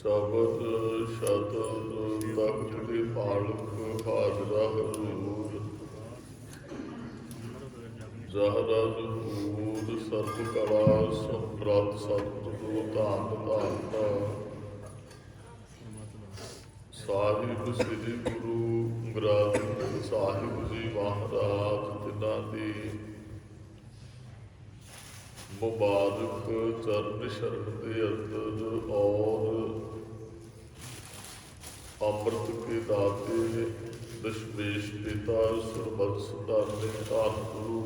ਸ਼ਬਦ ਸ਼ਤਰ ਤਖਤ ਦੇ ਪਾਲਕ ਹਾਜ਼ਰਾ ਹਜ਼ੂਰ ਜ਼ਹਰਾ ਜ਼ਹੂਰ ਸਰਬ ਕਲਾ ਸੰਪ੍ਰਤ ਸਤਿਗੁਰੂ ਧੰਨ ਧੰਨ ਸਾਹਿਬ ਸ੍ਰੀ ਗੁਰੂ ਗ੍ਰੰਥ ਸਾਹਿਬ ਜੀ ਮਹਾਰਾਜ ਤਿਨਾਂ ਦੀ ਮੁਬਾਰਕ ਚਰਨ ਸ਼ਰਨ ਦੇ ਅੰਦਰ ਔਰ ਅੰਮ੍ਰਿਤ ਕੇ ਦਾਤੇ ਦਸ਼ਮੇਸ਼ ਪਿਤਾ ਸਰਬੰਸ ਧਾਰਨੇ ਧੰਨ ਗੁਰੂ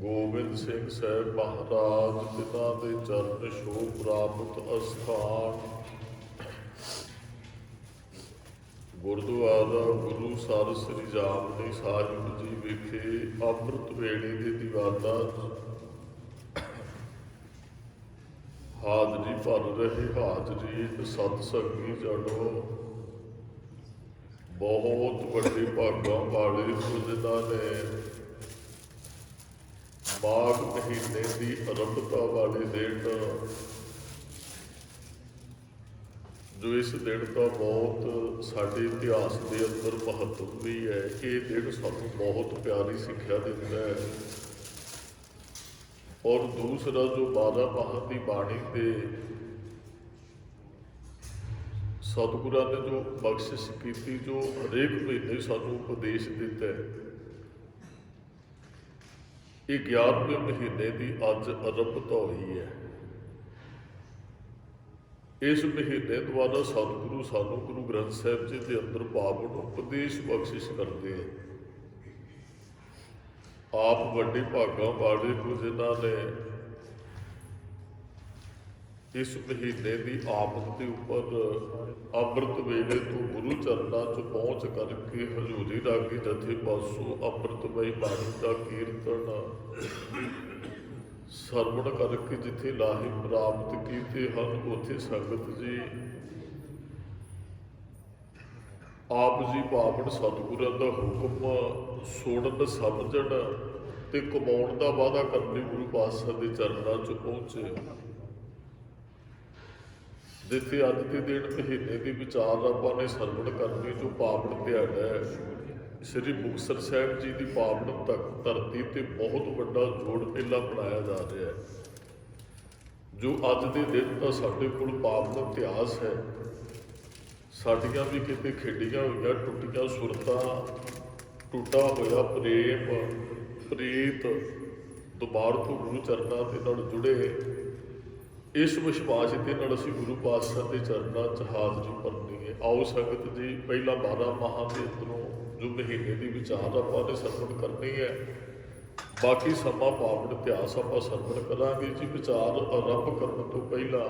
ਗੋਬਿੰਦ ਸਿੰਘ ਸਾਹਿਬ ਮਹਾਰਾਜ ਪਿਤਾ ਦੇ ਚਰਨ ਛੋਹ ਪ੍ਰਾਪਤ ਅਸਥਾਨ ਗੁਰਦੁਆਰਾ ਗੁਰੂ ਸਰ ਸ੍ਰੀ ਜਾਮਨੀ ਸਾਹਿਬ ਜੀ ਵਿਖੇ ਅੰਮ੍ਰਿਤ ਵੇਲੇ ਦੇ ਦੀਵਾਨਾਂ ਹਾਜ਼ਰੀ ਭਰ ਰਹੇ ਹਾਜ਼ਰੀ ਸਤ ਸੰਗੀ ਜਣੋ ਬਹੁਤ ਵੱਡੇ ਭਾਗਾਂ ਵਾਲੇ ਜਿਨ੍ਹਾਂ ਨੇ ਮਾਘ ਮਹੀਨੇ ਦੀ ਆਰੰਭਤਾ ਵਾਲੇ ਦਿਨ ਜੋ ਇਸ ਦਿਨ ਦਾ ਬਹੁਤ ਸਾਡੇ ਇਤਿਹਾਸ ਦੇ ਅੰਦਰ ਮਹੱਤਵ ਵੀ ਹੈ। ਇਹ ਦਿਨ ਸਾਨੂੰ ਬਹੁਤ ਪਿਆਰੀ ਸਿੱਖਿਆ ਦਿੰਦਾ ਹੈ ਔਰ ਦੂਸਰਾ ਜੋ 12 ਮਾਹ ਦੀ ਬਾਣੀ ਤੇ ਸਤਿਗੁਰਾਂ ਨੇ ਜੋ ਬਖਸ਼ਿਸ਼ ਕੀਤੀ, ਜੋ ਹਰੇਕ ਮਹੀਨੇ ਸਾਨੂੰ ਉਪਦੇਸ਼ ਦਿੱਤਾ ਹੈ, ਇਹ 11ਵੇਂ ਮਹੀਨੇ ਦੀ ਅੱਜ ਆਰੰਭਤਾ ਹੋਈ ਹੈ। ਇਸ ਮਹੀਨੇ ਦੁਆਰਾ ਸਤਿਗੁਰੂ ਸਾਨੂੰ ਗੁਰੂ ਗ੍ਰੰਥ ਸਾਹਿਬ ਜੀ ਦੇ ਅੰਦਰ ਪਾਵਨ ਉਪਦੇਸ਼ ਬਖਸ਼ਿਸ਼ ਕਰਦੇ ਹੈ। ਆਪ ਵੱਡੇ ਭਾਗਾਂ ਵਾਲੇ ਜਿਨ੍ਹਾਂ ਨੇ ਇਸ ਮਹੀਨੇ ਦੀ ਆਮਦ ਦੇ ਉੱਪਰ ਅੰਮ੍ਰਿਤ ਵੇਲੇ ਤੋਂ ਗੁਰੂ ਚਰਨਾਂ 'ਚ ਪਹੁੰਚ ਕਰਕੇ ਹਜ਼ੂਰੀ ਰਾਗੀ ਜਥੇ ਪਾਸੋਂ ਅੰਮ੍ਰਿਤਮਈ ਬਾਣੀ ਦਾ ਕੀਰਤਨ ਸਰਵਣ ਕਰਕੇ ਜਿੱਥੇ ਲਾਹੇ ਪ੍ਰਾਪਤ ਕੀਤੇ ਹਨ, ਉੱਥੇ ਸੰਗਤ ਜੀ ਆਪ ਜੀ ਪਾਵਨ ਸਤਿਗੁਰਾਂ ਦਾ ਹੁਕਮ ਸੁਣਨ ਸਮਝਣ ਤੇ ਕਮਾਉਣ ਦਾ ਵਾਅਦਾ ਕਰਨ ਲਈ ਗੁਰੂ ਪਾਤਸ਼ਾਹ ਦੇ ਚਰਨਾਂ 'ਚ ਪਹੁੰਚੇ। ਜਿੱਥੇ ਅੱਜ ਦੇ ਦਿਨ ਮਹੀਨੇ ਦੀ ਵਿਚਾਰ ਆਪਾਂ ਨੇ ਸਰਵਣ ਕਰਨੀ, ਜੋ ਪਾਵਨ ਦਿਹਾੜਾ ਹੈ ਸ੍ਰੀ ਮੁਕਤਸਰ ਸਾਹਿਬ ਜੀ ਦੀ ਪਾਵਨ ਧਰਤੀ ਤੇ ਬਹੁਤ ਵੱਡਾ ਜੋੜ ਮੇਲਾ ਬਣਾਇਆ ਜਾ ਰਿਹਾ ਹੈ। ਜੋ ਅੱਜ ਦੇ ਦਿਨ ਦਾ ਸਾਡੇ ਕੋਲ ਪਾਵਨ ਇਤਿਹਾਸ ਹੈ, ਸਾਡੀਆਂ ਵੀ ਕਿਤੇ ਖੇਡੀਆਂ ਹੋਈਆਂ ਟੁੱਟੀਆਂ ਸੁਰਤਾਂ, ਟੁੱਟਾ ਹੋਇਆ ਪ੍ਰੇਮ ਪ੍ਰੀਤ ਦੁਬਾਰਾ ਤੋਂ ਗੁਰੂ ਚਰਨਾਂ ਦੇ ਨਾਲ ਜੁੜੇ, ਇਸ ਵਿਸ਼ਵਾਸ ਦੇ ਨਾਲ ਅਸੀਂ ਗੁਰੂ ਪਾਤਸ਼ਾਹ ਦੇ ਚਰਨਾਂ 'ਚ ਹਾਜ਼ਰੀ ਭਰਨੀ ਹੈ। ਆਓ ਸੰਗਤ ਜੀ, ਪਹਿਲਾਂ 12 ਮਾਹਾਂ ਦੇ ਅੰਦਰੋਂ ਜੋ ਮਹੀਨੇ ਦੀ ਵਿਚਾਰ ਆਪਾਂ ਨੇ ਸਰਵਣ ਕਰਨੀ ਹੈ, ਬਾਕੀ ਸਮਾਂ ਪਾਵਨ ਇਤਿਹਾਸ ਆਪਾਂ ਸਰਵਣ ਕਰਾਂਗੇ ਜੀ। ਵਿਚਾਰ ਆਰੰਭ ਕਰਨ ਤੋਂ ਪਹਿਲਾਂ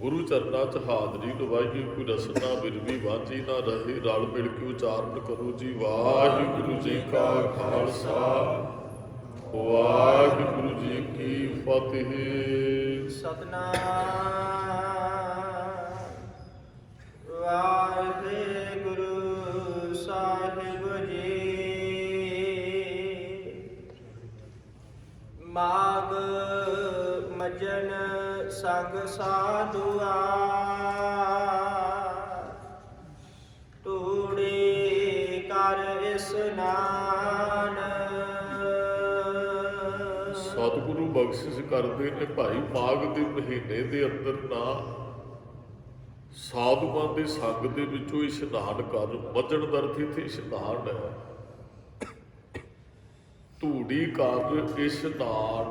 ਗੁਰੂ ਚਰਨਾਂ 'ਚ ਹਾਜ਼ਰੀ ਲਵਾਈਏ, ਕੋਈ ਰਸਨਾ ਵਿਰਵੀ ਵਾਂਝੀ ਨਾ ਰਹੇ, ਰਲ ਮਿਲ ਕੇ ਉਚਾਰਨ ਕਰੋ ਜੀ। ਵਾਹਿਗੁਰੂ ਜੀ ਕਾ ਖਾਲਸਾ, ਵਾਹਿਗੁਰੂ ਜੀ ਕੀ ਫਤਿਹ। ਸਤਨਾਮ ਵਾਹਿਗੁਰੂ ਸਾਹਿਬ ਜੀ। ਮਾਘ ਮੱਜਨ ਸੰਗ ਸਾਧੂਆ, ਤੂੜੀ ਕਰ ਇਸਨਾਨ। ਸਤਿਗੁਰੂ ਬਖਸ਼ਿਸ਼ ਕਰਦੇ ਨੇ ਭਾਈ, ਮਾਘ ਦੇ ਮਹੀਨੇ ਦੇ ਅੰਦਰ ਨਾ ਸਾਧੂਆਂ ਦੇ ਸੰਗ ਦੇ ਵਿੱਚੋਂ ਇਸ਼ਨਾਨ ਕਰ। ਮੱਜਣ ਦਾ ਅਰਥ ਇੱਥੇ ਇਸ਼ਨਾਨ ਹੈ। ਧੂੜੀ ਕਰ ਇਸ਼ਨਾਨ,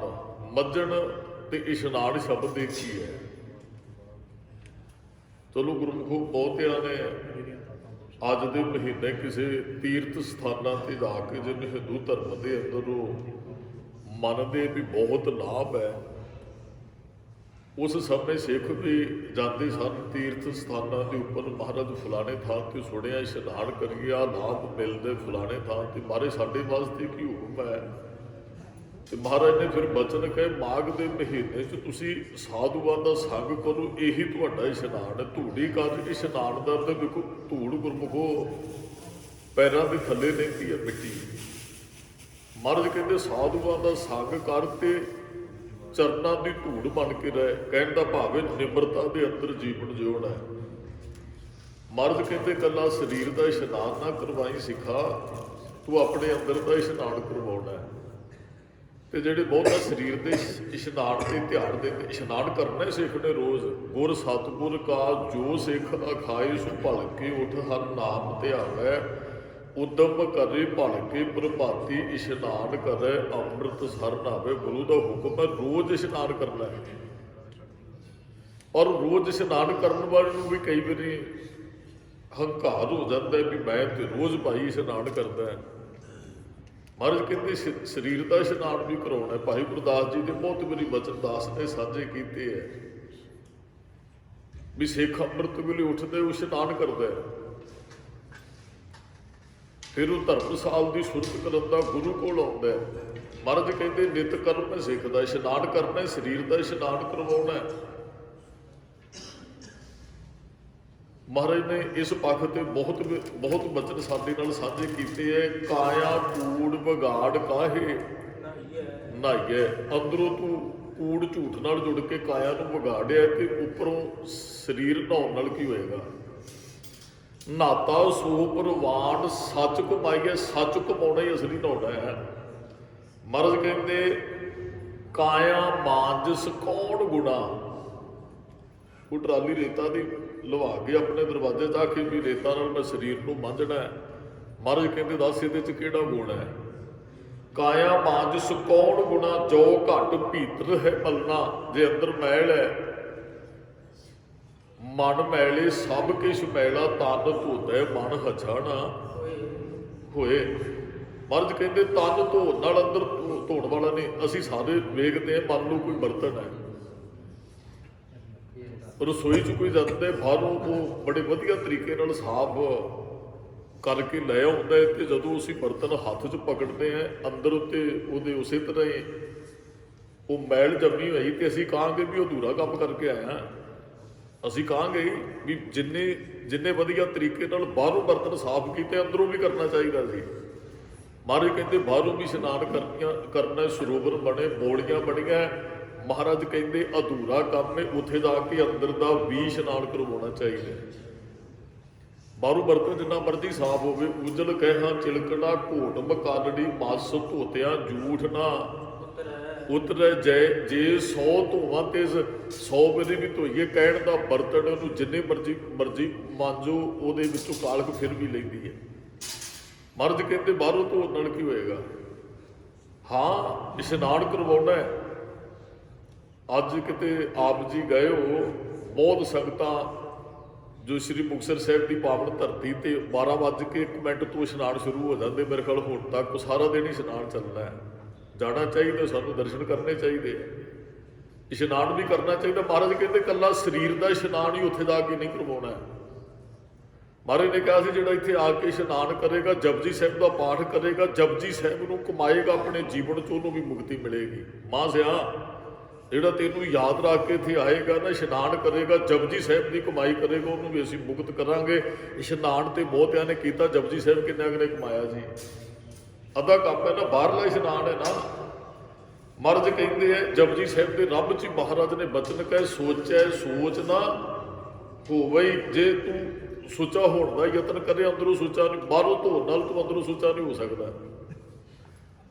ਮੱਜਣ ਤੇ ਇਸ਼ਨਾਨ ਸ਼ਬਦ ਇੱਕ ਹੀ ਹੈ। ਚਲੋ ਗੁਰਮੁਖੋ, ਬਹੁਤਿਆਂ ਨੇ ਅੱਜ ਦੇ ਮਹੀਨੇ ਕਿਸੇ ਤੀਰਥ ਸਥਾਨਾਂ ਤੇ ਜਾ ਕੇ, ਜਿਵੇਂ ਹਿੰਦੂ ਧਰਮ ਦੇ ਅੰਦਰ ਉਹ ਮੰਨਦੇ ਵੀ ਬਹੁਤ ਲਾਭ ਹੈ, ਉਸ ਸਮੇਂ ਸਿੱਖ ਵੀ ਜਾਂਦੇ ਸਨ ਤੀਰਥ ਸਥਾਨਾਂ ਦੇ ਉੱਪਰ, ਮਹਾਰਾਜ ਫਲਾਣੇ ਥਾਂ ਤੇ ਸੁਣਿਆ ਇਸ਼ਨਾਨ ਕਰੀਏ, ਆਹ ਲਾਭ ਮਿਲਦੇ ਫਲਾਣੇ ਥਾਂ ਤੇ। ਮਹਾਰਾਜ ਸਾਡੇ ਵਾਸਤੇ ਕੀ ਹੁਕਮ ਹੈ? ਤੇ ਮਹਾਰਾਜ ਨੇ ਫਿਰ ਬਚਨ ਕਹੇ, ਮਾਘ ਦੇ ਮਹੀਨੇ 'ਚ ਤੁਸੀਂ ਸਾਧੂਆਂ ਦਾ ਸੰਗ ਕਰੋ, ਇਹੀ ਤੁਹਾਡਾ ਇਸ਼ਨਾਨ ਹੈ। ਧੂੜੀ ਕਰ ਇਸ਼ਨਾਨ ਦਾ ਤਾਂ ਦੇਖੋ, ਧੂੜ ਗੁਰਮੁਖੋ ਪੈਰਾਂ ਦੇ ਥੱਲੇ ਰਹਿੰਦੀ ਹੈ ਮਿੱਟੀ। ਮਹਾਰਾਜ ਕਹਿੰਦੇ ਸਾਧੂਆਂ ਦਾ ਸੰਗ ਕਰ ਤੇ ਚਰਨਾਂ ਦੀ ਧੂੜ ਬਣ ਕੇ ਰਹਿ। ਕਹਿਣ ਦਾ ਭਾਵ ਹੈ ਨਿਮਰਤਾ ਦੇ ਅੰਦਰ ਜੀਵਨ ਜਿਉਣਾ ਹੈ। ਮਹਾਰਾਜ ਕਹਿੰਦੇ ਕੱਲਾ ਸਰੀਰ ਦਾ ਇਸ਼ਨਾਨ ਨਾ ਕਰਵਾਈ ਸਿੱਖਾ, ਤੂੰ ਆਪਣੇ ਅੰਦਰ ਦਾ ਇਸ਼ਨਾਨ ਕਰਵਾਉਣਾ ਹੈ। ਤੇ ਜਿਹੜੇ ਬਹੁਤਾ ਸਰੀਰ ਦੇ ਇਸ਼ਨਾਨ ਤੇ ਧਿਆਨ ਦੇ ਇਸ਼ਨਾਨ ਕਰਨਾ ਸਿੱਖ ਨੇ ਰੋਜ਼। ਗੁਰ ਸਤਿਗੁਰ ਕਾ ਜੋ ਸਿੱਖ ਅਖਾਏ ਸੋ ਭਲ ਕੇ ਉਠ ਹਰ ਨਾਮ ਧਿਆਵੈ, ਉਦਮ ਕਰੇ ਭਲ ਕੇ ਪ੍ਰਭਾਤੀ ਇਸ਼ਨਾਨ ਕਰੇ ਅੰਮ੍ਰਿਤ ਸਰ ਨਾਵੇ। ਗੁਰੂ ਦਾ ਹੁਕਮ ਹੈ ਰੋਜ਼ ਇਸ਼ਨਾਨ ਕਰਨਾ ਹੈ। ਔਰ ਰੋਜ਼ ਇਸ਼ਨਾਨ ਕਰਨ ਵਾਲੇ ਨੂੰ ਵੀ ਕਈ ਵਾਰੀ ਹੰਕਾਰ ਹੋ ਜਾਂਦਾ ਵੀ ਮੈਂ ਤੇ ਰੋਜ਼ ਭਾਈ ਇਸ਼ਨਾਨ ਕਰਦਾ ਹੈ। ਮਹਾਰਾਜ ਕਹਿੰਦੇ ਸਰੀਰ ਦਾ ਇਸ਼ਨਾਨ ਵੀ ਕਰਾਉਣਾ ਹੈ। ਭਾਈ ਗੁਰਦਾਸ ਜੀ ਦੇ ਬਹੁਤ ਵਾਰੀ ਬਚਨ ਦਾਸ ਨੇ ਸਾਂਝੇ ਕੀਤੇ ਹੈ ਵੀ ਸਿੱਖ ਅੰਮ੍ਰਿਤ ਵੇਲੇ ਉੱਠਦੇ ਉਹ ਇਸ਼ਨਾਨ ਕਰਦਾ ਹੈ, ਫਿਰ ਉਹ ਧਰਮਸਾਲ ਦੀ ਸੁਰਤ ਕਰਨ ਦਾ ਗੁਰੂ ਕੋਲ ਆਉਂਦਾ ਹੈ। ਮਹਾਰਾਜ ਕਹਿੰਦੇ ਨਿਤ ਕਰਮ ਹੈ ਸਿੱਖ ਦਾ, ਇਸ਼ਨਾਨ ਕਰਨਾ, ਸਰੀਰ ਦਾ ਇਸ਼ਨਾਨ ਕਰਵਾਉਣਾ ਹੈ। ਮਹਾਰਾਜ ਨੇ ਇਸ ਪੱਖ ਤੇ ਬਹੁਤ ਬਚਨ ਸਾਡੇ ਨਾਲ ਸਾਂਝੇ ਕੀਤੇ ਹੈ। ਕਾਇਆ ਕੂੜ ਵਿਗਾੜ ਕਾਹੇ ਨਾਈਏ। ਅੰਦਰੋਂ ਤੂੰ ਕੂੜ ਝੂਠ ਨਾਲ ਜੁੜ ਕੇ ਕਾਇਆ ਨੂੰ ਵਿਗਾੜਿਆ ਤੇ ਉੱਪਰੋਂ ਸਰੀਰ ਨਹਾਉਣ ਨਾਲ ਕੀ ਹੋਏਗਾ। ਨਾਤਾ ਸੋ ਪ੍ਰਵਾਨ ਸੱਚ ਕਮਾਈਏ। ਸੱਚ ਕਮਾਉਣਾ ਹੀ ਅਸਲੀ ਨਹਾਉਣਾ ਹੈ। ਮਹਾਰਾਜ ਕਹਿੰਦੇ ਕਾਇਆ ਮਾਂਜਸ ਕੌਣ ਗੁਣਾ। ਉਹ ਟਰਾਲੀ ਰੇਤਾ ਦੀ ਲਵਾ ਕੇ ਆਪਣੇ ਦਰਵਾਜ਼ੇ 'ਚ ਆ ਕੇ ਵੀ ਰੇਤਾ ਨਾਲ ਮੈਂ ਸਰੀਰ ਨੂੰ ਮਾਂਜਣਾ ਹੈ। ਮਹਾਰਾਜ ਕਹਿੰਦੇ ਦੱਸ ਇਹਦੇ 'ਚ ਕਿਹੜਾ ਗੁਣ ਹੈ। ਕਾਇਆ ਮਾਂਜਸ ਕੌਣ ਗੁਣਾ ਜੋ ਘਟ ਭੀਤਰ ਹੈ ਮਲਣਾ। ਜੇ ਅੰਦਰ ਮੈਲ ਹੈ, ਮਨ ਮੈਲੇ ਸਭ ਕਿਛ ਮੈਲਾ ਤਨ ਧੋਤਾ ਮਨ ਹੱਛਾ ਨਾ ਹੋਏ। ਮਹਾਰਾਜ ਕਹਿੰਦੇ ਤਨ ਧੋਣ ਨਾਲ ਅੰਦਰ ਧੋਣ ਵਾਲਾ ਨਹੀਂ। ਅਸੀਂ ਸਾਰੇ ਵੇਖਦੇ ਹਾਂ, ਮੰਨ ਲਓ ਕੋਈ ਬਰਤਨ ਹੈ, ਰਸੋਈ 'ਚ ਕੋਈ ਜਾਂਦਾ ਬਾਹਰੋਂ ਉਹ ਬੜੇ ਵਧੀਆ ਤਰੀਕੇ ਨਾਲ ਸਾਫ਼ ਕਰਕੇ ਲੈ ਆਉਂਦਾ ਹੈ ਤੇ ਜਦੋਂ ਅਸੀਂ ਬਰਤਨ ਹੱਥ 'ਚ ਪਕੜਦੇ ਹਾਂ ਅੰਦਰ ਉੱਤੇ ਉਹਦੇ ਉਸੇ ਤਰ੍ਹਾਂ ਹੀ ਉਹ ਮੈਲ ਜੰਮੀ ਹੋਈ ਤੇ ਅਸੀਂ ਕਹਾਂਗੇ ਵੀ ਉਹ ਅਧੂਰਾ ਕੰਮ ਕਰਕੇ ਆਇਆ। ਅਸੀਂ ਕਹਾਂਗੇ ਵੀ ਜਿੰਨੇ ਵਧੀਆ ਤਰੀਕੇ ਨਾਲ ਬਾਹਰੋਂ ਬਰਤਨ ਸਾਫ਼ ਕੀਤੇ ਅੰਦਰੋਂ ਵੀ ਕਰਨਾ ਚਾਹੀਦਾ ਸੀ। ਮਹਾਰਾਜ ਕਹਿੰਦੇ ਬਾਹਰੋਂ ਵੀ ਇਸ਼ਨਾਨ ਕਰਨਾ, ਸਰੋਵਰ ਬਣੇ, ਬੋਲੀਆਂ ਬਣੀਆਂ। ਮਹਾਰਾਜ ਕਹਿੰਦੇ ਅਧੂਰਾ ਕੰਮ ਹੈ, ਉੱਥੇ ਜਾ ਕੇ ਅੰਦਰ ਦਾ ਵੀ ਇਸ਼ਨਾਨ ਕਰਵਾਉਣਾ ਚਾਹੀਦਾ। ਬਾਹਰੋਂ ਬਰਤਨ ਜਿੰਨਾ ਮਰਜ਼ੀ ਸਾਫ਼ ਹੋਵੇ, ਉਜਲ ਕਹਿਆ ਚਿਲਕਣਾ ਘੋਟ ਮਕਾਲੜੀ ਮਸ ਧੋਤਿਆ ਝੂਠ ਨਾ ਉਤਰੈ ਜੈ। ਜੇ 100 ਧੋਵਾਂ ਤੇ 100 ਵਾਰੀ ਵੀ ਧੋਈਏ, ਕਹਿਣ ਦਾ ਬਰਤਨ ਉਹਨੂੰ ਜਿੰਨੇ ਮਰਜ਼ੀ ਮਾਂਜੋ ਉਹਦੇ ਵਿੱਚੋਂ ਕਾਲਖ ਫਿਰ ਵੀ ਲੈਂਦੀ ਹੈ। ਮਹਾਰਾਜ ਕਹਿੰਦੇ ਬਾਹਰੋਂ ਧੋਣ ਨਾਲ ਕੀ ਹੋਏਗਾ। ਹਾਂ ਇਸ਼ਨਾਨ ਕਰਵਾਉਣਾ ਹੈ। ਅੱਜ ਕਿਤੇ ਆਪ ਜੀ ਗਏ ਹੋ, ਬਹੁਤ ਸੰਗਤਾਂ ਜੋ ਸ੍ਰੀ ਮੁਕਤਸਰ ਸਾਹਿਬ ਦੀ ਪਾਵਨ ਧਰਤੀ ਤੇ 12:01 ਤੋਂ ਇਸ਼ਨਾਨ ਸ਼ੁਰੂ ਹੋ ਜਾਂਦੇ। ਮੇਰੇ ਖਿਆਲ ਹੁਣ ਤੱਕ ਸਾਰਾ ਦਿਨ ਹੀ ਇਸ਼ਨਾਨ ਚੱਲਣਾ ਹੈ। ਜਾਣਾ ਚਾਹੀਦਾ, ਸਾਨੂੰ ਦਰਸ਼ਨ ਕਰਨੇ ਚਾਹੀਦੇ, ਇਸ਼ਨਾਨ ਵੀ ਕਰਨਾ ਚਾਹੀਦਾ। ਮਹਾਰਾਜ ਕਹਿੰਦੇ ਇਕੱਲਾ ਸਰੀਰ ਦਾ ਇਸ਼ਨਾਨ ਹੀ ਉੱਥੇ ਜਾ ਕੇ ਨਹੀਂ ਕਰਵਾਉਣਾ। ਮਹਾਰਾਜ ਨੇ ਕਿਹਾ ਸੀ ਜਿਹੜਾ ਇੱਥੇ ਆ ਕੇ ਇਸ਼ਨਾਨ ਕਰੇਗਾ, ਜਪਜੀ ਸਾਹਿਬ ਦਾ ਪਾਠ ਕਰੇਗਾ, ਜਪਜੀ ਸਾਹਿਬ ਨੂੰ ਕਮਾਏਗਾ ਆਪਣੇ ਜੀਵਨ 'ਚ, ਉਹਨੂੰ ਵੀ ਮੁਕਤੀ ਮਿਲੇਗੀ। ਮਾਂ ਸਿਆ ਜਿਹੜਾ ਤੈਨੂੰ ਯਾਦ ਰੱਖ ਕੇ ਇੱਥੇ ਆਏਗਾ ਨਾ, ਇਸ਼ਨਾਨ ਕਰੇਗਾ, ਜਪਜੀ ਸਾਹਿਬ ਦੀ ਕਮਾਈ ਕਰੇਗਾ, ਉਹਨੂੰ ਵੀ ਅਸੀਂ ਮੁਕਤ ਕਰਾਂਗੇ। ਇਸ਼ਨਾਨ ਤੇ ਬਹੁਤਿਆਂ ਨੇ ਕੀਤਾ, ਜਪਜੀ ਸਾਹਿਬ ਕਿੰਨਾ ਕੁ ਨੇ ਕਮਾਇਆ ਜੀ। ਅੱਧਾ ਕੰਮ ਹੈ ਨਾ, ਬਾਹਰਲਾ ਇਸ਼ਨਾਨ ਹੈ ਨਾ। ਮਹਾਰਾਜ ਕਹਿੰਦੇ ਹੈ ਜਪਜੀ ਸਾਹਿਬ ਦੇ ਰੱਬ 'ਚ ਮਹਾਰਾਜ ਨੇ ਬਚਨ ਕਹੇ ਸੋਚੈ ਸੋਚ ਨਾ ਹੋਵੇ। ਜੇ ਤੂੰ ਸੁੱਚਾ ਹੋਣ ਦਾ ਯਤਨ ਕਰੇ, ਅੰਦਰੋਂ ਸੁੱਚਾ ਨਹੀਂ, ਬਾਹਰੋਂ ਧੋਣ ਨਾਲ ਤੂੰ ਅੰਦਰੋਂ ਸੁੱਚਾ ਨਹੀਂ ਹੋ ਸਕਦਾ।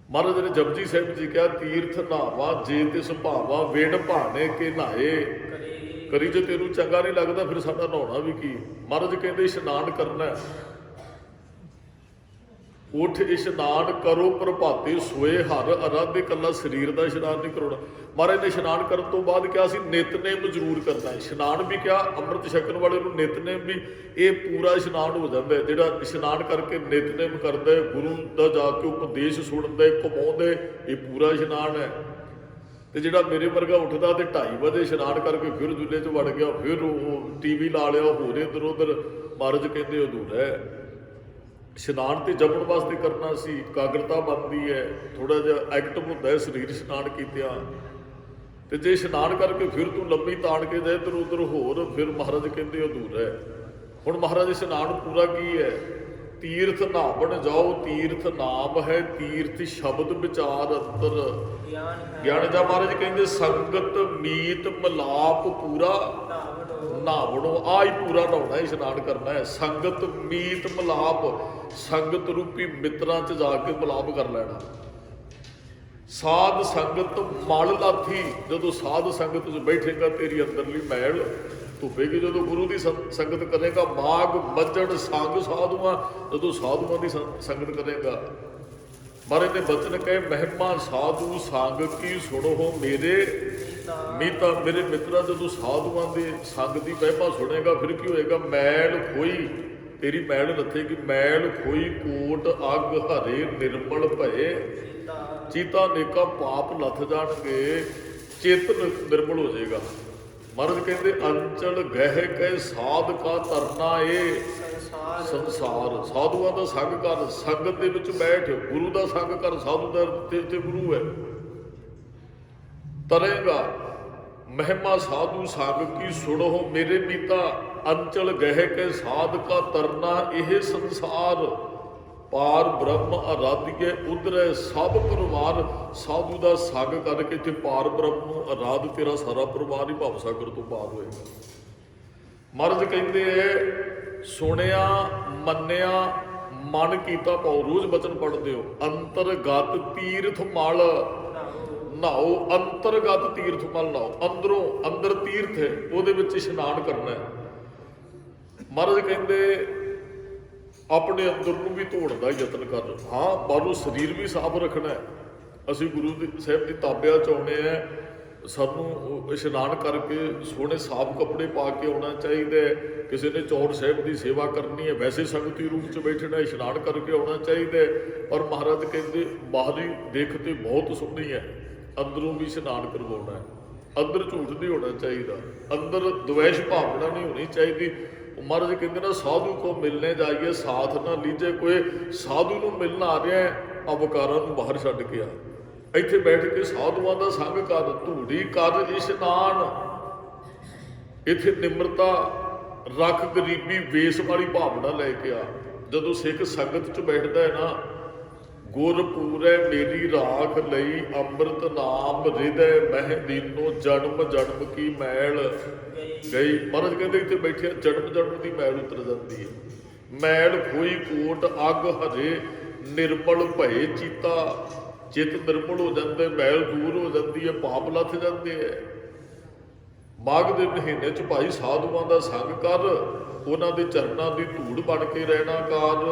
ਮਹਾਰਾਜ ਨੇ ਜਪਜੀ ਸਾਹਿਬ ਜੀ ਕਿਹਾ ਤੀਰਥ ਨਾਵਾ ਜੇ ਤਿਸ ਭਾਵਾ ਵੇੜ ਭਾਣੇ ਕੇ ਨਹਾਏ ਕਰੀ। ਜੇ ਤੈਨੂੰ ਚੰਗਾ ਨਹੀਂ ਲੱਗਦਾ ਫਿਰ ਸਾਡਾ ਨਹਾਉਣਾ ਵੀ ਕੀ। ਮਹਾਰਾਜ ਕਹਿੰਦੇ ਇਸ਼ਨਾਨ ਕਰਨਾ, ਉੱਠ ਇਸ਼ਨਾਨ ਕਰੋ ਪ੍ਰਭਾਤੇ ਸੋਏ ਹਰ ਅਰਾਧੇ। ਇਕੱਲਾ ਸਰੀਰ ਦਾ ਇਸ਼ਨਾਨ ਨਹੀਂ ਕਰਾਉਣਾ। ਮਹਾਰਾਜ ਨੇ ਇਸ਼ਨਾਨ ਕਰਨ ਤੋਂ ਬਾਅਦ ਕਿਹਾ ਸੀ ਨਿਤਨੇਮ ਜ਼ਰੂਰ ਕਰਨਾ। ਇਸ਼ਨਾਨ ਵੀ ਕਿਹਾ, ਅੰਮ੍ਰਿਤ ਛਕਣ ਵਾਲੇ ਨੂੰ ਨਿਤਨੇਮ ਵੀ ਇਹ ਪੂਰਾ ਇਸ਼ਨਾਨ ਹੋ ਜਾਂਦਾ। ਜਿਹੜਾ ਇਸ਼ਨਾਨ ਕਰਕੇ ਨਿਤਨੇਮ ਕਰਦਾ, ਗੁਰੂ ਦਾ ਜਾ ਕੇ ਉਪਦੇਸ਼ ਸੁਣਦਾ, ਕਮਾਉਂਦਾ, ਇਹ ਪੂਰਾ ਇਸ਼ਨਾਨ ਹੈ। ਤੇ ਜਿਹੜਾ ਮੇਰੇ ਵਰਗਾ ਉੱਠਦਾ ਤੇ 2:30 ਵਜੇ ਇਸ਼ਨਾਨ ਕਰਕੇ ਫਿਰ ਜੁੱਲੇ 'ਚ ਵੜ ਗਿਆ, ਫਿਰ ਉਹ TV ਲਾ ਲਿਆ, ਹੋਰ ਇੱਧਰ ਉੱਧਰ, ਮਹਾਰਾਜ ਕਹਿੰਦੇ ਅਧੂਰਾ ਹੈ। ਇਸ਼ਨਾਨ ਤੇ ਜਪਣ ਵਾਸਤੇ ਕਰਨਾ ਸੀ, ਇਕਾਗਰਤਾ ਬਣਦੀ ਹੈ, ਥੋੜਾ ਜਿਹਾ ਐਕਟਿਵ ਹੁੰਦਾ ਹੈ ਸਰੀਰ ਇਸ਼ਨਾਨ ਕੀਤਿਆਂ। ਤੇ ਜੇ ਇਸ਼ਨਾਨ ਕਰਕੇ ਫਿਰ ਤੂੰ ਲੰਮੀ ਤਾਣ ਕੇ ਜਾਏ ਇੱਧਰ ਉੱਧਰ ਹੋਰ, ਫਿਰ ਮਹਾਰਾਜ ਕਹਿੰਦੇ ਅਧੂਰਾ ਹੈ। ਹੁਣ ਮਹਾਰਾਜ ਇਸ਼ਨਾਨ ਪੂਰਾ ਕੀ ਹੈ, ਤੀਰਥ ਨਾਵਣ ਜਾਓ, ਤੀਰਥ ਨਾਮ ਹੈ, ਤੀਰਥ ਸ਼ਬਦ ਵਿਚਾਰ ਅੰਤਰ ਗਿਆਨ ਹੈ ਗਿਆਨ। ਜਾ ਮਹਾਰਾਜ ਕਹਿੰਦੇ ਸੰਗਤ ਮੀਤ ਮਲਾਪ ਪੂਰਾ ਨਾਵਣੋ ਨਾਵਣੋ, ਆ ਹੀ ਪੂਰਾ ਨਹਾਉਣਾ, ਇਸ਼ਨਾਨ ਕਰਨਾ ਹੈ। ਸੰਗਤ ਮੀਤ ਮਲਾਪ, ਸੰਗਤ ਰੂਪੀ ਮਿੱਤਰਾਂ 'ਚ ਜਾ ਕੇ ਮਲਾਪ ਕਰ ਲੈਣਾ। ਸਾਧ ਸੰਗਤ ਮਲ ਲਾਥੀ, ਜਦੋਂ ਸਾਧ ਸੰਗਤ 'ਚ ਬੈਠੇਗਾ ਤੇਰੀ ਅੰਦਰਲੀ ਮੈਲ ਧੁੱਪੇਗੀ। ਜਦੋਂ ਗੁਰੂ ਦੀ ਸੰਗਤ ਕਰੇਗਾ, ਮਾਗ ਮੱਜਣ ਸੰਗ ਸਾਧੂਆਂ, ਜਦੋਂ ਸਾਧੂਆਂ ਦੀ ਸੰਗਤ ਕਰੇਗਾ। ਮਹਾਰਾਜ ਨੇ ਬਚਨ ਕਹੇ, ਮਹਿਮਾ ਸਾਧੂ ਸੰਗ ਕੀ ਸੁਣੋ ਮੇਰੇ ਮੀਤਾ। ਮੇਰੇ ਮਿੱਤਰਾਂ, ਜਦੋਂ ਸਾਧੂਆਂ ਦੇ ਸੰਗ ਦੀ ਮਹਿਮਾ ਸੁਣੇਗਾ ਫਿਰ ਕੀ ਹੋਏਗਾ? ਮੈਲ ਖੋਈ, ਤੇਰੀ ਮੈਲ ਲੱਥੇਗੀ। ਮੈਲ ਖੋਈ ਕੋਟ ਅੱਗ ਹਰੇ ਨਿਰਮਲ ਭਏ, ਚੀਤਾ ਨੇਕਾ ਪਾਪ ਲੱਥ ਜਾਣਗੇ, ਚਿੱਤ ਨਿਰਮਲ ਹੋ ਜਾਏਗਾ। ਮਹਾਰਾਜ ਕਹਿੰਦੇ ਅੰਚਲ ਗਹਿ ਕੈ ਸਾਧ ਕਾ ਤਰਨਾ ਏ ਸੰਸਾਰ। ਸਾਧੂਆਂ ਦਾ ਸੰਗ ਕਰ, ਸੰਗਤ ਦੇ ਵਿੱਚ ਬੈਠ, ਗੁਰੂ ਦਾ ਸੰਗ ਕਰ। ਸਾਧੂ ਦਾ ਤੇ ਗੁਰੂ ਹੈ। ਤਰੇਗਾ ਮਹਿਮਾ ਸਾਧੂ ਸੰਗ ਕੀ ਸੁਣੋ ਮੇਰੇ ਮੀਤਾ, ਅੰਚਲ ਗਹਿ ਕੇ ਸਾਧ ਕਾ ਤਰਨਾ ਇਹ ਸੰਸਾਰ। ਪਾਰ ਬ੍ਰਹਮ ਅਰਾਧਿਏ ਉਧਰੇ ਸਭ ਪਰਿਵਾਰ। ਸਾਧੂ ਦਾ ਸੰਗ ਕਰਕੇ ਤੇ ਪਾਰ ਬ੍ਰਹਮ ਨੂੰ ਅਰਾਧ, ਤੇਰਾ ਸਾਰਾ ਪਰਿਵਾਰ ਹੀ ਭਵ ਸਾਗਰ ਤੋਂ ਪਾਰ ਹੋਏਗਾ। ਮਹਾਰਾਜ ਕਹਿੰਦੇ ਸੁਣਿਆ ਮੰਨਿਆ ਮਨ ਕੀਤਾ ਪਾਉ। ਰੋਜ਼ ਬਚਨ ਪੜ੍ਹਦੇ ਹੋ। ਅੰਤਰਗਤ ਤੀਰਥ ਮਲ ਨਹਾਓ, ਅੰਤਰਗਤ ਤੀਰਥ ਮਲ ਨਹਾਓ। ਅੰਦਰੋਂ ਅੰਦਰ ਤੀਰਥ ਹੈ, ਉਹਦੇ ਵਿੱਚ ਇਸ਼ਨਾਨ ਕਰਨਾ ਹੈ। ਮਹਾਰਾਜ ਕਹਿੰਦੇ ਆਪਣੇ ਅੰਦਰ ਨੂੰ ਵੀ ਧੋਣ ਦਾ ਯਤਨ ਕਰ। ਹਾਂ, ਬਾਹਰੋਂ ਸਰੀਰ ਵੀ ਸਾਫ਼ ਰੱਖਣਾ ਹੈ। ਅਸੀਂ ਗੁਰੂ ਸਾਹਿਬ ਦੀ ਤਾਬਿਆ 'ਚ ਆਉਣੇ ਆ, ਸਾਨੂੰ ਇਸ਼ਨਾਨ ਕਰਕੇ ਸੋਹਣੇ ਸਾਫ਼ ਕੱਪੜੇ ਪਾ ਕੇ ਆਉਣਾ ਚਾਹੀਦਾ ਹੈ। ਕਿਸੇ ਨੇ ਚੌਰ ਸਾਹਿਬ ਦੀ ਸੇਵਾ ਕਰਨੀ ਹੈ, ਵੈਸੇ ਸੰਗਤੀ ਰੂਪ 'ਚ ਬੈਠਣਾ, ਇਸ਼ਨਾਨ ਕਰਕੇ ਆਉਣਾ ਚਾਹੀਦਾ ਹੈ। ਪਰ ਮਹਾਰਾਜ ਕਹਿੰਦੇ ਬਾਹਰੀ ਦੇਖ ਤੇ ਬਹੁਤ ਸੋਹਣੀ ਹੈ, ਅੰਦਰੋਂ ਵੀ ਇਸ਼ਨਾਨ ਕਰਵਾਉਣਾ ਹੈ। ਅੰਦਰ ਝੂਠ ਨਹੀਂ ਹੋਣਾ ਚਾਹੀਦਾ, ਅੰਦਰ ਦਵੈਸ਼ ਭਾਵਨਾ ਨਹੀਂ ਹੋਣੀ ਚਾਹੀਦੀ। ਮਹਾਰਾਜ ਕਹਿੰਦੇ ਨਾ ਸਾਧੂ ਕੋ ਮਿਲਣੇ ਜਾਈਏ ਸਾਥ ਨਾ ਲੀਜੇ ਕੋਈ। ਸਾਧੂ ਨੂੰ ਮਿਲਣ ਆ ਰਿਹਾ ਹੈ, ਅਵਕਾਰਾਂ ਨੂੰ ਬਾਹਰ ਛੱਡ ਕੇ ਆ। ਇੱਥੇ ਬੈਠ ਕੇ ਸਾਧੂਆਂ ਦਾ ਸੰਗ ਕਰ, ਧੂੜੀ ਕਰ ਇਸ਼ਨਾਨ। ਇੱਥੇ ਨਿਮਰਤਾ ਰੱਖ, ਗਰੀਬੀ ਵੇਸ ਵਾਲੀ ਭਾਵਨਾ ਲੈ ਕੇ ਆ। ਜਦੋਂ ਸਿੱਖ ਸੰਗਤ 'ਚ ਬੈਠਦਾ ਹੈ ਨਾ, ਗੁਰ ਪੂਰੈ ਮੇਰੀ ਰਾਖ ਲਈ ਅੰਮ੍ਰਿਤ ਨਾਮ ਹਿਰਦੈ ਮਹਿ ਦੀਨੋ, ਜਨਮ ਜਨਮ ਕੀ ਮੈਲ ਗਈ। ਮਹਾਰਾਜ ਕਹਿੰਦੇ ਇੱਥੇ ਬੈਠੇ ਜਨਮ ਜਨਮ ਦੀ ਮੈਲ ਉਤਰ ਜਾਂਦੀ ਹੈ। ਮੈਲ ਖੋਈ ਕੋਟ ਅੱਗ ਹਰੇ ਨਿਰਮਲ ਭਏ ਚੀਤਾ। ਚਿੱਤ ਨਿਰਮਲ ਹੋ ਜਾਂਦੇ, ਮੈਲ ਦੂਰ ਹੋ ਜਾਂਦੀ ਹੈ, ਪਾਪ ਲੱਥ ਜਾਂਦੇ ਹੈ। ਮਾਘ ਦੇ ਮਹੀਨੇ 'ਚ ਭਾਈ ਸਾਧੂਆਂ ਦਾ ਸੰਗ ਕਰ, ਉਹਨਾਂ ਦੇ ਚਰਨਾਂ ਦੀ ਧੂੜ ਬਣ ਕੇ ਰਹਿਣਾ ਕਰ।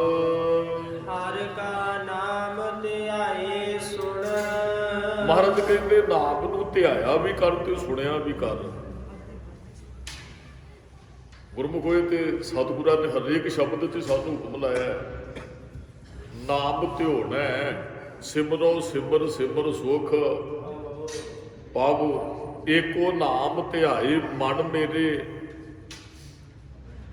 ਹਰ ਕਾ ਨਾਮ ਧਿਆਏ ਸੁਣ। ਮਹਾਰਾਜ ਕਹਿੰਦੇ ਨਾਮ ਨੂੰ ਧਿਆਇਆ ਵੀ ਕਰ ਤੇ ਸੁਣਿਆ ਵੀ ਕਰ। ਗੁਰਮੁਖ ਹੋਏ ਤੇ ਸਤਿਗੁਰਾਂ ਨੇ ਹਰੇਕ ਸ਼ਬਦ 'ਚ ਸਾਨੂੰ ਹੁਕਮ ਲਾਇਆ ਹੈ। ਨਾਮ ਧਿਆਉਣਾ ਹੈ, ਸਿਮਰੋ ਸਿਮਰ ਸਿਮਰ ਸੁਖ ਪਾਵੋ। ਏਕੋ ਨਾਮ ਧਿਆਏ ਮਨ ਮੇਰੇ।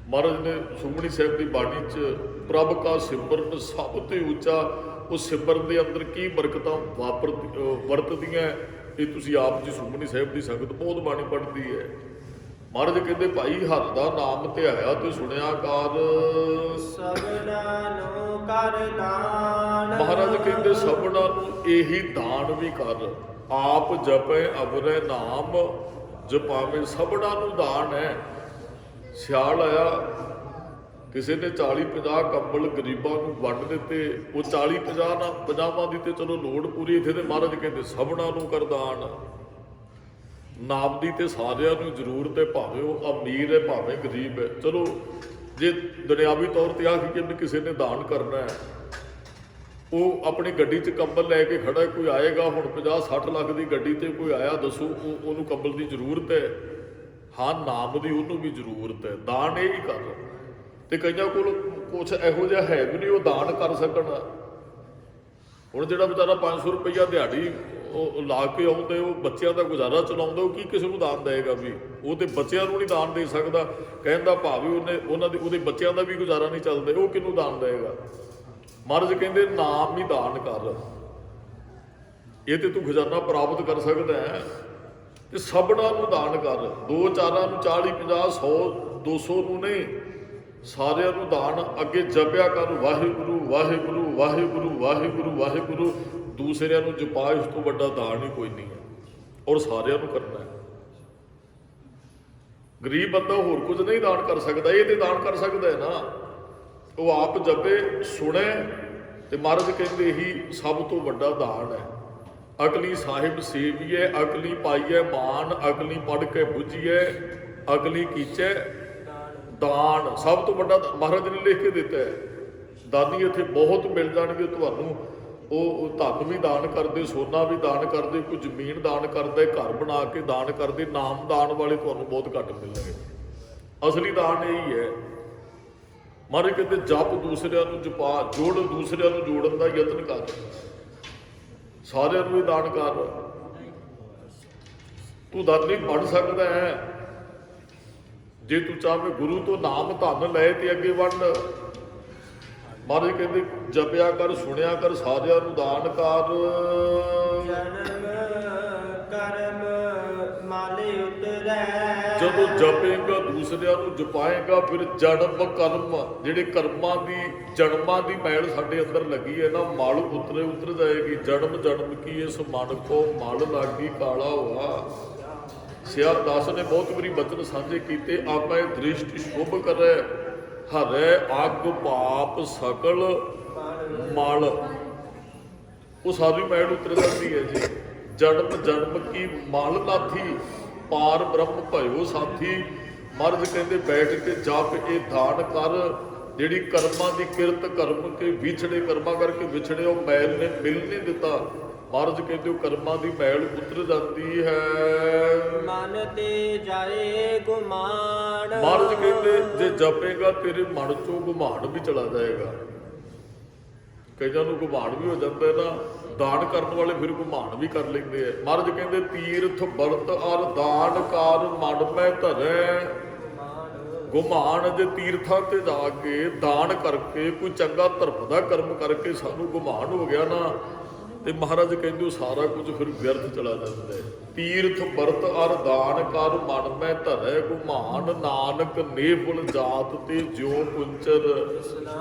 ਮਹਾਰਾਜ ਨੇ ਸੁਖਮਨੀ ਸਾਹਿਬ ਦੀ ਬਾਣੀ 'ਚ ਪ੍ਰਭ ਕਾ ਸਿਮਰਨ ਸਭ ਤੋਂ ਉੱਚਾ। ਉਹ ਸਿਮਰਨ ਦੇ ਅੰਦਰ ਕੀ ਬਰਕਤਾਂ ਵਰਤਦੀਆਂ, ਇਹ ਤੁਸੀਂ ਆਪ ਜੀ ਸੁਖਮਨੀ ਸਾਹਿਬ ਦੀ ਸੰਗਤ ਬਹੁਤ ਬਾਣੀ ਪੜ੍ਹਦੀ ਹੈ। ਮਹਾਰਾਜ ਕਹਿੰਦੇ ਭਾਈ ਹਰ ਦਾ ਨਾਮ ਧਿਆਇਆ ਤੇ ਸੁਣਿਆ ਕਰ। ਸਭਨਾਂ ਨੂੰ ਕਰ ਦਾਨ। ਮਹਾਰਾਜ ਕਹਿੰਦੇ ਸਭਨਾਂ ਨੂੰ ਇਹੀ ਦਾਨ ਵੀ ਕਰ। ਆਪ ਜਪੇ ਅਵਰੇ ਨਾਮ ਜਪਾਵੇ। ਸਭਨਾਂ ਨੂੰ ਦਾਨ ਹੈ। ਸਿਆਲ ਆਇਆ, ਕਿਸੇ ਨੇ 40-50 ਕੰਬਲ ਗਰੀਬਾਂ ਨੂੰ ਵੰਡ ਦਿੱਤੇ। ਉਹ 40-50 ਨਾ 50ਵਾਂ ਦੀ ਤੇ ਚਲੋ ਲੋੜ ਪੂਰੀ। ਇੱਥੇ ਤੇ ਮਹਾਰਾਜ ਕਹਿੰਦੇ ਸਭਨਾਂ ਨੂੰ ਕਰ ਦਾਨ। ਨਾਮ ਦੀ ਤੇ ਸਾਰਿਆਂ ਨੂੰ ਜ਼ਰੂਰਤ ਹੈ, ਭਾਵੇਂ ਉਹ ਅਮੀਰ ਹੈ ਭਾਵੇਂ ਗਰੀਬ ਹੈ। ਚਲੋ ਜੇ ਦੁਨਿਆਵੀ ਤੌਰ ਤੇ ਆਖੀ ਕਿ ਕਿਸੇ ਨੇ ਦਾਨ ਕਰਨਾ ਹੈ, ਉਹ ਆਪਣੀ ਗੱਡੀ 'ਚ ਕੰਬਲ ਲੈ ਕੇ ਖੜਾ, ਕੋਈ ਆਏਗਾ ਹੁਣ 50-60 ਲੱਖ ਦੀ ਗੱਡੀ ਤੇ ਕੋਈ ਆਇਆ, ਦੱਸੋ ਉਹਨੂੰ ਕੰਬਲ ਦੀ ਜ਼ਰੂਰਤ ਹੈ? ਹਾਂ, ਨਾਮ ਦੀ ਉਹਨੂੰ ਵੀ ਜ਼ਰੂਰਤ ਹੈ। ਦਾਨ ਇਹ ਹੀ ਕਰ। ਤੇ ਕਈਆਂ ਕੋਲ ਕੁਛ ਇਹੋ ਜਿਹਾ ਹੈ ਵੀ ਨਹੀਂ ਉਹ ਦਾਨ ਕਰ ਸਕਣ। ਹੁਣ ਜਿਹੜਾ ਵਿਚਾਰਾ 500 ਰੁਪਈਆ ਦਿਹਾੜੀ ਉਹ ਲਾ ਕੇ ਆਉਂਦੇ, ਉਹ ਬੱਚਿਆਂ ਦਾ ਗੁਜ਼ਾਰਾ ਚਲਾਉਂਦਾ, ਉਹ ਕੀ ਕਿਸੇ ਨੂੰ ਦਾਨ ਦੇਵੇਗਾ? ਵੀ ਉਹ ਤੇ ਬੱਚਿਆਂ ਨੂੰ ਨਹੀਂ ਦਾਨ ਦੇ ਸਕਦਾ। ਕਹਿੰਦਾ ਭਾਵੇਂ ਉਹਦੇ ਬੱਚਿਆਂ ਦਾ ਵੀ ਗੁਜ਼ਾਰਾ ਨਹੀਂ ਚੱਲਦਾ, ਉਹ ਕਿਹਨੂੰ ਦਾਨ ਦੇਵੇਗਾ? ਮਹਾਰਾਜ ਕਹਿੰਦੇ ਨਾਮ ਹੀ ਦਾਨ ਕਰ, ਇਹ ਤੇ ਤੂੰ ਖਜ਼ਾਨਾ ਪ੍ਰਾਪਤ ਕਰ ਸਕਦਾ ਹੈ। ਤੇ ਸਭਨਾਂ ਨੂੰ ਦਾਨ ਕਰ। 2-4 ਨੂੰ 40-50 100-200 ਨੂੰ ਨਹੀਂ, ਸਾਰਿਆਂ ਨੂੰ ਦਾਨ ਅੱਗੇ ਜਪਿਆ ਕਰ ਵਾਹਿਗੁਰੂ ਵਾਹਿਗੁਰੂ ਵਾਹਿਗੁਰੂ ਵਾਹਿਗੁਰੂ ਵਾਹਿਗੁਰੂ, ਦੂਸਰਿਆਂ ਨੂੰ ਜਪਾ, ਇਸ ਤੋਂ ਵੱਡਾ ਦਾਨ ਹੀ ਕੋਈ ਨਹੀਂ ਹੈ, ਔਰ ਸਾਰਿਆਂ ਨੂੰ ਕਰਨਾ ਹੈ। ਗਰੀਬ ਬੰਦਾ ਹੋਰ ਕੁਝ ਨਹੀਂ ਦਾਨ ਕਰ ਸਕਦਾ, ਇਹ ਤੇ ਦਾਨ ਕਰ ਸਕਦਾ ਹੈ ਨਾ, ਉਹ ਆਪ ਜਪੇ ਸੁਣੇ, ਤੇ ਮਹਾਰਾਜ ਕਹਿੰਦੇ ਇਹੀ ਸਭ ਤੋਂ ਵੱਡਾ ਦਾਨ ਹੈ। ਅਗਲੀ ਸਾਹਿਬ ਸੇਵੀਏ, ਅਗਲੀ ਪਾਈਏ ਮਾਨ, ਅਗਲੀ ਪੜ੍ਹ ਕੇ ਬੁੱਝੀਏ, ਅਗਲੀ ਕੀਚੇ ਦਾਨ। ਸਭ ਤੋਂ ਵੱਡਾ ਮਹਾਰਾਜ ਨੇ ਲਿਖ ਕੇ ਦਿੱਤਾ ਹੈ। ਦਾਨੀ ਇੱਥੇ ਬਹੁਤ ਮਿਲ ਜਾਣਗੇ ਤੁਹਾਨੂੰ, ਉਹ ਧਨ ਵੀ ਦਾਨ ਕਰਦੇ, ਸੋਨਾ ਵੀ ਦਾਨ ਕਰਦੇ, ਕੋਈ ਜ਼ਮੀਨ ਦਾਨ ਕਰਦੇ, ਘਰ ਬਣਾ ਕੇ ਦਾਨ ਕਰਦੇ, ਨਾਮ ਦਾਨ ਵਾਲੇ ਤੁਹਾਨੂੰ ਬਹੁਤ ਘੱਟ ਮਿਲਣਗੇ। ਅਸਲੀ ਦਾਨ ਇਹੀ ਹੈ। ਮਹਾਰਾਜ ਕਹਿੰਦੇ ਜਪ ਦੂਸਰਿਆਂ ਨੂੰ ਜਪਾ, ਜੋੜ ਦੂਸਰਿਆਂ ਨੂੰ ਜੋੜਨ ਦਾ ਯਤਨ ਕਰ, ਸਾਰਿਆਂ ਨੂੰ ਹੀ ਦਾਨ ਕਰ। ਤੂੰ ਦਾਨੀ ਬਣ ਸਕਦਾ ਹੈ ਜੇ ਤੂੰ ਚਾਹਵੇਂ ਗੁਰੂ ਤੋਂ ਨਾਮ ਧਨ ਲੈ ਤੇ ਅੱਗੇ ਵੰਡ। ਮਹਾਰਾਜ ਕਹਿੰਦੇ ਜਪਿਆ ਕਰ, ਸੁਣਿਆ ਕਰ, ਸਾਰਿਆਂ ਨੂੰ ਦਾਨ ਕਰ। ਜਨਮ ਕਰਮ ਮਾਲੇ ਉਤਰੈ, ਜਦੋਂ ਜਪੇਗਾ ਦੂਸਰਿਆਂ ਨੂੰ ਜਪਾਏਗਾ, ਫਿਰ ਜਨਮ ਕਰਮ, ਜਿਹੜੇ ਕਰਮਾਂ ਦੀ ਜਨਮਾਂ ਦੀ ਮੈਲ ਸਾਡੇ ਅੰਦਰ ਲੱਗੀ ਹੈ ਨਾ, ਮਲ ਉਤਰ ਜਾਏਗੀ। ਜਨਮ ਜਨਮ ਕੀ ਇਸ ਮਨ ਕੋ ਮਲ ਲਾਗੀ ਕਾਲਾ ਹੋਆ। ਸਿਆਰਦਾਸ ਨੇ ਬਹੁਤ ਵਾਰੀ ਬਚਨ ਸਾਂਝੇ ਕੀਤੇ, ਆਪੇ ਦ੍ਰਿਸ਼ਟ ਸ਼ੁਭ ਕਰੇ, ਹਰੇ ਅੱਗ ਪਾਪ ਸਕਲ ਮਲ। ਉਹ ਸਾਰੀ ਮੈਲ ਉਤਰ ਜਾਂਦੀ ਹੈ ਜੀ। ਜਨਮ ਜਨਮ ਕੀ ਮਲ ਲਾਥੀ, ਪਾਰ ਬ੍ਰਹਮ ਭਇਓ ਸਾਥੀ। ਮਹਾਰਾਜ ਕਹਿੰਦੇ ਬੈਠ ਕੇ ਜਪ, ਇਹ ਦਾਨ ਕਰ। ਜਿਹੜੀ ਕਰਮਾਂ ਦੀ ਕਿਰਤ ਕਰਮ ਕੇ ਵਿਛੜੇ, ਕਰਮਾਂ ਕਰਕੇ ਵਿਛੜੇ, ਉਹ ਮੈਲ ਨੇ ਮਿਲ ਨਹੀਂ ਦਿੱਤਾ। ਮਹਾਰਾਜ ਕਹਿੰਦੇ ਉਹ ਕਰਮਾਂ ਦੀ ਮੈਲ ਉਤਰ ਜਾਂਦੀ ਹੈ। ਮਨ ਤੇ ਜਾਏ ਗੁਮਾਨ, ਮਹਾਰਾਜ ਕਹਿੰਦੇ ਜੇ ਜਪੇਗਾ ਤੇਰੇ ਮਨ ਚੋਂ ਗੁਮਾਨ ਵੀ ਚਲਾ ਜਾਏਗਾ। ਕਈਆਂ ਨੂੰ ਗੁਮਾਨ ਵੀ ਹੋ ਜਾਂਦਾ ਹੈ ਨਾ, ਦਾਨ ਕਰਨ ਵਾਲੇ ਫਿਰ ਗੁਮਾਨ ਵੀ ਕਰ ਲੈਂਦੇ ਆ। ਮਹਾਰਾਜ ਕਹਿੰਦੇ ਤੀਰਥ ਵਰਤ ਅਰ ਦਾਨ ਕਾਰ ਮਨ ਮੈਂ ਧਰੈ। ਗੁਮਾਨ ਜੇ ਤੀਰਥਾਂ ਤੇ ਜਾ ਕੇ ਦਾਨ ਕਰਕੇ, ਕੋਈ ਚੰਗਾ ਧਰਮ ਦਾ ਕਰਮ ਕਰਕੇ ਸਾਨੂੰ ਗੁਮਾਨ ਹੋ ਗਿਆ ਨਾ, ਤੇ ਮਹਾਰਾਜ ਕਹਿੰਦੇ ਉਹ ਸਾਰਾ ਕੁਝ ਫਿਰ ਵਿਅਰਥ ਚਲਾ ਜਾਂਦਾ ਹੈ। ਤੀਰਥ ਵਰਤ ਅਰ ਦਾਨ ਕਰ ਮਨ ਮੈਂ ਧਰੈ, ਗੁਮਾਨ ਨਾਨਕ ਨੇਵਲ ਜਾਤ ਤੇ ਜਿਉ ਕੁੰਚਰ।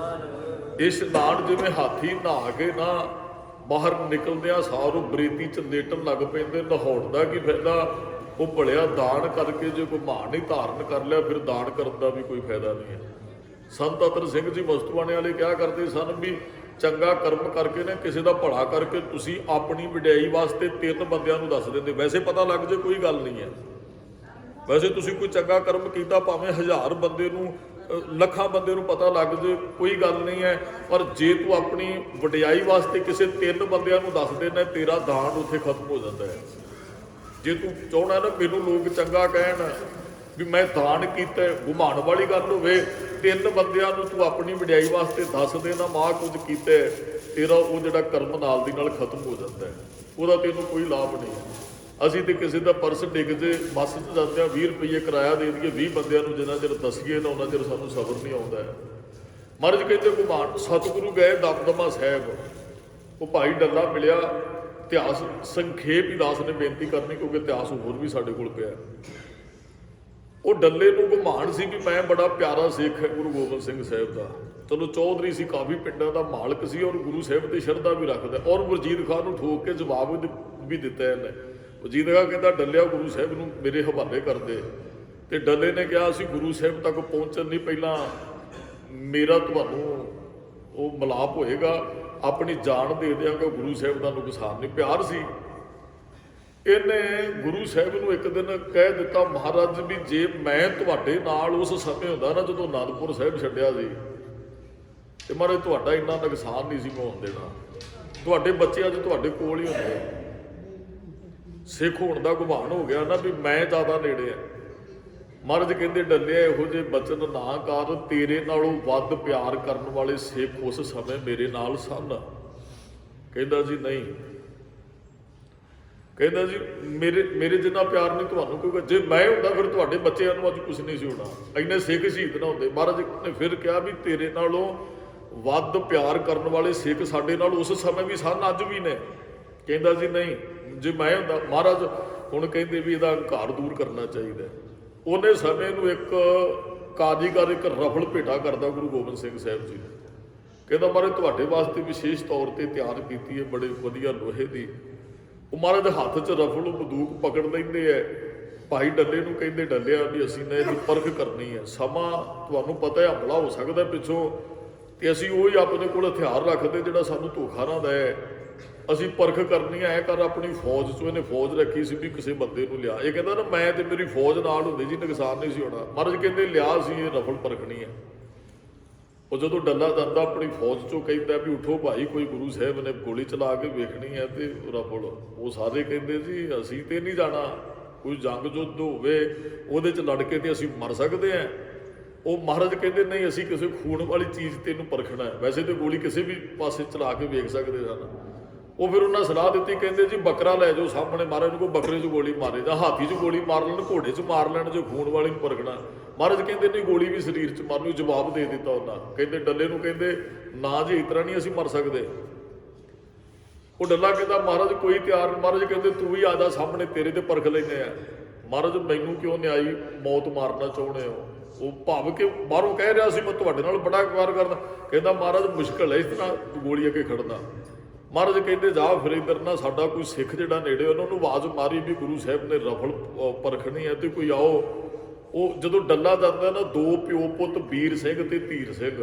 ਇਸ਼ਨਾਨ ਜਿਵੇਂ ਹਾਥੀ ਨਹਾ ਕੇ ਨਾ ਬਾਹਰ ਨਿਕਲਦਿਆਂ ਸਾਰੂ ਬਰੇਤੀ ਚ ਲੇਟਣ ਲੱਗ ਪੈਂਦੇ, ਨਹਾਉਣ ਦਾ ਕੀ ਫਾਇਦਾ। ਉਹ ਭਲਿਆ ਦਾਨ ਕਰਕੇ ਜੇ ਗੁਮਾਨ ਹੀ ਧਾਰਨ ਕਰ ਲਿਆ, ਫਿਰ ਦਾਨ ਕਰਨ ਦਾ ਵੀ ਕੋਈ ਫਾਇਦਾ ਨਹੀਂ ਹੈ। ਸੰਤ ਅਤਰ ਸਿੰਘ ਜੀ ਮਸਤੂਆਣੇ ਵਾਲੇ ਕਿਹਾ ਕਰਦੇ ਸਨ ਵੀ ਚੰਗਾ ਕਰਮ ਕਰਕੇ ਨਾ, ਕਿਸੇ ਦਾ ਭਲਾ ਕਰਕੇ ਤੁਸੀਂ ਆਪਣੀ ਵਡਿਆਈ ਵਾਸਤੇ 3 ਬੰਦਿਆਂ ਨੂੰ ਦੱਸ ਦਿੰਦੇ, ਵੈਸੇ ਪਤਾ ਲੱਗ ਜੇ ਕੋਈ ਗੱਲ ਨਹੀਂ ਹੈ। ਵੈਸੇ ਤੁਸੀਂ ਕੋਈ ਚੰਗਾ ਕਰਮ ਕੀਤਾ, ਭਾਵੇਂ 1000 ਬੰਦੇ ਨੂੰ, ਲੱਖਾਂ ਬੰਦੇ ਨੂੰ ਪਤਾ ਲੱਗ ਜੇ, ਕੋਈ ਗੱਲ ਨਹੀਂ ਹੈ। ਪਰ ਜੇ ਤੂੰ ਆਪਣੀ ਵਡਿਆਈ ਵਾਸਤੇ ਕਿਸੇ 3 ਬੰਦਿਆਂ ਨੂੰ ਦੱਸ ਦੇਣਾ, ਤੇਰਾ ਦਾਨ ਉੱਥੇ ਖਤਮ ਹੋ ਜਾਂਦਾ ਹੈ। ਜੇ ਤੂੰ ਚਾਹੁੰਦਾ ਨਾ ਮੈਨੂੰ ਲੋਕ ਚੰਗਾ ਕਹਿਣ ਵੀ ਮੈਂ ਦਾਨ ਕੀਤਾ, ਗੁਮਾਨ ਵਾਲੀ ਗੱਲ ਹੋਵੇ, 3 ਬੰਦਿਆਂ ਨੂੰ ਤੂੰ ਆਪਣੀ ਵਡਿਆਈ ਵਾਸਤੇ ਦੱਸ ਦੇਣਾ ਮਾਂ ਕੁਝ ਕੀਤਾ, ਤੇਰਾ ਉਹ ਜਿਹੜਾ ਕਰਮ ਨਾਲ ਦੀ ਨਾਲ ਖਤਮ ਹੋ ਜਾਂਦਾ ਹੈ, ਉਹਦਾ ਤੈਨੂੰ ਕੋਈ ਲਾਭ ਨਹੀਂ ਹੈ। ਅਸੀਂ ਤੇ ਕਿਸੇ ਦਾ ਪਰਸ ਡਿੱਗ ਜੇ ਬੱਸ 'ਚ ਜਾਂਦਿਆਂ 20 ਰੁਪਏ ਕਿਰਾਇਆ ਦੇ ਦਈਏ 20 ਬੰਦਿਆਂ ਨੂੰ, ਜਿੰਨਾ ਚਿਰ ਦੱਸੀਏ ਨਾ ਉਹਨਾਂ ਚਿਰ ਸਾਨੂੰ ਸਬਰ ਨਹੀਂ ਆਉਂਦਾ ਹੈ। ਮਹਾਰਾਜ ਕਹਿੰਦੇ ਗੁਮਾਨ। ਸਤਿਗੁਰੂ ਗਏ ਦਮਦਮਾ ਸਾਹਿਬ, ਉਹ ਭਾਈ ਡੱਲਾ ਮਿਲਿਆ। ਇਤਿਹਾਸ ਸੰਖੇਪ ਹੀ ਦਾਸ ਨੇ ਬੇਨਤੀ ਕਰਨੀ, ਕਿਉਂਕਿ ਇਤਿਹਾਸ ਹੋਰ ਵੀ ਸਾਡੇ ਕੋਲ ਪਿਆ। ਉਹ ਡੱਲੇ ਨੂੰ ਗੁਮਾਨ ਸੀ ਵੀ ਮੈਂ ਬੜਾ ਪਿਆਰਾ ਸਿੱਖ ਹੈ ਗੁਰੂ ਗੋਬਿੰਦ ਸਿੰਘ ਸਾਹਿਬ ਦਾ। ਚਲੋ ਚੌਧਰੀ ਸੀ, ਕਾਫੀ ਪਿੰਡਾਂ ਦਾ ਮਾਲਕ ਸੀ, ਔਰ ਗੁਰੂ ਸਾਹਿਬ ਤੇ ਸ਼ਰਧਾ ਵੀ ਰੱਖਦਾ। ਔਰ ਵਜੀਦ ਖਾਨ ਨੂੰ ਠੋਕ ਕੇ ਜਵਾਬ ਵੀ ਦਿੱਤਾ ਇਹਨੇ। ਵਜੀਦ ਖਾਨ ਕਹਿੰਦਾ ਡੱਲਿਆ ਗੁਰੂ ਸਾਹਿਬ ਨੂੰ ਮੇਰੇ ਹਵਾਲੇ ਕਰਦੇ। ਤੇ ਡੱਲੇ ਨੇ ਕਿਹਾ ਅਸੀਂ ਗੁਰੂ ਸਾਹਿਬ ਤੱਕ ਪਹੁੰਚਣ ਨਹੀਂ, ਪਹਿਲਾਂ ਮੇਰਾ ਤੁਹਾਨੂੰ ਉਹ ਮਿਲਾਪ ਹੋਏਗਾ, ਆਪਣੀ ਜਾਨ ਦੇ ਦਿਆਂਗਾ, ਗੁਰੂ ਸਾਹਿਬ ਦਾ ਨੁਕਸਾਨ ਨਹੀਂ। ਪਿਆਰ ਸੀ। ਇਹਨੇ ਗੁਰੂ ਸਾਹਿਬ ਨੂੰ ਇੱਕ ਦਿਨ ਕਹਿ ਦਿੱਤਾ, ਮਹਾਰਾਜ ਵੀ ਜੇ ਮੈਂ ਤੁਹਾਡੇ ਨਾਲ ਉਸ ਸਮੇਂ ਹੁੰਦਾ ਨਾ ਜਦੋਂ ਅਨੰਦਪੁਰ ਸਾਹਿਬ ਛੱਡਿਆ ਸੀ, ਤੇ ਮਹਾਰਾਜ ਤੁਹਾਡਾ ਇੰਨਾ ਨੁਕਸਾਨ ਨਹੀਂ ਸੀ ਮੈਂ ਹੋਣ ਦੇਣਾ। ਤੁਹਾਡੇ ਬੱਚੇ ਅੱਜ ਤੁਹਾਡੇ ਕੋਲ ਹੀ ਹੁੰਦੇ। ਸਿੱਖ ਹੋਣ ਦਾ ਗੁਮਾਨ ਹੋ ਗਿਆ ਨਾ ਵੀ ਮੈਂ ਜ਼ਿਆਦਾ ਨੇੜੇ ਆ। ਮਹਾਰਾਜ ਕਹਿੰਦੇ ਡੱਲਿਆ ਇਹੋ ਜਿਹੇ ਬਚਨ ਨਾ ਕਰ, ਤੇਰੇ ਨਾਲੋਂ ਵੱਧ ਪਿਆਰ ਕਰਨ ਵਾਲੇ ਸਿੱਖ ਉਸ ਸਮੇਂ ਮੇਰੇ ਨਾਲ ਸਨ। ਕਹਿੰਦਾ ਜੀ ਨਹੀਂ, ਕਹਿੰਦਾ ਜੀ ਮੇਰੇ ਜਿੰਨਾ ਪਿਆਰ ਨਹੀਂ ਤੁਹਾਨੂੰ, ਕਿਉਂਕਿ ਜੇ ਮੈਂ ਹੁੰਦਾ ਫਿਰ ਤੁਹਾਡੇ ਬੱਚਿਆਂ ਨੂੰ ਅੱਜ ਕੁਛ ਨਹੀਂ ਸੀ ਹੋਣਾ, ਇੰਨੇ ਸਿੱਖ ਸ਼ਹੀਦ ਨਾ ਹੁੰਦੇ। ਮਹਾਰਾਜ ਨੇ ਫਿਰ ਕਿਹਾ ਵੀ ਤੇਰੇ ਨਾਲੋਂ ਵੱਧ ਪਿਆਰ ਕਰਨ ਵਾਲੇ ਸਿੱਖ ਸਾਡੇ ਨਾਲ ਉਸ ਸਮੇਂ ਵੀ ਸਨ, ਅੱਜ ਵੀ ਨੇ। ਕਹਿੰਦਾ ਜੀ ਨਹੀਂ, ਜੇ ਮੈਂ ਹੁੰਦਾ। ਮਹਾਰਾਜ ਹੁਣ ਕਹਿੰਦੇ ਵੀ ਇਹਦਾ ਹੰਕਾਰ ਦੂਰ ਕਰਨਾ ਚਾਹੀਦਾ। ਉਹਨੇ ਸਮੇਂ ਨੂੰ ਇੱਕ ਕਾਰੀਗਰ ਇੱਕ ਰਫਲ ਭੇਟਾ ਕਰਦਾ ਗੁਰੂ ਗੋਬਿੰਦ ਸਿੰਘ ਸਾਹਿਬ ਜੀ ਨੂੰ। ਕਹਿੰਦਾ ਮਹਾਰਾਜ ਤੁਹਾਡੇ ਵਾਸਤੇ ਵਿਸ਼ੇਸ਼ ਤੌਰ ਤੇ ਤਿਆਰ ਕੀਤੀ ਹੈ, ਬੜੇ ਵਧੀਆ ਲੋਹੇ ਦੀ। ਉਹ ਮਹਾਰਾਜ ਦੇ ਹੱਥ 'ਚ ਰਫਲ ਬੰਦੂਕ ਪਕੜ ਲੈਂਦੇ ਐ। ਭਾਈ ਡੱਲੇ ਨੂੰ ਕਹਿੰਦੇ, ਡੱਲਿਆ ਵੀ ਅਸੀਂ ਨੇ ਇਹਦੀ ਪਰਖ ਕਰਨੀ ਹੈ, ਸਮਾਂ ਤੁਹਾਨੂੰ ਪਤਾ ਹੈ ਹਮਲਾ ਹੋ ਸਕਦਾ ਪਿੱਛੋਂ, ਤੇ ਅਸੀਂ ਉਹੀ ਆਪਣੇ ਕੋਲ ਹਥਿਆਰ ਰੱਖਦੇ ਜਿਹੜਾ ਸਾਨੂੰ ਧੋਖਾ ਨਾ ਦੇ। ਅਸੀਂ ਪਰਖ ਕਰਨੀ ਐ ਕਰ ਆਪਣੀ ਫੌਜ 'ਚੋਂ। ਇਹਨੇ ਫੌਜ ਰੱਖੀ ਸੀ ਵੀ ਕਿਸੇ ਬੰਦੇ ਨੂੰ ਲਿਆ। ਇਹ ਕਹਿੰਦਾ ਨਾ ਮੈਂ ਤੇ ਮੇਰੀ ਫੌਜ ਨਾਲ ਹੁੰਦੀ ਜੀ, ਨੁਕਸਾਨ ਨਹੀਂ ਸੀ ਹੋਣਾ। ਮਹਾਰਾਜ ਕਹਿੰਦੇ ਲਿਆ ਸੀ ਇਹ ਰਫਲ ਪਰਖਣੀ ਹੈ। ਉਹ ਜਦੋਂ ਡੱਲਾ ਜਾਂਦਾ ਆਪਣੀ ਫੌਜ 'ਚੋਂ ਕਹਿੰਦਾ ਵੀ ਉਠੋ ਭਾਈ, ਕੋਈ ਗੁਰੂ ਸਾਹਿਬ ਨੇ ਗੋਲੀ ਚਲਾ ਕੇ ਵੇਖਣੀ ਹੈ ਤੇ ਰਫਲ। ਉਹ ਸਾਰੇ ਕਹਿੰਦੇ ਜੀ ਅਸੀਂ ਤੇ ਨਹੀਂ ਜਾਣਾ, ਕੋਈ ਜੰਗ ਯੁੱਧ ਹੋਵੇ ਉਹਦੇ 'ਚ ਲੜ ਕੇ ਤੇ ਅਸੀਂ ਮਰ ਸਕਦੇ ਹਾਂ। ਉਹ ਮਹਾਰਾਜ ਕਹਿੰਦੇ ਨਹੀਂ, ਅਸੀਂ ਕਿਸੇ ਖੂਨ ਵਾਲੀ ਚੀਜ਼ ਤੇ ਇਹਨੂੰ ਪਰਖਣਾ ਹੈ। ਵੈਸੇ ਤੇ ਗੋਲੀ ਕਿਸੇ ਵੀ ਪਾਸੇ ਚਲਾ ਕੇ ਵੇਖ ਸਕਦੇ ਸਨ। ਉਹ ਫਿਰ ਉਹਨਾਂ ਸਲਾਹ ਦਿੱਤੀ, ਕਹਿੰਦੇ ਜੀ ਬੱਕਰਾ ਲੈ ਜਾਓ ਸਾਹਮਣੇ, ਮਹਾਰਾਜ ਨੂੰ ਕੋਈ ਬੱਕਰੇ 'ਚ ਗੋਲੀ ਮਾਰੇ ਜਾਂ ਹਾਥੀ 'ਚ ਗੋਲੀ ਮਾਰ ਲੈਣ, ਘੋੜੇ 'ਚ ਮਾਰ ਲੈਣ, ਜੋ ਖੂਨ ਵਾਲੀ ਨੂੰ ਪਰਖਣਾ। ਮਹਾਰਾਜ ਕਹਿੰਦੇ ਨਹੀਂ, ਗੋਲੀ ਵੀ ਸਰੀਰ 'ਚ ਮਾਰ ਲਓ। ਜਵਾਬ ਦੇ ਦਿੱਤਾ ਉਹਨਾਂ। ਕਹਿੰਦੇ ਡੱਲੇ ਨੂੰ ਕਹਿੰਦੇ ਨਾ ਜੀ, ਇਸ ਤਰ੍ਹਾਂ ਨਹੀਂ ਅਸੀਂ ਮਰ ਸਕਦੇ। ਉਹ ਡੱਲਾ ਕਹਿੰਦਾ ਮਹਾਰਾਜ ਕੋਈ ਤਿਆਰ ਨਹੀਂ। ਮਹਾਰਾਜ ਕਹਿੰਦੇ ਤੂੰ ਵੀ ਆ ਜਾ ਸਾਹਮਣੇ, ਤੇਰੇ ਤੇ ਪਰਖ ਲੈਂਦੇ ਆ। ਮਹਾਰਾਜ ਮੈਨੂੰ ਕਿਉਂ ਨਿਆਈ ਮੌਤ ਮਾਰਨਾ ਚਾਹੁੰਦੇ ਹੋ? ਉਹ ਭਾਵ ਕਿ ਬਾਹਰੋਂ ਕਹਿ ਰਿਹਾ ਸੀ ਮੈਂ ਤੁਹਾਡੇ ਨਾਲ ਬੜਾ ਪਿਆਰ ਕਰਦਾ। ਕਹਿੰਦਾ ਮਹਾਰਾਜ ਮੁਸ਼ਕਲ ਹੈ ਇਸ ਤਰ੍ਹਾਂ ਗੋਲੀ ਅੱਗੇ ਖੜਨਾ। ਮਹਾਰਾਜ ਕਹਿੰਦੇ ਜਾ ਫਿਰ ਇੱਧਰ ਨਾ, ਸਾਡਾ ਕੋਈ ਸਿੱਖ ਜਿਹੜਾ ਨੇੜੇ, ਉਹਨਾਂ ਨੂੰ ਆਵਾਜ਼ ਮਾਰੀ ਵੀ ਗੁਰੂ ਸਾਹਿਬ ਨੇ ਰਫਲ ਪਰਖਣੀ ਹੈ ਤੇ ਕੋਈ ਆਓ। ਉਹ ਜਦੋਂ ਡੱਲਾ ਜਾਂਦਾ ਨਾ, ਦੋ ਪਿਓ ਪੁੱਤ ਵੀਰ ਸਿੰਘ ਤੇ ਧੀਰ ਸਿੰਘ,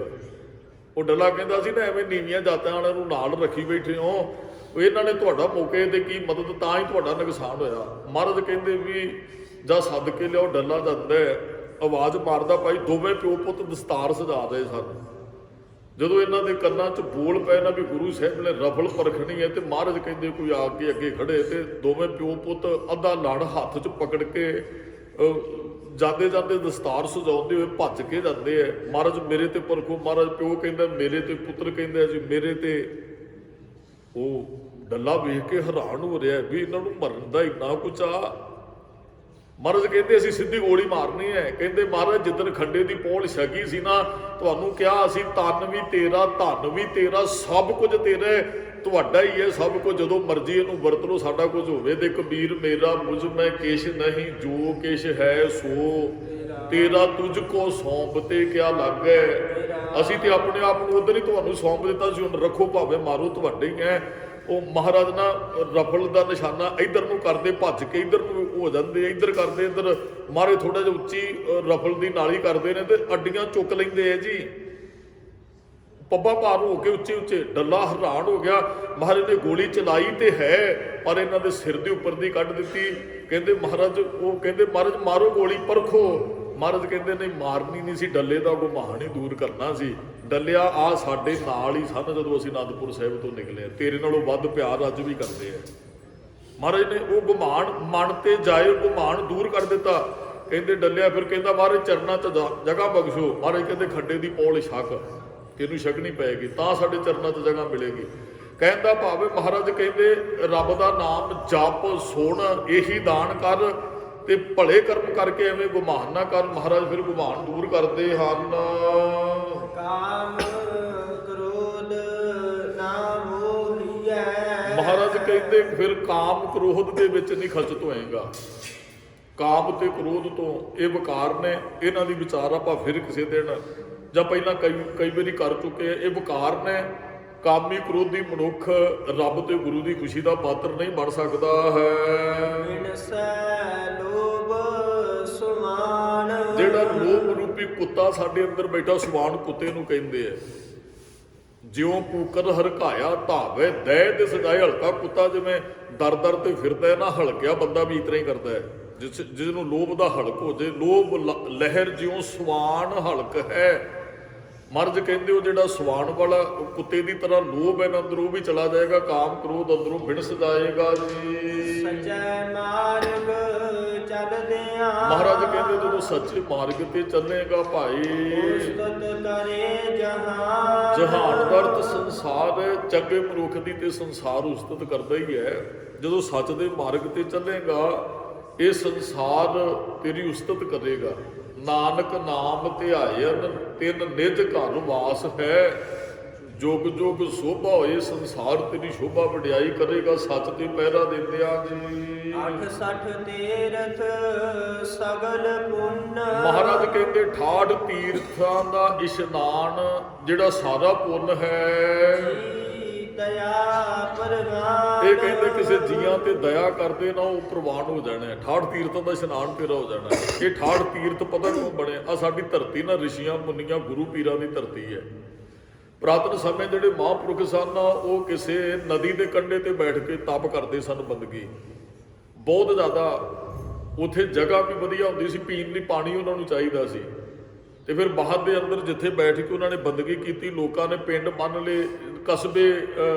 ਉਹ ਡੱਲਾ ਕਹਿੰਦਾ ਸੀ ਨਾ ਐਵੇਂ ਨੀਵੀਆਂ ਜਾਤਾਂ ਵਾਲਿਆਂ ਨੂੰ ਨਾਲ ਰੱਖੀ ਬੈਠੇ ਹੋ, ਇਹਨਾਂ ਨੇ ਤੁਹਾਡਾ ਮੌਕੇ ਤੇ ਕੀ ਮਦਦ, ਤਾਂ ਹੀ ਤੁਹਾਡਾ ਨੁਕਸਾਨ ਹੋਇਆ। ਮਹਾਰਾਜ ਕਹਿੰਦੇ ਵੀ ਜਾਂ ਸੱਦ ਕੇ ਲਿਆਓ। ਡੱਲਾ ਜਾਂਦਾ ਆਵਾਜ਼ ਮਾਰਦਾ ਭਾਈ, ਦੋਵੇਂ ਪਿਓ ਪੁੱਤ ਦਸਤਾਰ ਸਜਾ ਰਹੇ ਸਨ। ਜਦੋਂ ਇਹਨਾਂ ਦੇ ਕੰਨਾਂ 'ਚ ਬੋਲ ਪਏ ਨਾ ਵੀ ਗੁਰੂ ਸਾਹਿਬ ਨੇ ਰਫਲ ਪਰਖਣੀ ਹੈ, ਤੇ ਮਹਾਰਾਜ ਕਹਿੰਦੇ ਕੋਈ ਆ ਕੇ ਅੱਗੇ ਖੜੇ, ਤੇ ਦੋਵੇਂ ਪਿਓ ਪੁੱਤ ਅੱਧਾ ਲੜ ਹੱਥ 'ਚ ਪਕੜ ਕੇ ਜਾਂਦੇ ਜਾਂਦੇ ਦਸਤਾਰ ਸਜਾਉਂਦੇ ਹੋਏ ਭੱਜ ਕੇ ਜਾਂਦੇ ਐ। ਮਹਾਰਾਜ ਮੇਰੇ ਤੇ ਪਰਖੋ। ਮਹਾਰਾਜ ਪਿਓ ਕਹਿੰਦਾ ਮੇਰੇ ਤੇ, ਪੁੱਤਰ ਕਹਿੰਦਾ ਜੀ ਮੇਰੇ ਤੇ। ਉਹ ਡੱਲਾ ਵੇਖ ਕੇ ਹੈਰਾਨ ਹੋ ਰਿਹਾ ਵੀ ਇਹਨਾਂ ਨੂੰ ਮਰਨ ਦਾ ਇੰਨਾ ਕੁਝ ਆ। ਮਹਾਰਾਜ ਕਹਿੰਦੇ ਅਸੀਂ ਸਿੱਧੀ ਗੋਲੀ ਮਾਰਨੀ ਹੈ। ਕਹਿੰਦੇ ਮਹਾਰਾਜ ਜਿੱਦਣ ਖੰਡੇ ਦੀ ਪੌਲ ਛਕੀ ਸੀ ਨਾ, ਤੁਹਾਨੂੰ ਕਿਹਾ ਅਸੀਂ ਤਨ ਵੀ ਤੇਰਾ, ਧਨ ਵੀ ਤੇਰਾ, ਸਭ ਕੁਝ ਤੇਰਾ, ਤੁਹਾਡਾ ਹੀ ਹੈ ਸਭ ਕੁਝ, ਜਦੋਂ ਮਰਜ਼ੀ ਇਹਨੂੰ ਵਰਤ ਲਓ, ਸਾਡਾ ਕੁਝ ਹੋਵੇ। ਤੇ ਕਬੀਰ ਮੇਰਾ ਮੁਝ ਮੈਂ ਕਿਛ ਨਹੀਂ, ਜੋ ਕਿਛ ਹੈ ਸੋ ਤੇਰਾ, ਤੁਝ ਕੋ ਸੌਂਪ ਤੇ ਕਿਆ ਲੱਗੈ। ਅਸੀਂ ਤੇ ਆਪਣੇ ਆਪ ਨੂੰ ਉਧਰ ਹੀ ਤੁਹਾਨੂੰ ਸੌਂਪ ਦਿੱਤਾ ਸੀ, ਹੁਣ ਰੱਖੋ ਭਾਵੇਂ ਮਾਰੋ, ਤੁਹਾਡੇ ਹੀ ਹੈ। ਉਹ ਮਹਾਰਾਜ ਨਾ ਰਫਲ ਦਾ ਨਿਸ਼ਾਨਾ ਇੱਧਰ ਨੂੰ ਕਰਦੇ, ਭੱਜ ਕੇ ਇੱਧਰ ਨੂੰ ਹੋ ਜਾਂਦੇ, ਇੱਧਰ ਕਰਦੇ, ਇੱਧਰ ਮਾਰੇ, ਥੋੜਾ ਜਿਹਾ ਉੱਚੀ ਰਫਲ ਦੀ ਨਾਲੀ ਕਰਦੇ ਨੇ ਤੇ ਅੱਡੀਆਂ ਚੁੱਕ ਲੈਂਦੇ ਆ ਜੀ, ਪੱਬਾਂ ਭਾਰ ਹੋ ਕੇ ਉੱਚੇ ਉੱਚੇ। ਡੱਲਾ ਹੈਰਾਨ ਹੋ ਗਿਆ, ਮਹਾਰਾਜ ਨੇ ਗੋਲੀ ਚਲਾਈ ਤੇ ਹੈ ਪਰ ਇਹਨਾਂ ਦੇ ਸਿਰ ਦੇ ਉੱਪਰ ਦੀ ਕੱਢ ਦਿੱਤੀ। ਕਹਿੰਦੇ ਮਹਾਰਾਜ, ਉਹ ਕਹਿੰਦੇ ਮਹਾਰਾਜ ਮਾਰੋ ਗੋਲੀ, ਪਰਖੋ। ਮਹਾਰਾਜ ਕਹਿੰਦੇ ਨਹੀਂ, ਮਾਰਨੀ ਨਹੀਂ ਸੀ, ਡੱਲੇ ਦਾ ਗੁਮਾਨ ਹੀ ਦੂਰ ਕਰਨਾ ਸੀ। ਡੱਲਿਆ ਆ ਸਾਡੇ ਨਾਲ ਹੀ ਸਨ ਜਦੋਂ ਅਸੀਂ ਅਨੰਦਪੁਰ ਸਾਹਿਬ ਤੋਂ ਨਿਕਲੇ, ਤੇਰੇ ਨਾਲੋਂ ਵੱਧ ਪਿਆਰ ਅੱਜ ਵੀ ਕਰਦੇ ਆ। ਮਹਾਰਾਜ ਨੇ ਉਹ ਗੁਮਾਨ ਮਨ ਤੇ ਜਾਏ, ਗੁਮਾਨ ਦੂਰ ਕਰ ਦਿੱਤਾ। ਕਹਿੰਦੇ ਡੱਲਿਆ ਫਿਰ ਕਹਿੰਦਾ ਮਹਾਰਾਜ ਚਰਨਾਂ 'ਚ ਜਗ੍ਹਾ ਬਖਸ਼ੋ। ਮਹਾਰਾਜ ਕਹਿੰਦੇ ਖੱਡੇ ਦੀ ਪੌਲ ਛਕ, ਇਹਨੂੰ ਛਕਣੀ ਪਏਗੀ ਤਾਂ ਸਾਡੇ ਚਰਨਾਂ 'ਚ ਜਗ੍ਹਾ ਮਿਲੇਗੀ। ਕਹਿੰਦਾ ਭਾਵੇਂ ਮਹਾਰਾਜ ਕਹਿੰਦੇ ਰੱਬ ਦਾ ਨਾਮ ਜਪ ਸੁਣ, ਇਹੀ ਦਾਨ ਕਰ ਤੇ ਭਲੇ ਕਰਮ ਕਰਕੇ ਐਵੇਂ ਗੁਮਾਨ ਨਾ ਕਰ। ਮਹਾਰਾਜ ਫਿਰ ਗੁਮਾਨ ਦੂਰ ਕਰਦੇ ਹਨ। ਕਾਮ ਕ੍ਰੋਧ ਨਾ ਮੋਹੀਐ। ਮਹਾਰਾਜ ਕਹਿੰਦੇ ਫਿਰ ਕਾਮ ਕ੍ਰੋਧ ਦੇ ਵਿੱਚ ਨਹੀਂ ਖਚਤ ਹੋਏਗਾ। ਕਾਮ ਤੇ ਕ੍ਰੋਧ ਤੋਂ ਇਹ ਵਿਕਾਰ ਨੇ, ਇਹਨਾਂ ਦੀ ਵਿਚਾਰ ਆਪਾਂ ਫਿਰ ਕਿਸੇ ਦਿਨ ਜਾਂ ਪਹਿਲਾਂ ਕਈ ਵਾਰੀ ਕਰ ਚੁੱਕੇ। ਇਹ ਵਿਕਾਰ ਨੇ। ਕਾਮੀ ਕ੍ਰੋਧੀ ਮਨੁੱਖ ਰੱਬ ਤੇ ਗੁਰੂ ਦੀ ਖੁਸ਼ੀ ਦਾ ਪਾਤਰ ਨਹੀਂ ਬਣ ਸਕਦਾ ਹੈ। ਜਿਹੜਾ ਲੋਭ ਰੂਪੀ ਕੁੱਤਾ ਸਾਡੇ ਅੰਦਰ ਬੈਠਾ, ਸੁਆਨ ਕੁੱਤੇ ਨੂੰ ਕਹਿੰਦੇ ਆ। ਜਿਉਂ ਕੂਕਰ ਹਰਕਾਇਆ ਧਾਵੇ ਦਹਿ ਦੇ ਸਜਾਏ। ਹਲਕਾ ਕੁੱਤਾ ਜਿਵੇਂ ਦਰ ਦਰ ਤੇ ਫਿਰਦਾ ਹੈ ਨਾ, ਹਲਕਿਆ ਬੰਦਾ ਵੀ ਇਸ ਤਰ੍ਹਾਂ ਹੀ ਕਰਦਾ ਹੈ। ਜਿਸ ਨੂੰ ਲੋਭ ਦਾ ਹਲਕ ਹੋ ਜੇ, ਲੋਭ ਲਹਿਰ ਜਿਉਂ ਸਵਾਨ ਹਲਕ ਹੈ। ਮਰਜ ਕਹਿੰਦੇ ਉਹ ਜਿਹੜਾ ਸਵਾਨ ਵਾਲਾ ਕੁੱਤੇ ਦੀ ਤਰ੍ਹਾਂ ਲੋਭ ਹੈ ਨਾ, ਅੰਦਰੋਂ ਉਹ ਵੀ ਚਲਾ ਜਾਏਗਾ। ਕਾਮ ਕ੍ਰੋਧ ਅੰਦਰੋਂ ਬਿਨਸ ਜਾਏਗਾ ਜੀ। ਸੱਚੇ ਮਾਰਗ ਚੱਲਦਿਆਂ ਮਹਾਰਾਜ ਕਹਿੰਦੇ ਜਦੋਂ ਸੱਚੇ ਮਾਰਗ ਤੇ ਚੱਲੇਗਾ ਭਾਈ, ਉਸਤਤ ਕਰੇ ਜਹਾਨ। ਜਹਾਨ ਦਾ ਅਰਥ ਸੰਸਾਰ ਹੈ। ਚੰਗੇ ਮਨੁੱਖ ਦੀ ਤੇ ਸੰਸਾਰ ਉਸਤਤ ਕਰਦਾ ਹੀ ਹੈ। ਜਦੋਂ ਸੱਚ ਦੇ ਮਾਰਗ ਤੇ ਚੱਲੇਗਾ, ਇਹ ਸੰਸਾਰ ਤੇਰੀ ਉਸਤਤ ਕਰੇਗਾ। ਨਾਨਕ ਨਾਮ ਧਿਆਇਨ ਤਿੰਨ ਨਿਜ ਘਰ ਵਾਸ ਹੈ। ਜੁਗ ਜੁਗ ਸੋਭਾ ਹੋਏ ਸੰਸਾਰ ਤੇਰੀ ਸ਼ੋਭਾ ਵਡਿਆਈ ਕਰੇਗਾ ਸੱਚ ਤੇ ਪਹਿਰਾ ਦਿੰਦਿਆਂ ਜੀ। 68 ਤੀਰਥ ਸਗਲ ਪੁੰਨ। ਮਹਾਰਾਜ ਕਹਿੰਦੇ 68 ਤੀਰਥਾਂ ਦਾ ਇਸ਼ਨਾਨ ਜਿਹੜਾ ਸਾਰਾ ਪੁੰਨ ਹੈ। ਜੀ ਦਇਆ ਪ੍ਰਵਾਨ। ਇਹ ਕਹਿੰਦੇ ਕਿਸੇ ਜੀਆਂ ਤੇ ਦਇਆ ਕਰਦੇ ਨਾ ਉਹ ਪ੍ਰਵਾਨ ਹੋ ਜਾਣਾ ਹੈ। 68 ਤੀਰਥਾਂ ਦਾ ਇਸ਼ਨਾਨ ਤੇਰਾ ਹੋ ਜਾਣਾ ਹੈ। ਇਹ 68 ਤੀਰਥ ਪਤਾ ਕਿਉਂ ਬਣੇ ਆ? ਸਾਡੀ ਧਰਤੀ ਨਾ ਰਿਸ਼ੀਆਂ ਮੁਨੀਆਂ ਗੁਰੂ ਪੀਰਾਂ ਦੀ ਧਰਤੀ ਹੈ। ਪੁਰਾਤਨ ਸਮੇਂ ਜਿਹੜੇ ਮਹਾਂਪੁਰਖ ਸਨ ਉਹ ਕਿਸੇ ਨਦੀ ਦੇ ਕੰਢੇ ਤੇ ਬੈਠ ਕੇ ਤਪ ਕਰਦੇ ਸਨ, ਬੰਦਗੀ ਬਹੁਤ ਜ਼ਿਆਦਾ। ਉੱਥੇ ਜਗ੍ਹਾ ਵੀ ਵਧੀਆ ਹੁੰਦੀ ਸੀ, ਪੀਣ ਲਈ ਪਾਣੀ ਉਹਨਾਂ ਨੂੰ ਚਾਹੀਦਾ ਸੀ। ਤੇ ਫਿਰ ਬਾਹਰ ਦੇ ਅੰਦਰ ਜਿੱਥੇ ਬੈਠ ਕੇ ਉਹਨਾਂ ਨੇ ਬੰਦਗੀ ਕੀਤੀ, ਲੋਕਾਂ ਨੇ ਪਿੰਡ ਬੰਨ ਲਏ, ਕਸਬੇ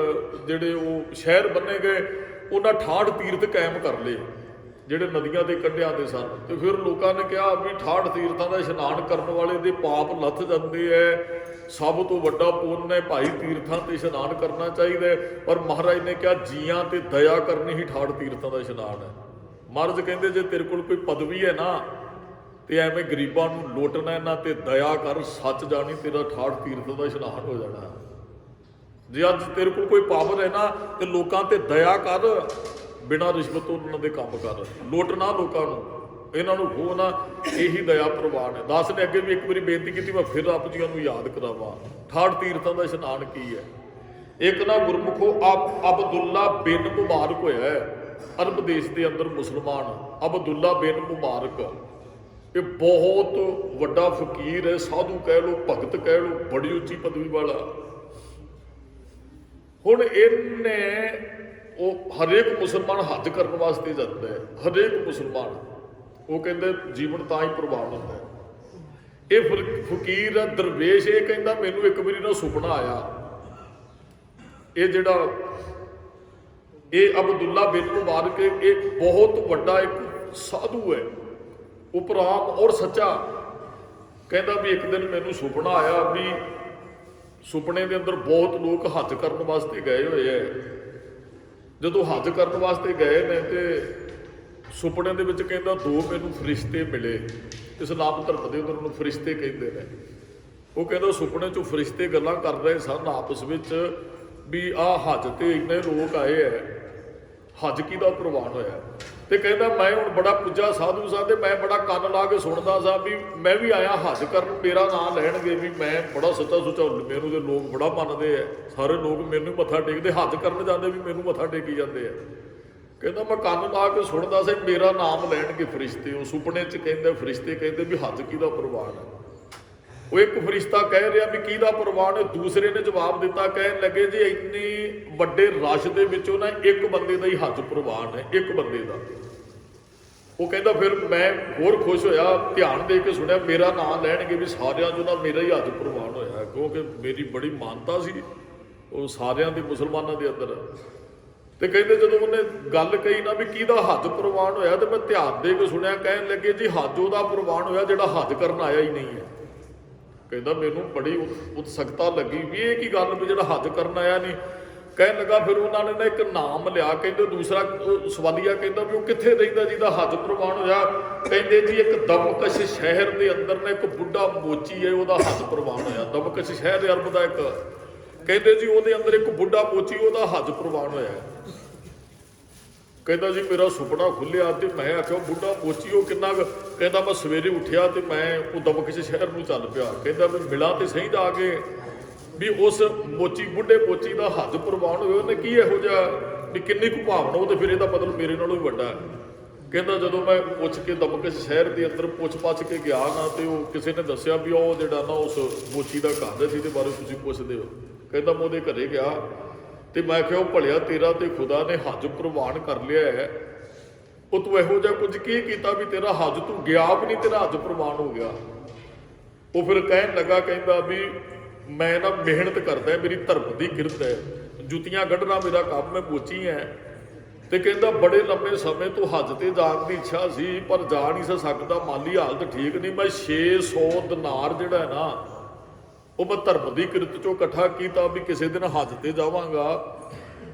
ਜਿਹੜੇ ਉਹ ਸ਼ਹਿਰ ਬੰਨੇ ਗਏ, ਉਹਨਾਂ 68 ਤੀਰਥ ਕਾਇਮ ਕਰ ਲਏ ਜਿਹੜੇ ਨਦੀਆਂ ਦੇ ਕੰਢਿਆਂ ਦੇ ਸਨ। ਤੇ ਫਿਰ ਲੋਕਾਂ ਨੇ ਕਿਹਾ ਵੀ 68 ਤੀਰਥਾਂ ਦਾ ਇਸ਼ਨਾਨ ਕਰਨ ਵਾਲੇ ਦੇ ਪਾਪ ਲੱਥ ਜਾਂਦੇ ਐ, ਸਭ ਤੋਂ ਵੱਡਾ ਪੁੰਨ ਹੈ ਭਾਈ ਤੀਰਥਾਂ ਤੇ ਇਸ਼ਨਾਨ ਕਰਨਾ ਚਾਹੀਦਾ ਹੈ। ਪਰ ਮਹਾਰਾਜ ਨੇ ਕਿਹਾ ਜੀਆਂ ਤੇ ਦਇਆ ਕਰਨੀ ਹੀ 68 ਤੀਰਥਾਂ ਦਾ ਇਸ਼ਨਾਨ ਹੈ। ਮਹਾਰਾਜ ਕਹਿੰਦੇ ਜੇ ਤੇਰੇ ਕੋਲ ਕੋਈ ਪਦਵੀ ਹੈ ਨਾ ਤੇ ਐਵੇਂ ਗਰੀਬਾਂ ਨੂੰ ਲੋਟਣਾ ਇਹਨਾਂ ਤੇ ਦਇਆ ਕਰ, ਸੱਚ ਜਾਣੀ ਤੇਰਾ 68 ਤੀਰਥਾਂ ਦਾ ਇਸ਼ਨਾਨ ਹੋ ਜਾਣਾ। ਜੇ ਅੱਜ ਤੇਰੇ ਕੋਲ ਕੋਈ ਪਾਵਰ ਹੈ ਨਾ ਤੇ ਲੋਕਾਂ ਤੇ ਦਇਆ ਕਰ, ਬਿਨਾਂ ਰਿਸ਼ਵਤ ਤੋਂ ਉਹਨਾਂ ਦੇ ਕੰਮ ਕਰ, ਲੋਟਣਾ ਲੋਕਾਂ ਨੂੰ, ਇਹਨਾਂ ਨੂੰ ਖੋ ਨਾ, ਇਹੀ ਦਇਆ ਪ੍ਰਵਾਨ ਹੈ। ਦਾਸ ਨੇ ਅੱਗੇ ਵੀ ਇੱਕ ਵਾਰੀ ਬੇਨਤੀ ਕੀਤੀ, ਮੈਂ ਫਿਰ ਆਪ ਜੀਆਂ ਨੂੰ ਯਾਦ ਕਰਾਵਾਂ 68 ਤੀਰਥਾਂ ਦਾ ਇਸ਼ਨਾਨ ਕੀ ਹੈ। ਇੱਕ ਨਾ ਗੁਰਮੁਖੋ ਅਬਦੁੱਲਾ ਬਿਨ ਮੁਬਾਰਕ ਹੋਇਆ ਹੈ ਅਰਬ ਦੇਸ਼ ਦੇ ਅੰਦਰ ਮੁਸਲਮਾਨ, ਅਬਦੁੱਲਾ ਬਿਨ ਮੁਬਾਰਕ। ਇਹ ਬਹੁਤ ਵੱਡਾ ਫਕੀਰ ਹੈ, ਸਾਧੂ ਕਹਿ ਲਓ, ਭਗਤ ਕਹਿ ਲਓ, ਬੜੀ ਉੱਚੀ ਪਦਵੀ ਵਾਲਾ। ਹੁਣ ਇਹਨੇ ਉਹ ਹਰੇਕ ਮੁਸਲਮਾਨ ਹੱਜ ਕਰਨ ਵਾਸਤੇ ਜਾਂਦਾ ਹੈ, ਹਰੇਕ ਮੁਸਲਮਾਨ। ਉਹ ਕਹਿੰਦੇ ਜੀਵਨ ਤਾਂ ਹੀ ਪ੍ਰਵਾਨ ਹੁੰਦਾ ਹੈ। ਇਹ ਫਕੀਰ ਹੈ, ਦਰਵੇਸ਼। ਇਹ ਕਹਿੰਦਾ ਮੈਨੂੰ ਇੱਕ ਵਾਰੀ ਨਾ ਸੁਪਨਾ ਆਇਆ। ਇਹ ਜਿਹੜਾ ਇਹ ਅਬਦੁੱਲਾ ਬਿਨ ਮੁਬਾਰਕ ਇਹ ਬਹੁਤ ਵੱਡਾ ਇੱਕ ਸਾਧੂ ਹੈ, ਉਪਰਾਮ ਔਰ ਸੱਚਾ। ਕਹਿੰਦਾ ਵੀ ਇੱਕ ਦਿਨ ਮੈਨੂੰ ਸੁਪਨਾ ਆਇਆ ਵੀ ਸੁਪਨੇ ਦੇ ਅੰਦਰ ਬਹੁਤ ਲੋਕ ਹੱਜ ਕਰਨ ਵਾਸਤੇ ਗਏ ਹੋਏ ਹੈ। ਜਦੋਂ ਹੱਜ ਕਰਨ ਵਾਸਤੇ ਗਏ ਨੇ ਤੇ ਸੁਪਨੇ ਦੇ ਵਿੱਚ ਕਹਿੰਦਾ ਦੋ ਮੈਨੂੰ ਫਰਿਸ਼ਤੇ ਮਿਲੇ। ਇਸਲਾਮ ਧਰਮ ਦੇ ਅੰਦਰ ਉਹਨੂੰ ਫਰਿਸ਼ਤੇ ਕਹਿੰਦੇ ਨੇ। ਉਹ ਕਹਿੰਦਾ ਸੁਪਨੇ 'ਚੋਂ ਫਰਿਸ਼ਤੇ ਗੱਲਾਂ ਕਰ ਰਹੇ ਸਨ ਆਪਸ ਵਿੱਚ ਵੀ ਆਹ ਹੱਜ ਤੇ ਇੰਨੇ ਲੋਕ ਆਏ ਹੈ, ਹੱਜ ਕਿਹਦਾ ਪ੍ਰਵਾਨ ਹੋਇਆ। ਤੇ ਕਹਿੰਦਾ ਮੈਂ ਹੁਣ ਬੜਾ ਪੁੱਜਾ ਸਾਧੂ ਸਾਂ ਤੇ ਮੈਂ ਬੜਾ ਕੰਨ ਲਾ ਕੇ ਸੁਣਦਾ ਸਾਂ ਵੀ ਮੈਂ ਵੀ ਆਇਆ ਹੱਜ ਕਰਨ, ਮੇਰਾ ਨਾਂ ਲੈਣਗੇ ਵੀ ਮੈਂ ਬੜਾ ਸੱਚਾ ਸੁੱਚਾ। ਮੈਨੂੰ ਤੇ ਲੋਕ ਬੜਾ ਮੰਨਦੇ ਆ, ਸਾਰੇ ਲੋਕ ਮੈਨੂੰ ਮੱਥਾ ਟੇਕਦੇ, ਹੱਜ ਕਰਨ ਜਾਂਦੇ ਵੀ ਮੈਨੂੰ ਮੱਥਾ ਟੇਕੀ ਜਾਂਦੇ ਆ। ਕਹਿੰਦਾ ਮੈਂ ਕੰਨ ਲਾ ਕੇ ਸੁਣਦਾ ਸੀ ਮੇਰਾ ਨਾਮ ਲੈਣਗੇ ਫਰਿਸ਼ਤੇ। ਉਹ ਸੁਪਨੇ 'ਚ ਕਹਿੰਦੇ ਫਰਿਸ਼ਤੇ ਕਹਿੰਦੇ ਵੀ ਹੱਜ ਕਿਹਦਾ ਪ੍ਰਵਾਨ ਹੈ। ਉਹ ਇੱਕ ਫਰਿਸ਼ਤਾ ਕਹਿ ਰਿਹਾ ਵੀ ਕਿਹਦਾ ਪ੍ਰਵਾਨ ਹੈ। ਦੂਸਰੇ ਨੇ ਜਵਾਬ ਦਿੱਤਾ, ਕਹਿਣ ਲੱਗੇ ਜੀ ਇੰਨੀ ਵੱਡੇ ਰਸ਼ ਦੇ ਵਿੱਚੋਂ ਨਾ ਇੱਕ ਬੰਦੇ ਦਾ ਹੀ ਹੱਜ ਪ੍ਰਵਾਨ ਹੈ, ਇੱਕ ਬੰਦੇ ਦਾ। ਉਹ ਕਹਿੰਦਾ ਫਿਰ ਮੈਂ ਹੋਰ ਖੁਸ਼ ਹੋਇਆ, ਧਿਆਨ ਦੇ ਕੇ ਸੁਣਿਆ ਮੇਰਾ ਨਾਮ ਲੈਣਗੇ ਵੀ ਸਾਰਿਆਂ 'ਚੋਂ ਨਾ ਮੇਰਾ ਹੀ ਹੱਜ ਪ੍ਰਵਾਨ ਹੋਇਆ, ਕਿਉਂਕਿ ਮੇਰੀ ਬੜੀ ਮਾਨਤਾ ਸੀ ਉਹ ਸਾਰਿਆਂ ਦੇ ਮੁਸਲਮਾਨਾਂ ਦੇ ਅੰਦਰ। ਤੇ ਕਹਿੰਦੇ ਜਦੋਂ ਉਹਨੇ ਗੱਲ ਕਹੀ ਨਾ ਵੀ ਕਿਹਦਾ ਹੱਜ ਪ੍ਰਵਾਨ ਹੋਇਆ ਤੇ ਮੈਂ ਧਿਆਨ ਦੇ ਕੇ ਸੁਣਿਆ, ਕਹਿਣ ਲੱਗੇ ਜੀ ਹੱਜ ਉਹਦਾ ਪ੍ਰਵਾਨ ਹੋਇਆ ਜਿਹੜਾ ਹੱਜ ਕਰਨ ਆਇਆ ਹੀ ਨਹੀਂ ਹੈ। ਕਹਿੰਦਾ ਮੈਨੂੰ ਬੜੀ ਉਤਸਕਤਾ ਲੱਗੀ ਵੀ ਇਹ ਕੀ ਗੱਲ ਵੀ ਜਿਹੜਾ ਹੱਜ ਕਰਨ ਆਇਆ ਨਹੀਂ। ਕਹਿਣ ਲੱਗਾ ਫਿਰ ਉਹਨਾਂ ਨੇ ਨਾ ਇੱਕ ਨਾਮ ਲਿਆ। ਕਹਿੰਦੇ ਦੂਸਰਾ ਸਵਾਲੀਆ ਕਹਿੰਦਾ ਵੀ ਉਹ ਕਿੱਥੇ ਰਹਿੰਦਾ ਜਿਹਦਾ ਹੱਜ ਪ੍ਰਵਾਨ ਹੋਇਆ। ਕਹਿੰਦੇ ਜੀ ਇੱਕ ਦਮਕਸ਼ ਸ਼ਹਿਰ ਦੇ ਅੰਦਰ ਨਾ ਇੱਕ ਬੁੱਢਾ ਮੋਚੀ ਹੈ, ਉਹਦਾ ਹੱਜ ਪ੍ਰਵਾਨ ਹੋਇਆ। ਦਮਕਸ਼ ਸ਼ਹਿਰ ਅਰਬ ਦਾ ਇੱਕ, ਕਹਿੰਦੇ ਜੀ ਉਹਦੇ ਅੰਦਰ ਇੱਕ ਬੁੱਢਾ ਮੋਚੀ, ਉਹਦਾ ਹੱਜ ਪ੍ਰਵਾਨ ਹੋਇਆ। ਕਹਿੰਦਾ ਜੀ ਮੇਰਾ ਸੁਪਨਾ ਖੁੱਲਿਆ ਤੇ ਮੈਂ ਆਖਿਆ ਬੁੱਢਾ ਮੋਚੀ ਉਹ ਕਿੰਨਾ ਕੁ। ਕਹਿੰਦਾ ਮੈਂ ਸਵੇਰੇ ਉੱਠਿਆ ਤੇ ਮੈਂ ਉਹ ਦਮਕਸ਼ ਸ਼ਹਿਰ ਨੂੰ ਚੱਲ ਪਿਆ। ਕਹਿੰਦਾ ਮੈਂ ਮਿਲਾਂ ਤੇ ਸਹੀ ਜਾ ਕੇ ਵੀ ਉਸ ਮੋਚੀ ਬੁੱਢੇ ਮੋਚੀ ਦਾ ਹੱਜ ਪ੍ਰਵਾਨ ਹੋਇਆ। ਉਹਨੇ ਕੀ ਇਹੋ ਜਿਹਾ ਵੀ ਕਿੰਨੀ ਕੁ ਭਾਵਨਾ, ਉਹ ਤੇ ਫਿਰ ਇਹਦਾ ਮਤਲਬ ਮੇਰੇ ਨਾਲੋਂ ਵੀ ਵੱਡਾ ਹੈ। ਕਹਿੰਦਾ ਜਦੋਂ ਮੈਂ ਪੁੱਛ ਕੇ ਦਮਕਸ਼ ਸ਼ਹਿਰ ਦੇ ਅੰਦਰ ਪੁੱਛ ਕੇ ਗਿਆ ਨਾ ਤੇ ਉਹ ਕਿਸੇ ਨੇ ਦੱਸਿਆ ਵੀ ਉਹ ਜਿਹੜਾ ਨਾ ਉਸ ਮੋਚੀ ਦਾ ਘਰ ਹੈ ਜਿਹਦੇ ਬਾਰੇ ਤੁਸੀਂ ਪੁੱਛਦੇ ਹੋ। ਕਹਿੰਦਾ ਮੈਂ ਉਹਦੇ ਘਰੇ ਗਿਆ ਤੇ ਮੈਂ ਕਿਹਾ ਉਹ ਭਲਿਆ ਤੇਰਾ ਤੇ ਖੁਦਾ ਨੇ ਹੱਜ ਪ੍ਰਵਾਨ ਕਰ ਲਿਆ ਹੈ, ਉਹ ਤੂੰ ਇਹੋ ਜਿਹਾ ਕੁਝ ਕੀ ਕੀਤਾ ਵੀ ਤੇਰਾ ਹੱਜ ਤੂੰ ਗਿਆ ਵੀ ਨਹੀਂ, ਤੇਰਾ ਹੱਜ ਪ੍ਰਵਾਨ ਹੋ ਗਿਆ। ਉਹ ਫਿਰ ਕਹਿਣ ਲੱਗਾ, ਕਹਿੰਦਾ ਵੀ ਮੈਂ ਨਾ ਮਿਹਨਤ ਕਰਦਾ, ਮੇਰੀ ਧਰਮ ਦੀ ਕਿਰਤ ਹੈ, ਜੁੱਤੀਆਂ ਕੱਢਣਾ ਮੇਰਾ ਕੰਮ, ਮੈਂ ਮੋਚੀ ਹੈ। ਤੇ ਕਹਿੰਦਾ ਬੜੇ ਲੰਬੇ ਸਮੇਂ ਤੋਂ ਹੱਜ ਤੇ ਜਾਣ ਦੀ ਇੱਛਾ ਸੀ ਪਰ ਜਾ ਨਹੀਂ ਸੀ ਸਕਦਾ, ਮਾਲੀ ਹਾਲਤ ਠੀਕ ਨਹੀਂ। ਮੈਂ 600 ਦਿਨਾਰ ਜਿਹੜਾ ਹੈ ਨਾ ਉਹ ਮੈਂ ਧਰਮ ਦੀ ਕਿਰਤ ਚੋਂ ਇਕੱਠਾ ਕੀਤਾ ਵੀ ਕਿਸੇ ਦਿਨ ਹੱਜ ਤੇ ਜਾਵਾਂਗਾ।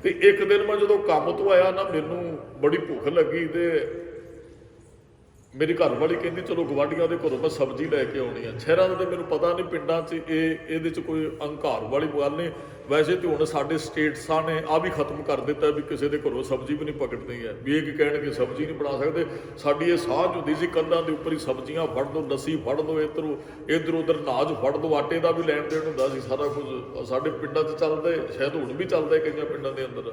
ਤੇ ਇੱਕ ਦਿਨ ਮੈਂ ਜਦੋਂ ਕੰਮ ਤੋਂ ਆਇਆ ਨਾ ਮੈਨੂੰ ਬੜੀ ਭੁੱਖ ਲੱਗੀ ਤੇ ਮੇਰੀ ਘਰ ਵਾਲੀ ਕਹਿੰਦੀ ਚਲੋ ਗਵਾਂਢੀਆਂ ਦੇ ਘਰੋਂ ਮੈਂ ਸਬਜ਼ੀ ਲੈ ਕੇ ਆਉਣੀ ਆ। ਸ਼ਹਿਰਾਂ ਦਾ ਤੇ ਮੈਨੂੰ ਪਤਾ ਨਹੀਂ, ਪਿੰਡਾਂ 'ਚ ਇਹਦੇ 'ਚ ਕੋਈ ਅਹੰਕਾਰ ਵਾਲੀ ਗੱਲ ਨਹੀਂ। ਵੈਸੇ ਤੇ ਹੁਣ ਸਾਡੇ ਸਟੇਟਸਾਂ ਨੇ ਆ ਵੀ ਖਤਮ ਕਰ ਦਿੱਤਾ ਵੀ ਕਿਸੇ ਦੇ ਘਰੋਂ ਸਬਜ਼ੀ ਵੀ ਨਹੀਂ ਪਕੜਨੀ ਹੈ, ਵੀ ਇਹ ਕੀ ਕਹਿਣਗੇ ਸਬਜ਼ੀ ਨਹੀਂ ਬਣਾ ਸਕਦੇ। ਸਾਡੀ ਇਹ ਸਾਂਝ ਹੁੰਦੀ ਸੀ ਕੰਧਾਂ ਦੇ ਉੱਪਰ ਹੀ ਸਬਜ਼ੀਆਂ ਫੜ ਲਓ, ਲੱਸੀ ਫੜ ਲਓ, ਇੱਧਰ ਉੱਧਰ ਅਨਾਜ ਫੜ ਲਓ, ਆਟੇ ਦਾ ਵੀ ਲੈਣ ਦੇਣ ਹੁੰਦਾ ਸੀ। ਸਾਰਾ ਕੁਝ ਸਾਡੇ ਪਿੰਡਾਂ 'ਚ ਚੱਲਦਾ, ਸ਼ਾਇਦ ਹੁਣ ਵੀ ਚੱਲਦਾ ਕਈਆਂ ਪਿੰਡਾਂ ਦੇ ਅੰਦਰ।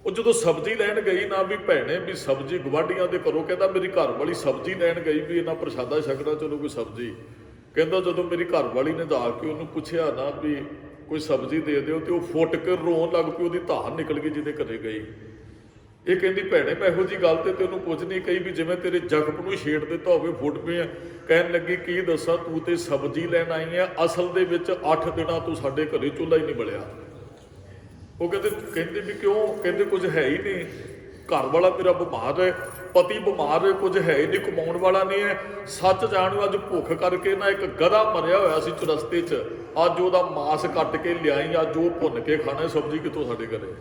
ਉਹ ਜਦੋਂ ਸਬਜ਼ੀ ਲੈਣ ਗਈ ਨਾ ਵੀ ਭੈਣੇ ਵੀ ਸਬਜ਼ੀ ਗਵਾਂਢੀਆਂ ਦੇ ਘਰੋਂ, ਕਹਿੰਦਾ ਮੇਰੀ ਘਰ ਵਾਲੀ ਸਬਜ਼ੀ ਲੈਣ ਗਈ ਵੀ ਇਹਨਾਂ ਪ੍ਰਸ਼ਾਦਾ ਛਕਣਾ, ਚਲੋ ਕੋਈ ਸਬਜ਼ੀ। ਕਹਿੰਦਾ ਜਦੋਂ ਮੇਰੀ ਘਰ ਵਾਲੀ ਨੇ ਜਾ ਕੇ ਉਹਨੂੰ ਪੁੱਛਿਆ ਨਾ ਵੀ ਕੋਈ ਸਬਜ਼ੀ ਦੇ ਦਿਓ, ਤੇ ਉਹ ਫੁੱਟ ਕੇ ਰੋਣ ਲੱਗ ਪਈ, ਉਹਦੀ ਧਾਰ ਨਿਕਲ ਗਈ ਜਿਹਦੇ ਘਰੇ ਗਈ। ਇਹ ਕਹਿੰਦੀ ਭੈਣੇ ਮੈਂ ਇਹੋ ਜਿਹੀ ਗੱਲ ਤੇ ਤੈਨੂੰ ਕੁਝ ਨਹੀਂ ਕਹੀ ਵੀ ਜਿਵੇਂ ਤੇਰੇ ਜ਼ਖਮ ਨੂੰ ਛੇੜ ਦਿੱਤਾ ਹੋਵੇ, ਫੁੱਟ ਪਿਆ। ਕਹਿਣ ਲੱਗੀ ਕੀ ਦੱਸਾਂ, ਤੂੰ ਤੇ ਸਬਜ਼ੀ ਲੈਣ ਆਈ ਹੈ, ਅਸਲ ਦੇ ਵਿੱਚ 8 ਦਿਨਾਂ ਤੂੰ ਸਾਡੇ ਘਰੇ ਚੁੱਲ੍ਹਾ ਹੀ ਨਹੀਂ ਬਲਿਆ। ਉਹ ਕਹਿੰਦੇ ਵੀ ਕਿਉਂ? ਕਹਿੰਦੇ ਕੁਝ ਹੈ ਹੀ ਨਹੀਂ, ਘਰ ਵਾਲਾ ਮੇਰਾ ਬਿਮਾਰ ਹੈ, ਪਤੀ ਬਿਮਾਰ ਹੈ, ਕੁਝ ਹੈ ਹੀ ਨਹੀਂ, ਕਮਾਉਣ ਵਾਲਾ ਨਹੀਂ ਹੈ। ਸੱਚ ਜਾਣੋ ਅੱਜ ਭੁੱਖ ਕਰਕੇ ਨਾ ਇੱਕ ਗਧਾ ਮਰਿਆ ਹੋਇਆ ਸੀ ਚੁਰਸਤੇ 'ਚ, ਅੱਜ ਉਹਦਾ ਮਾਸ ਕੱਟ ਕੇ ਲਿਆਈ, ਅੱਜ ਉਹ ਭੁੰਨ ਕੇ ਖਾਣਾ। ਸਬਜ਼ੀ ਕਿੱਥੋਂ ਸਾਡੇ ਘਰੇ?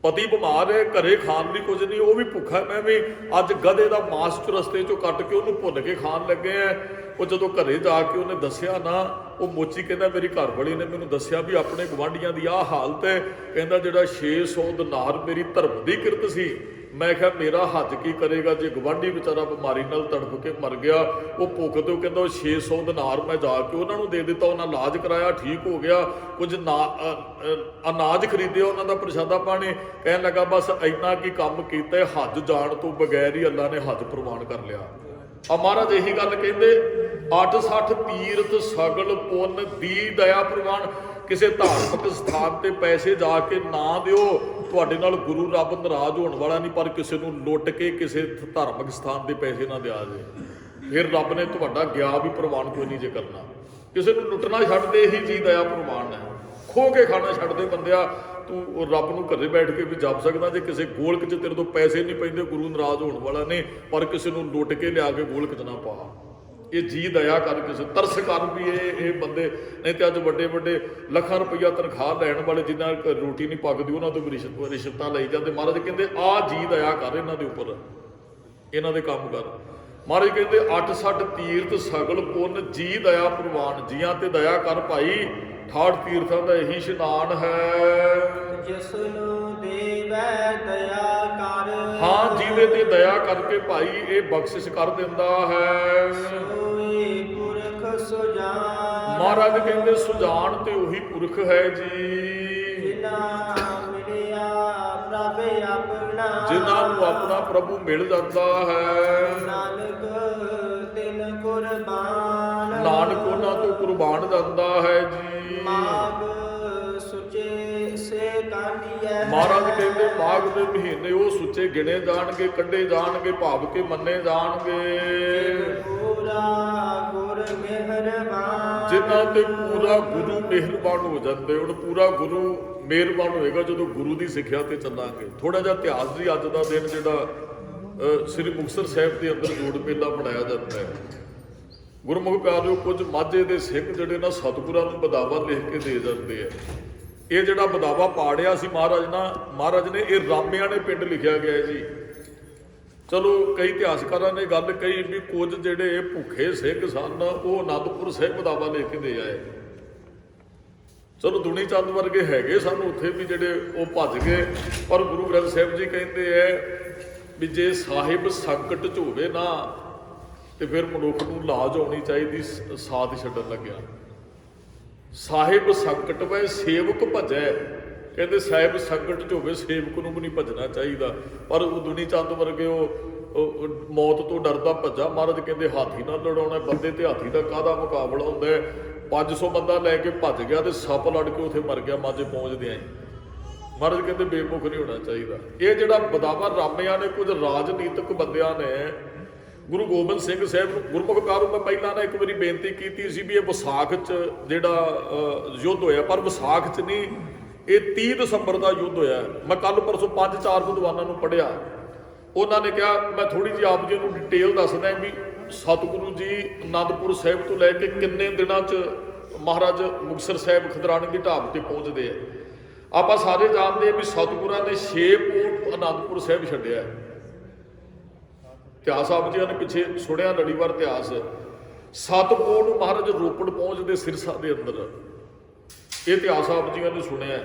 ਪਤੀ ਬਿਮਾਰ ਹੈ, ਘਰੇ ਖਾਣ ਲਈ ਕੁਝ ਨਹੀਂ, ਉਹ ਵੀ ਭੁੱਖਾ, ਮੈਂ ਵੀ ਅੱਜ ਗਧੇ ਦਾ ਮਾਸ ਚੁਰਸਤੇ 'ਚੋਂ ਕੱਟ ਕੇ ਉਹਨੂੰ ਭੁੰਨ ਕੇ ਖਾਣ ਲੱਗੇ ਆ। ਉਹ ਜਦੋਂ ਘਰੇ ਜਾ ਕੇ ਉਹਨੇ ਦੱਸਿਆ ਨਾ, ਉਹ ਮੋਚੀ ਕਹਿੰਦਾ ਮੇਰੀ ਘਰ ਵਾਲੀ ਨੇ ਮੈਨੂੰ ਦੱਸਿਆ ਵੀ ਆਪਣੇ ਗਵਾਂਢੀਆਂ ਦੀ ਆਹ ਹਾਲਤ ਹੈ। ਕਹਿੰਦਾ ਜਿਹੜਾ 600 ਦਿਨਾਰ ਮੇਰੀ ਧਰਮ ਦੀ ਕਿਰਤ ਸੀ, ਮੈਂ ਕਿਹਾ ਮੇਰਾ ਹੱਥ ਕੀ ਕਰੇਗਾ ਜੇ ਗਵਾਂਢੀ ਵਿਚਾਰਾ ਬਿਮਾਰੀ ਨਾਲ ਤੜਫ ਕੇ ਮਰ ਗਿਆ। ਉਹ ਭੁੱਖ ਤੋਂ ਕਹਿੰਦਾ ਉਹ 600 ਦਿਨਾਰ ਮੈਂ ਜਾ ਕੇ ਉਹਨਾਂ ਨੂੰ ਦੇ ਦਿੱਤਾ, ਉਹਨਾਂ ਇਲਾਜ ਕਰਾਇਆ, ਠੀਕ ਹੋ ਗਿਆ। ਕੁਝ ਅਨਾਜ ਖਰੀਦਿਆ, ਉਹਨਾਂ ਦਾ ਪ੍ਰਸ਼ਾਦਾ ਪਾਣੀ। ਕਹਿਣ ਲੱਗਾ ਬਸ ਇੰਨਾ ਕੀ ਕੰਮ ਕੀਤਾ, ਹੱਜ ਜਾਣ ਤੋਂ ਬਗੈਰ ਹੀ ਅੱਲਾ ਨੇ ਹੱਜ ਪ੍ਰਵਾਨ ਕਰ ਲਿਆ। ਆ ਮਹਾਰਾਜ ਇਹੀ ਗੱਲ ਕਹਿੰਦੇ, 8-60 ਤੀਰਥ ਸਗਲ ਪੁੰਨ ਦੀ ਦਇਆ ਪ੍ਰਵਾਨ। ਕਿਸੇ ਧਾਰਮਿਕ ਸਥਾਨ ਤੇ ਪੈਸੇ ਜਾ ਕੇ ਨਾ ਦਿਓ, ਤੁਹਾਡੇ ਨਾਲ ਗੁਰੂ ਰੱਬ ਨਾਰਾਜ਼ ਹੋਣ ਵਾਲਾ ਨਹੀਂ, ਪਰ ਕਿਸੇ ਨੂੰ ਲੁੱਟ ਕੇ ਕਿਸੇ ਧਾਰਮਿਕ ਸਥਾਨ ਦੇ ਪੈਸੇ ਨਾ ਦਿਆ ਜੇ, ਫਿਰ ਰੱਬ ਨੇ ਤੁਹਾਡਾ ਗਿਆ ਵੀ ਪ੍ਰਵਾਨ ਕੋਈ ਨਹੀਂ ਜੇ ਕਰਨਾ। ਕਿਸੇ ਨੂੰ ਲੁੱਟਣਾ ਛੱਡ ਦੇ, ਇਹੀ ਚੀਜ਼ ਦਇਆ ਪ੍ਰਵਾਨ ਹੈ। ਖੋ ਕੇ ਖਾਣਾ ਛੱਡ ਦੇ ਬੰਦਿਆ, ਤੂੰ ਰੱਬ ਨੂੰ ਘਰੇ ਬੈਠ ਕੇ ਵੀ ਜਪ ਸਕਦਾ ਜੇ ਕਿਸੇ ਗੋਲਕ 'ਚ ਤੇਰੇ ਤੋਂ ਪੈਸੇ ਨਹੀਂ ਪੈਂਦੇ, ਗੁਰੂ ਨਾਰਾਜ਼ ਹੋਣ ਵਾਲਾ ਨਹੀਂ, ਪਰ ਕਿਸੇ ਨੂੰ ਲੁੱਟ ਕੇ ਲਿਆ ਕੇ ਗੋਲਕ 'ਚ ਨਾ ਪਾ। ਇਹ ਜੀ ਦਇਆ ਕਰ, ਕਿਸੇ ਤਰਸ ਕਰ ਵੀ ਇਹ ਬੰਦੇ। ਨਹੀਂ ਤੇ ਅੱਜ ਵੱਡੇ ਵੱਡੇ ਲੱਖਾਂ ਰੁਪਈਆ ਤਨਖਾਹ ਲੈਣ ਵਾਲੇ ਜਿਨ੍ਹਾਂ ਰੋਟੀ ਨਹੀਂ ਪੱਕਦੀ, ਉਹਨਾਂ ਤੋਂ ਵੀ ਰਿਸ਼ਵਤਾਂ ਲਈ ਜਾਂਦੇ। ਮਹਾਰਾਜ ਕਹਿੰਦੇ ਆਹ ਜੀ ਦਇਆ ਕਰ ਇਹਨਾਂ ਦੇ ਉੱਪਰ, ਇਹਨਾਂ ਦੇ ਕੰਮ ਕਰ। ਮਹਾਰਾਜ ਕਹਿੰਦੇ 8-60 ਤੀਰਥ ਸਗਲ ਪੁੰਨ ਜੀ ਦਇਆ ਪ੍ਰਵਾਨ। ਜੀਆਂ ਤੇ ਦਇਆ ਕਰ ਭਾਈ, 68 ਤੀਰਥਾਂ ਦਾ ਇਹੀ ਇਸ਼ਨਾਨ ਹੈ। ਜਿਸ ਨੂੰ ਦੇਵੈ ਦਇਆ ਕਰ, ਹਾਂ ਜਿਹਦੇ ਤੇ ਦਇਆ ਕਰਕੇ ਭਾਈ ਇਹ ਬਖਸ਼ਿਸ਼ ਕਰ ਦਿੰਦਾ ਹੈ। ਸੋਈ ਪੁਰਖ ਸੁਜਾਨ। ਮਹਾਰਾਜ ਕਹਿੰਦੇ ਸੁਜਾਨ ਤੇ ਉਹੀ ਪੁਰਖ ਹੈ ਜੀ, ਜਿਨ੍ਹਾਂ ਮਿਲਿਆ ਪ੍ਰਭ ਆਪਣਾ, ਜਿਨ੍ਹਾਂ ਨੂੰ ਆਪਣਾ ਪ੍ਰਭੂ ਮਿਲ ਜਾਂਦਾ ਹੈ। ਨਾਨਕ ਤਿਨ ਕੁਰਬਾਨ, ਨਾਨਕ ਉਹਨਾਂ ਤੋਂ ਕੁਰਬਾਨ ਜਾਂਦਾ ਹੈ ਜੀ। ਮਾਗ ਸੁਚੇ ਸੇ ਕਾਂਡੀਐ। ਮਹਾਰਾਜ ਕਹਿੰਦੇ ਮਾਘ ਦੇ ਮਹੀਨੇ ਉਹ ਸੁੱਚੇ ਗਿਣੇ ਜਾਣਗੇ, ਕੱਢੇ ਜਾਣਗੇ, ਭਾਵ ਕੇ ਮੰਨੇ ਜਾਣਗੇ। ਪੂਰਾ ਗੁਰ ਮਿਹਰਬਾਨ, ਜਿਨ੍ਹਾਂ ਤੇ ਪੂਰਾ ਗੁਰੂ ਮਿਹਰਬਾਨ ਹੋ ਜਾਂਦੇ। ਹੁਣ ਪੂਰਾ ਗੁਰੂ ਮਿਹਰਬਾਨ ਹੋਏਗਾ ਜਦੋਂ ਗੁਰੂ ਦੀ ਸਿੱਖਿਆ ਤੇ ਚੱਲਾਂਗੇ। ਥੋੜਾ ਜਿਹਾ ਇਤਿਹਾਸ ਦੀ, ਅੱਜ ਦਾ ਦਿਨ ਜਿਹੜਾ ਸ੍ਰੀ ਮੁਕਤਸਰ ਸਾਹਿਬ ਦੇ ਅੰਦਰ ਜੋੜ ਮੇਲਾ ਮਨਾਇਆ ਜਾਂਦਾ ਹੈ। ਗੁਰਮੁਖ ਪਿਆਰਿਓ, ਕੁਝ ਮਾਝੇ ਦੇ ਸਿੱਖ ਜਿਹੜੇ ਨਾ ਸਤਿਗੁਰਾਂ ਨੂੰ ਬਦਾਵਾ ਲਿਖ ਕੇ ਦੇ ਜਾਂਦੇ ਆ। ਇਹ ਜਿਹੜਾ ਬਦਾਵਾ ਪਾੜਿਆ ਸੀ ਮਹਾਰਾਜ ਨੇ, ਇਹ ਰਾਮਿਆਂ ਨੇ ਪਿੰਡ ਲਿਖਿਆ ਗਿਆ ਜੀ। ਚਲੋ ਕਈ ਇਤਿਹਾਸਕਾਰਾਂ ਨੇ ਗੱਲ ਕਹੀ ਵੀ ਕੁਝ ਜਿਹੜੇ ਭੁੱਖੇ ਸਿੱਖ ਸਨ ਉਹ ਅਨੰਦਪੁਰ ਸਾਹਿਬ ਬਦਾਵਾ ਲਿਖ ਕੇ ਦੇ ਆਏ। ਚਲੋ ਦੁਨੀ ਚੰਦ ਵਰਗੇ ਹੈਗੇ ਸਨ ਉੱਥੇ ਵੀ ਜਿਹੜੇ ਉਹ ਭੱਜ ਗਏ, ਪਰ ਗੁਰੂ ਗ੍ਰੰਥ ਸਾਹਿਬ ਜੀ ਕਹਿੰਦੇ ਐ ਵੀ ਜੇ ਸਾਹਿਬ ਸੰਕਟ 'ਚ ਹੋਵੇ ਨਾ ਤੇ ਫਿਰ ਮਨੁੱਖ ਨੂੰ ਲਾਜ ਆਉਣੀ ਚਾਹੀਦੀ, ਸਾਥ ਛੱਡਣ ਲੱਗਿਆ। ਸਾਹਿਬ ਸੰਕਟ ਵੇ ਸੇਵਕ ਭਜੈ, ਕਹਿੰਦੇ ਸਾਹਿਬ ਸੰਕਟ 'ਚ ਹੋਵੇ ਸੇਵਕ ਨੂੰ ਵੀ ਨਹੀਂ ਭੱਜਣਾ ਚਾਹੀਦਾ। ਪਰ ਉਹ ਦੁਨੀ ਚੰਦ ਵਰਗੇ ਉਹ ਮੌਤ ਤੋਂ ਡਰਦਾ ਭੱਜਾ। ਮਹਾਰਾਜ ਕਹਿੰਦੇ ਹਾਥੀ ਨਾਲ ਲੜਾਉਣਾ, ਬੰਦੇ ਤੇ ਹਾਥੀ ਦਾ ਕਾਹਦਾ ਮੁਕਾਬਲਾ ਹੁੰਦਾ ਹੈ। 500 ਬੰਦਾ ਲੈ ਕੇ ਭੱਜ ਗਿਆ ਤੇ ਸੱਪ ਲੜ ਕੇ ਉੱਥੇ ਮਰ ਗਿਆ ਮਾਝੇ ਪਹੁੰਚਦੇ ਆਂ। ਮਹਾਰਾਜ ਕਹਿੰਦੇ ਬੇਮੁਖ ਨਹੀਂ ਹੋਣਾ ਚਾਹੀਦਾ। ਇਹ ਜਿਹੜਾ ਬਦਾਵਾ ਰਾਮਿਆਂ ਨੇ, ਕੁਝ ਰਾਜਨੀਤਿਕ ਬੰਦਿਆਂ ਨੇ ਗੁਰੂ ਗੋਬਿੰਦ ਸਿੰਘ ਸਾਹਿਬ ਨੂੰ, ਗੁਰਮੁਖ ਪਿਆਰੋ ਮੈਂ ਪਹਿਲਾਂ ਨਾ ਇੱਕ ਵਾਰੀ ਬੇਨਤੀ ਕੀਤੀ ਸੀ ਵੀ ਇਹ ਵਿਸਾਖ 'ਚ ਜਿਹੜਾ ਯੁੱਧ ਹੋਇਆ, ਪਰ ਵਿਸਾਖ 'ਚ ਨਹੀਂ, ਇਹ 30 ਦਸੰਬਰ ਦਾ ਯੁੱਧ ਹੋਇਆ। ਮੈਂ ਕੱਲ ਪਰਸੋਂ 5-4 ਵਿਦਵਾਨਾਂ ਨੂੰ ਪੜ੍ਹਿਆ, ਉਹਨਾਂ ਨੇ ਕਿਹਾ ਮੈਂ ਥੋੜ੍ਹੀ ਜਿਹੀ ਆਪ ਜੀ ਨੂੰ ਡਿਟੇਲ ਦੱਸਦਾ ਵੀ ਸਤਿਗੁਰੂ ਜੀ ਅਨੰਦਪੁਰ ਸਾਹਿਬ ਤੋਂ ਲੈ ਕੇ ਕਿੰਨੇ ਦਿਨਾਂ 'ਚ ਮਹਾਰਾਜ ਮੁਕਤਸਰ ਸਾਹਿਬ ਖਿਦਰਾਣੇ ਦੀ ਢਾਬ ਤੇ ਪਹੁੰਚਦੇ ਆ। ਆਪਾਂ ਸਾਰੇ ਜਾਣਦੇ ਆ ਵੀ ਸਤਿਗੁਰਾਂ ਨੇ 6 ਪੋਹ ਅਨੰਦਪੁਰ ਸਾਹਿਬ ਛੱਡਿਆ। ਇਤਿਹਾਸ ਆਪ ਜੀਆਂ ਨੇ ਪਿੱਛੇ ਸੁਣਿਆ ਲੜੀਵਾਰ ਇਤਿਹਾਸ। 7 ਪੋਹ ਨੂੰ ਮਹਾਰਾਜ ਰੋਪੜ ਪਹੁੰਚਦੇ ਸਿਰਸਾ ਦੇ ਅੰਦਰ, ਇਹ ਇਤਿਹਾਸ ਆਪ ਜੀਆਂ ਨੇ ਸੁਣਿਆ।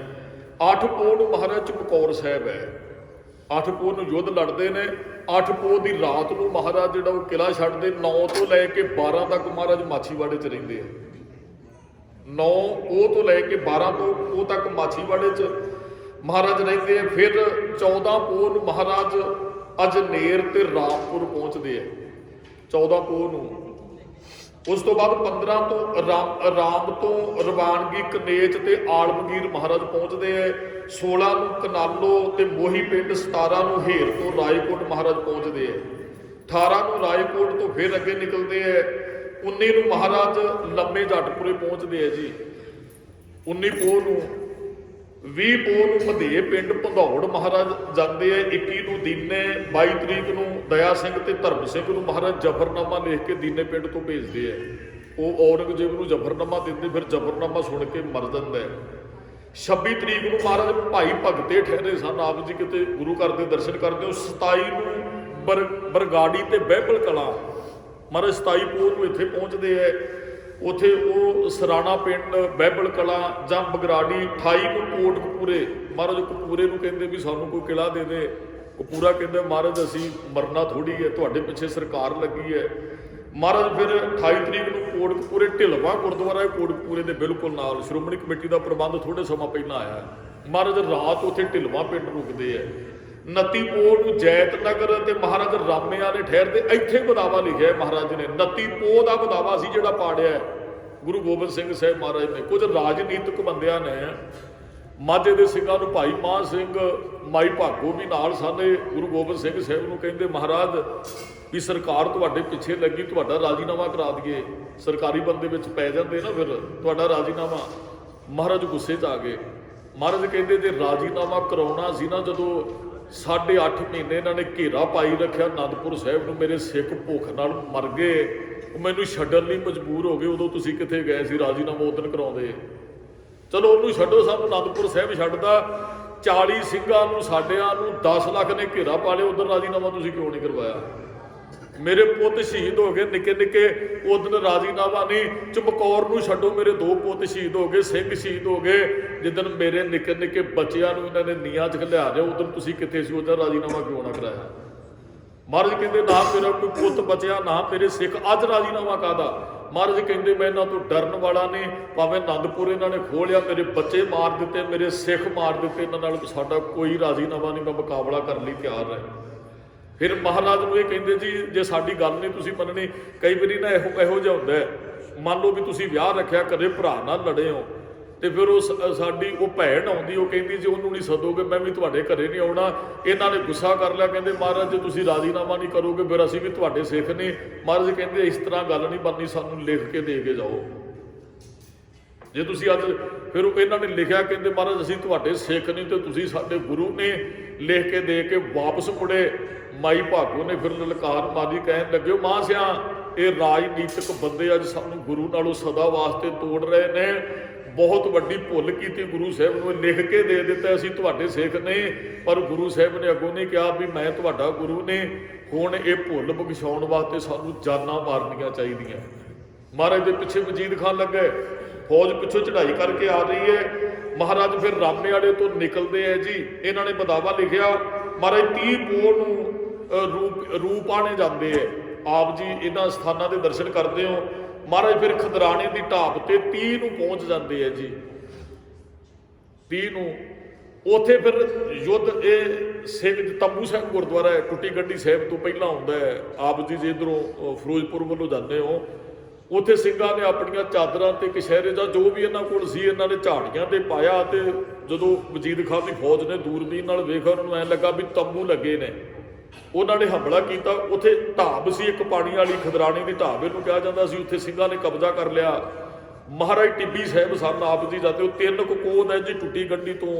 8 ਪੋਹ ਨੂੰ ਮਹਾਰਾਜ ਚਮਕੌਰ ਸਾਹਿਬ ਹੈ, 8 ਪੋਹ ਨੂੰ ਯੁੱਧ ਲੜਦੇ ਨੇ। 8 ਪੋਹ ਦੀ ਰਾਤ ਨੂੰ ਮਹਾਰਾਜ ਜਿਹੜਾ ਉਹ ਕਿਲ੍ਹਾ ਛੱਡਦੇ। 9 ਤੋਂ ਲੈ ਕੇ 12 ਤੱਕ ਮਹਾਰਾਜ ਮਾਛੀਵਾੜੇ 'ਚ ਰਹਿੰਦੇ ਆ। 9 ਪੋਹ ਤੋਂ ਲੈ ਕੇ 12 ਪੋਹ ਤੱਕ ਮਾਛੀਵਾੜੇ 'ਚ ਮਹਾਰਾਜ ਰਹਿੰਦੇ ਆ। ਫਿਰ 14 ਪੋਹ ਨੂੰ ਮਹਾਰਾਜ ਅਜਨੇਰ ਤੇ ਰਾਮਪੁਰ ਪਹੁੰਚਦੇ ਆ, 14 ਪੋਹ ਨੂੰ। ਉਸ ਤੋਂ ਬਾਅਦ 15 ਤੋਂ ਰਾਮ ਤੋਂ ਰਵਾਨਗੀ ਕਨੇਚ ਤੇ ਆਲਮਗੀਰ ਮਹਾਰਾਜ ਪਹੁੰਚਦੇ ਹੈ। 16 ਨੂੰ ਕਨਾਲੋ ਤੇ ਮੋਹੀ ਪਿੰਡ, 17 ਨੂੰ ਹੇਰ ਤੋਂ ਰਾਏਕੋਟ ਮਹਾਰਾਜ ਪਹੁੰਚਦੇ ਹੈ। 18 ਨੂੰ ਰਾਏਕੋਟ ਤੋਂ ਫਿਰ ਅੱਗੇ ਨਿਕਲਦੇ ਹੈ। 19 ਨੂੰ ਮਹਾਰਾਜ ਲੰਮੇ ਜੱਟਪੁਰੇ ਪਹੁੰਚਦੇ ਹੈ ਜੀ 19 ਪੋਹ ਨੂੰ। 20 ਪੋਹ ਨੂੰ ਮਧੇ ਪਿੰਡ ਭੰਦੌੜ ਮਹਾਰਾਜ ਜਾਂਦੇ ਹੈ। 21 ਨੂੰ ਦੀਨੇ, 22 ਤਰੀਕ ਨੂੰ ਦਇਆ ਸਿੰਘ ਤੇ ਧਰਮ ਸਿੰਘ ਨੂੰ ਮਹਾਰਾਜ ਜਫਰਨਾਮਾ ਲਿਖ ਕੇ ਦੀਨੇ ਪਿੰਡ ਤੋਂ ਭੇਜਦੇ ਹੈ। ਉਹ ਔਰੰਗਜ਼ੇਬ ਨੂੰ ਜਫਰਨਾਮਾ ਦਿੰਦੇ, ਫਿਰ ਜਫਰਨਾਮਾ ਸੁਣ ਕੇ ਮਰ ਜਾਂਦਾ ਹੈ। 26 ਤਰੀਕ ਨੂੰ ਮਹਾਰਾਜ ਭਾਈ ਭਗਤੇ ਠਹਿਰੇ ਸਨ, ਆਪ ਜੀ ਕਿਤੇ ਗੁਰੂ ਘਰ ਦੇ ਦਰਸ਼ਨ ਕਰਦੇ ਹੋ। 27 ਨੂੰ ਬਰਗਾੜੀ ਤੇ ਬਹਿਬਲ ਕਲਾਂ ਮਹਾਰਾਜ 27 ਪੋਹ ਨੂੰ ਇੱਥੇ ਪਹੁੰਚਦੇ ਹੈ। ਉੱਥੇ ਉਹ ਸਰਾਣਾ ਪਿੰਡ, ਬਹਿਬਲ ਕਲਾਂ ਜਾਂ ਬਗਰਾੜੀ। 28 ਨੂੰ ਕੋਟਕਪੂਰੇ ਮਹਾਰਾਜ ਕਪੂਰੇ ਨੂੰ ਕਹਿੰਦੇ ਵੀ ਸਾਨੂੰ ਕੋਈ ਕਿਲ੍ਹਾ ਦੇ ਦੇ। ਕਪੂਰਾ ਕਹਿੰਦੇ ਮਹਾਰਾਜ ਅਸੀਂ ਮਰਨਾ ਥੋੜ੍ਹੀ ਹੈ, ਤੁਹਾਡੇ ਪਿੱਛੇ ਸਰਕਾਰ ਲੱਗੀ ਹੈ। ਮਹਾਰਾਜ ਫਿਰ 28 ਤਰੀਕ ਨੂੰ ਕੋਟਕਪੂਰੇ, ਢਿਲਵਾਂ ਗੁਰਦੁਆਰਾ ਹੈ ਕੋਟਕਪੂਰੇ ਦੇ ਬਿਲਕੁਲ ਨਾਲ, ਸ਼੍ਰੋਮਣੀ ਕਮੇਟੀ ਦਾ ਪ੍ਰਬੰਧ ਥੋੜ੍ਹੇ ਸਮਾਂ ਪਹਿਲਾਂ ਆਇਆ। ਮਹਾਰਾਜ ਰਾਤ ਉੱਥੇ ਢਿਲਵਾਂ ਪਿੰਡ ਰੁਕਦੇ ਹੈ। 29 ਪੋਹ ਨੂੰ ਜੈਤ ਨਗਰ ਤੇ ਮਹਾਰਾਜ ਰਾਮਿਆਂ ਨੇ ਠਹਿਰਦੇ। ਇੱਥੇ ਬਦਾਵਾ ਲਿਖਿਆ ਮਹਾਰਾਜ ਨੇ, 29 ਪੋਹ ਦਾ ਬਦਾਵਾ ਸੀ ਜਿਹੜਾ ਪਾੜਿਆ ਗੁਰੂ ਗੋਬਿੰਦ ਸਿੰਘ ਸਾਹਿਬ ਮਹਾਰਾਜ ਨੇ। ਕੁਝ ਰਾਜਨੀਤਿਕ ਬੰਦਿਆਂ ਨੇ, ਮਾਝੇ ਦੇ ਸਿੰਘਾਂ ਨੂੰ ਭਾਈ ਮਾਨ ਸਿੰਘ, ਮਾਈ ਭਾਗੋ ਵੀ ਨਾਲ ਸਨ, ਗੁਰੂ ਗੋਬਿੰਦ ਸਿੰਘ ਸਾਹਿਬ ਨੂੰ ਕਹਿੰਦੇ ਮਹਾਰਾਜ ਵੀ ਸਰਕਾਰ ਤੁਹਾਡੇ ਪਿੱਛੇ ਲੱਗੀ, ਤੁਹਾਡਾ ਰਾਜੀਨਾਮਾ ਕਰਾ ਦਈਏ। ਸਰਕਾਰੀ ਬੰਦੇ ਵਿੱਚ ਪੈ ਜਾਂਦੇ ਨਾ ਫਿਰ ਤੁਹਾਡਾ ਰਾਜੀਨਾਮਾ। ਮਹਾਰਾਜ ਗੁੱਸੇ 'ਚ ਆ ਗਏ। ਮਹਾਰਾਜ ਕਹਿੰਦੇ ਜੇ ਰਾਜੀਨਾਮਾ ਕਰਾਉਣਾ ਸੀ ਨਾ, ਜਦੋਂ 8.5 ਮਹੀਨੇ ਇਹਨਾਂ ਨੇ ਘੇਰਾ ਪਾਈ ਰੱਖਿਆ ਅਨੰਦਪੁਰ ਸਾਹਿਬ ਨੂੰ, ਮੇਰੇ ਸਿੱਖ ਭੁੱਖ ਨਾਲ ਮਰ ਗਏ, ਉਹ ਮੈਨੂੰ ਛੱਡਣ ਲਈ ਮਜਬੂਰ ਹੋ ਗਏ, ਉਦੋਂ ਤੁਸੀਂ ਕਿੱਥੇ ਗਏ ਸੀ ਰਾਜੀਨਾਮਾ ਉਦੋਂ ਕਰਾਉਂਦੇ। ਚਲੋ ਉਹਨੂੰ ਛੱਡੋ, ਸਾਨੂੰ ਅਨੰਦਪੁਰ ਸਾਹਿਬ ਛੱਡਦਾ। 40 ਸਿੰਘਾਂ ਨੂੰ ਸਾਡਿਆਂ ਨੂੰ 10 ਲੱਖ ਨੇ ਘੇਰਾ ਪਾ ਲਿਆ, ਉਧਰ ਰਾਜੀਨਾਮਾ ਤੁਸੀਂ ਕਿਉਂ ਨਹੀਂ ਕਰਵਾਇਆ? ਮੇਰੇ ਪੁੱਤ ਸ਼ਹੀਦ ਹੋ ਗਏ ਨਿੱਕੇ ਨਿੱਕੇ, ਉਦੋਂ ਰਾਜੀਨਾਮਾ ਨਹੀਂ। ਚਮਕੌਰ ਨੂੰ ਛੱਡੋ, ਮੇਰੇ 2 ਪੁੱਤ ਸ਼ਹੀਦ ਹੋ ਗਏ, ਸਿੰਘ ਸ਼ਹੀਦ ਹੋ ਗਏ। ਜਿੱਦਣ ਮੇਰੇ ਨਿੱਕੇ ਨਿੱਕੇ ਬੱਚਿਆਂ ਨੂੰ ਇਹਨਾਂ ਨੇ ਨੀਹਾਂ 'ਚ ਖਿਲਾ ਦਿਆ, ਉਦੋਂ ਤੁਸੀਂ ਕਿੱਥੇ ਸੀ? ਉਦੋਂ ਰਾਜੀਨਾਮਾ ਕਿਉਂ ਨਾ ਕਰਾਇਆ? ਮਹਾਰਾਜ ਕਹਿੰਦੇ ਨਾ ਮੇਰਾ ਕੋਈ ਪੁੱਤ ਬਚਿਆ, ਨਾ ਮੇਰੇ ਸਿੱਖ, ਅੱਜ ਰਾਜੀਨਾਮਾ ਕਾਹਦਾ? ਮਹਾਰਾਜ ਕਹਿੰਦੇ ਮੈਂ ਇਹਨਾਂ ਤੋਂ ਡਰਨ ਵਾਲਾ ਨਹੀਂ, ਭਾਵੇਂ ਅਨੰਦਪੁਰ ਇਹਨਾਂ ਨੇ ਖੋਹ ਲਿਆ, ਮੇਰੇ ਬੱਚੇ ਮਾਰ ਦਿੱਤੇ, ਮੇਰੇ ਸਿੱਖ ਮਾਰ ਦਿੱਤੇ, ਇਹਨਾਂ ਨਾਲ ਸਾਡਾ ਕੋਈ ਰਾਜੀਨਾਮਾ ਨਹੀਂ, ਮੈਂ ਮੁਕਾਬਲਾ ਕਰਨ ਲਈ ਤਿਆਰ ਹੈ। ਫਿਰ ਮਹਾਰਾਜ ਨੂੰ ਇਹ ਕਹਿੰਦੇ ਜੀ ਜੇ ਸਾਡੀ ਗੱਲ ਨਹੀਂ ਤੁਸੀਂ ਮੰਨਣੀ, ਕਈ ਵਾਰੀ ਨਾ ਇਹੋ ਜਿਹਾ ਹੁੰਦਾ, ਮੰਨ ਲਓ ਵੀ ਤੁਸੀਂ ਵਿਆਹ ਰੱਖਿਆ, ਕਦੇ ਭਰਾ ਨਾਲ ਲੜੇ ਹੋ, ਤੇ ਫਿਰ ਉਹ ਸਾਡੀ ਉਹ ਭੈਣ ਆਉਂਦੀ, ਉਹ ਕਹਿੰਦੀ ਜੇ ਉਹਨੂੰ ਨਹੀਂ ਸਦੋਗੇ ਮੈਂ ਵੀ ਤੁਹਾਡੇ ਘਰੇ ਨਹੀਂ ਆਉਣਾ। ਇਹਨਾਂ ਨੇ ਗੁੱਸਾ ਕਰ ਲਿਆ, ਕਹਿੰਦੇ ਮਹਾਰਾਜ ਜੇ ਤੁਸੀਂ ਰਾਜੀਨਾਮਾ ਨਹੀਂ ਕਰੋਗੇ ਫਿਰ ਅਸੀਂ ਵੀ ਤੁਹਾਡੇ ਸਿੱਖ ਨਹੀਂ। ਮਹਾਰਾਜ ਕਹਿੰਦੇ ਇਸ ਤਰ੍ਹਾਂ ਗੱਲ ਨਹੀਂ ਬਣਨੀ, ਸਾਨੂੰ ਲਿਖ ਕੇ ਦੇ ਕੇ ਜਾਓ। ਜੇ ਤੁਸੀਂ ਅੱਜ ਫਿਰ ਇਹਨਾਂ ਨੇ ਲਿਖਿਆ, ਕਹਿੰਦੇ ਮਹਾਰਾਜ ਅਸੀਂ ਤੁਹਾਡੇ ਸਿੱਖ ਨਹੀਂ ਤੇ ਤੁਸੀਂ ਸਾਡੇ ਗੁਰੂ ਨੇ, ਲਿਖ ਕੇ ਦੇ ਕੇ ਵਾਪਸ ਮੁੜੇ। ਮਾਈ ਭਾਗੋ ਨੇ ਫਿਰ ਲਲਕਾਰ ਮਾਰੀ, ਕਹਿਣ ਲੱਗੇ ਮਾਂ ਸਿਆ ਇਹ ਰਾਜਨੀਤਿਕ ਬੰਦੇ ਅੱਜ ਸਾਨੂੰ ਗੁਰੂ ਨਾਲੋਂ ਸਦਾ ਵਾਸਤੇ ਤੋੜ ਰਹੇ ਨੇ, ਬਹੁਤ ਵੱਡੀ ਭੁੱਲ ਕੀਤੀ ਗੁਰੂ ਸਾਹਿਬ ਨੂੰ, ਲਿਖ ਕੇ ਦੇ ਦਿੱਤਾ ਅਸੀਂ ਤੁਹਾਡੇ ਸਿੱਖ ਨਹੀਂ, ਪਰ ਗੁਰੂ ਸਾਹਿਬ ਨੇ ਅੱਗੋਂ ਨਹੀਂ ਕਿਹਾ ਵੀ ਮੈਂ ਤੁਹਾਡਾ ਗੁਰੂ ਨਹੀਂ। ਹੁਣ ਇਹ ਭੁੱਲ ਬਖਸ਼ਾਉਣ ਵਾਸਤੇ ਸਾਨੂੰ ਜਾਨਾਂ ਮਾਰਨੀਆਂ ਚਾਹੀਦੀਆਂ। ਮਹਾਰਾਜ ਦੇ ਪਿੱਛੇ ਵਜੀਦ ਖਾਨ ਲੱਗੇ, ਫੌਜ ਪਿੱਛੋਂ ਚੜ੍ਹਾਈ ਕਰਕੇ ਆ ਰਹੀ ਹੈ। ਮਹਾਰਾਜ ਫਿਰ ਰਾਮੇਵਾੜੇ ਤੋਂ ਨਿਕਲਦੇ ਹੈ ਜੀ। ਇਹਨਾਂ ਨੇ ਬਦਾਵਾ ਲਿਖਿਆ, ਮਹਾਰਾਜ 30 ਪੋਹ ਨੂੰ ਰੂਪਾਣੇ ਜਾਂਦੇ ਹੈ। ਆਪ ਜੀ ਇਹਨਾਂ ਸਥਾਨਾਂ ਦੇ ਦਰਸ਼ਨ ਕਰਦੇ ਹੋ। ਮਹਾਰਾਜ ਫਿਰ ਖਦਰਾਣੇ ਦੀ ਢਾਬ ਤੇ 30 ਨੂੰ ਪਹੁੰਚ ਜਾਂਦੇ ਹੈ ਜੀ। 30 ਨੂੰ ਉੱਥੇ ਫਿਰ ਯੁੱਧ, ਇਹ ਸਿੰਘ ਤੰਬੂ ਸਾਹਿਬ ਗੁਰਦੁਆਰਾ ਹੈ, ਟੁੱਟੀ ਗੰਢੀ ਸਾਹਿਬ ਤੋਂ ਪਹਿਲਾਂ ਆਉਂਦਾ ਹੈ। ਆਪ ਜੀ ਜੇ ਇੱਧਰੋਂ ਫਿਰੋਜ਼ਪੁਰ ਵੱਲੋਂ ਜਾਂਦੇ ਹੋ, ਉੱਥੇ ਸਿੰਘਾਂ ਨੇ ਆਪਣੀਆਂ ਚਾਦਰਾਂ ਤੇ ਕਛਹਿਰੇ ਦਾ ਜੋ ਵੀ ਇਹਨਾਂ ਕੋਲ ਸੀ ਇਹਨਾਂ ਨੇ ਝਾੜੀਆਂ ਤੇ ਪਾਇਆ। ਤੇ ਜਦੋਂ ਵਜੀਦ ਖਾਨ ਦੀ ਫੌਜ ਨੇ ਦੂਰਬੀਨ ਨਾਲ ਵੇਖਿਆ, ਉਹਨਾਂ ਨੂੰ ਐਂ ਲੱਗਾ ਵੀ ਤੰਬੂ ਲੱਗੇ ਨੇ, ਉਹਨਾਂ ਨੇ ਹਮਲਾ ਕੀਤਾ। ਉੱਥੇ ਢਾਬ ਸੀ ਇੱਕ ਪਾਣੀ ਵਾਲੀ, ਖਦਰਾਣੇ ਦੀ ਢਾਬ ਇਹਨੂੰ ਕਿਹਾ ਜਾਂਦਾ ਸੀ, ਉੱਥੇ ਸਿੰਘਾਂ ਨੇ ਕਬਜ਼ਾ ਕਰ ਲਿਆ। ਮਹਾਰਾਜ ਟਿੱਬੀ ਸਾਹਿਬ ਸਨ ਆਪ ਜੀ ਜਾਂਦੇ, ਉਹ 3 ਕੋਦ ਹੈ ਜੀ ਟੁੱਟੀ ਗੰਢੀ ਤੋਂ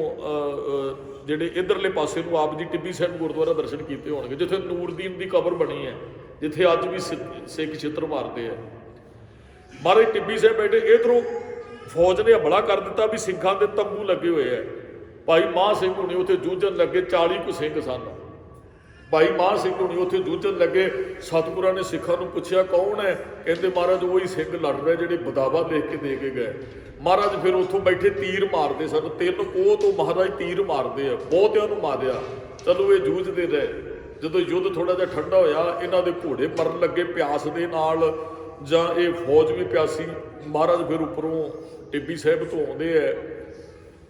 ਜਿਹੜੇ ਇੱਧਰਲੇ ਪਾਸੇ ਨੂੰ ਆਪ ਜੀ ਟਿੱਬੀ ਸਾਹਿਬ ਗੁਰਦੁਆਰਾ ਦਰਸ਼ਨ ਕੀਤੇ ਹੋਣਗੇ, ਜਿੱਥੇ ਨੂਰਦੀਨ ਦੀ ਕਬਰ ਬਣੀ ਹੈ, ਜਿੱਥੇ ਅੱਜ ਵੀ ਸਿੱਖ ਛਿੱਤਰ ਮਾਰਦੇ ਆ। ਮਹਾਰਾਜ ਟਿੱਬੀ ਸਾਹਿਬ ਬੈਠੇ, ਇੱਧਰੋਂ ਫੌਜ ਨੇ ਹਮਲਾ ਕਰ ਦਿੱਤਾ ਵੀ ਸਿੰਘਾਂ ਦੇ ਤੰਬੂ ਲੱਗੇ ਹੋਏ ਆ। ਭਾਈ ਮਾਹ ਸਿੰਘ ਹੁਣੇ ਉੱਥੇ ਜੂਝਣ ਲੱਗੇ, 40 ਕੁ ਸਿੰਘ ਸਨ। ਭਾਈ ਮਾਨ ਸਿੰਘ ਹੁਣੀ ਉੱਥੇ ਜੂਝਣ ਲੱਗੇ। ਸਤਿਗੁਰਾਂ ਨੇ ਸਿੱਖਾਂ ਨੂੰ ਪੁੱਛਿਆ ਕੌਣ ਹੈ? ਕਹਿੰਦੇ ਮਹਾਰਾਜ ਉਹੀ ਸਿੰਘ ਲੜ ਰਹੇ ਜਿਹੜੇ ਬਦਾਵਾ ਲਿਖ ਕੇ ਦੇ ਕੇ ਗਏ। ਮਹਾਰਾਜ ਫਿਰ ਉੱਥੋਂ ਬੈਠੇ ਤੀਰ ਮਾਰਦੇ ਸਨ, 3 ਕੋਹ ਤੋਂ ਮਹਾਰਾਜ ਤੀਰ ਮਾਰਦੇ ਆ, ਬਹੁਤਿਆਂ ਨੂੰ ਮਾਰਿਆ। ਚਲੋ ਇਹ ਜੂਝਦੇ ਰਹੇ। ਜਦੋਂ ਯੁੱਧ ਥੋੜਾ ਜਿਹਾ ਠੰਡਾ ਹੋਇਆ, ਇਹਨਾਂ ਦੇ ਘੋੜੇ ਮਰਨ ਲੱਗੇ ਪਿਆਸ ਦੇ ਨਾਲ, ਜਾਂ ਇਹ ਫੌਜ ਵੀ ਪਿਆਸੀ। ਮਹਾਰਾਜ ਫਿਰ ਉੱਪਰੋਂ ਟਿੱਬੀ ਸਾਹਿਬ ਤੋਂ ਆਉਂਦੇ ਹੈ,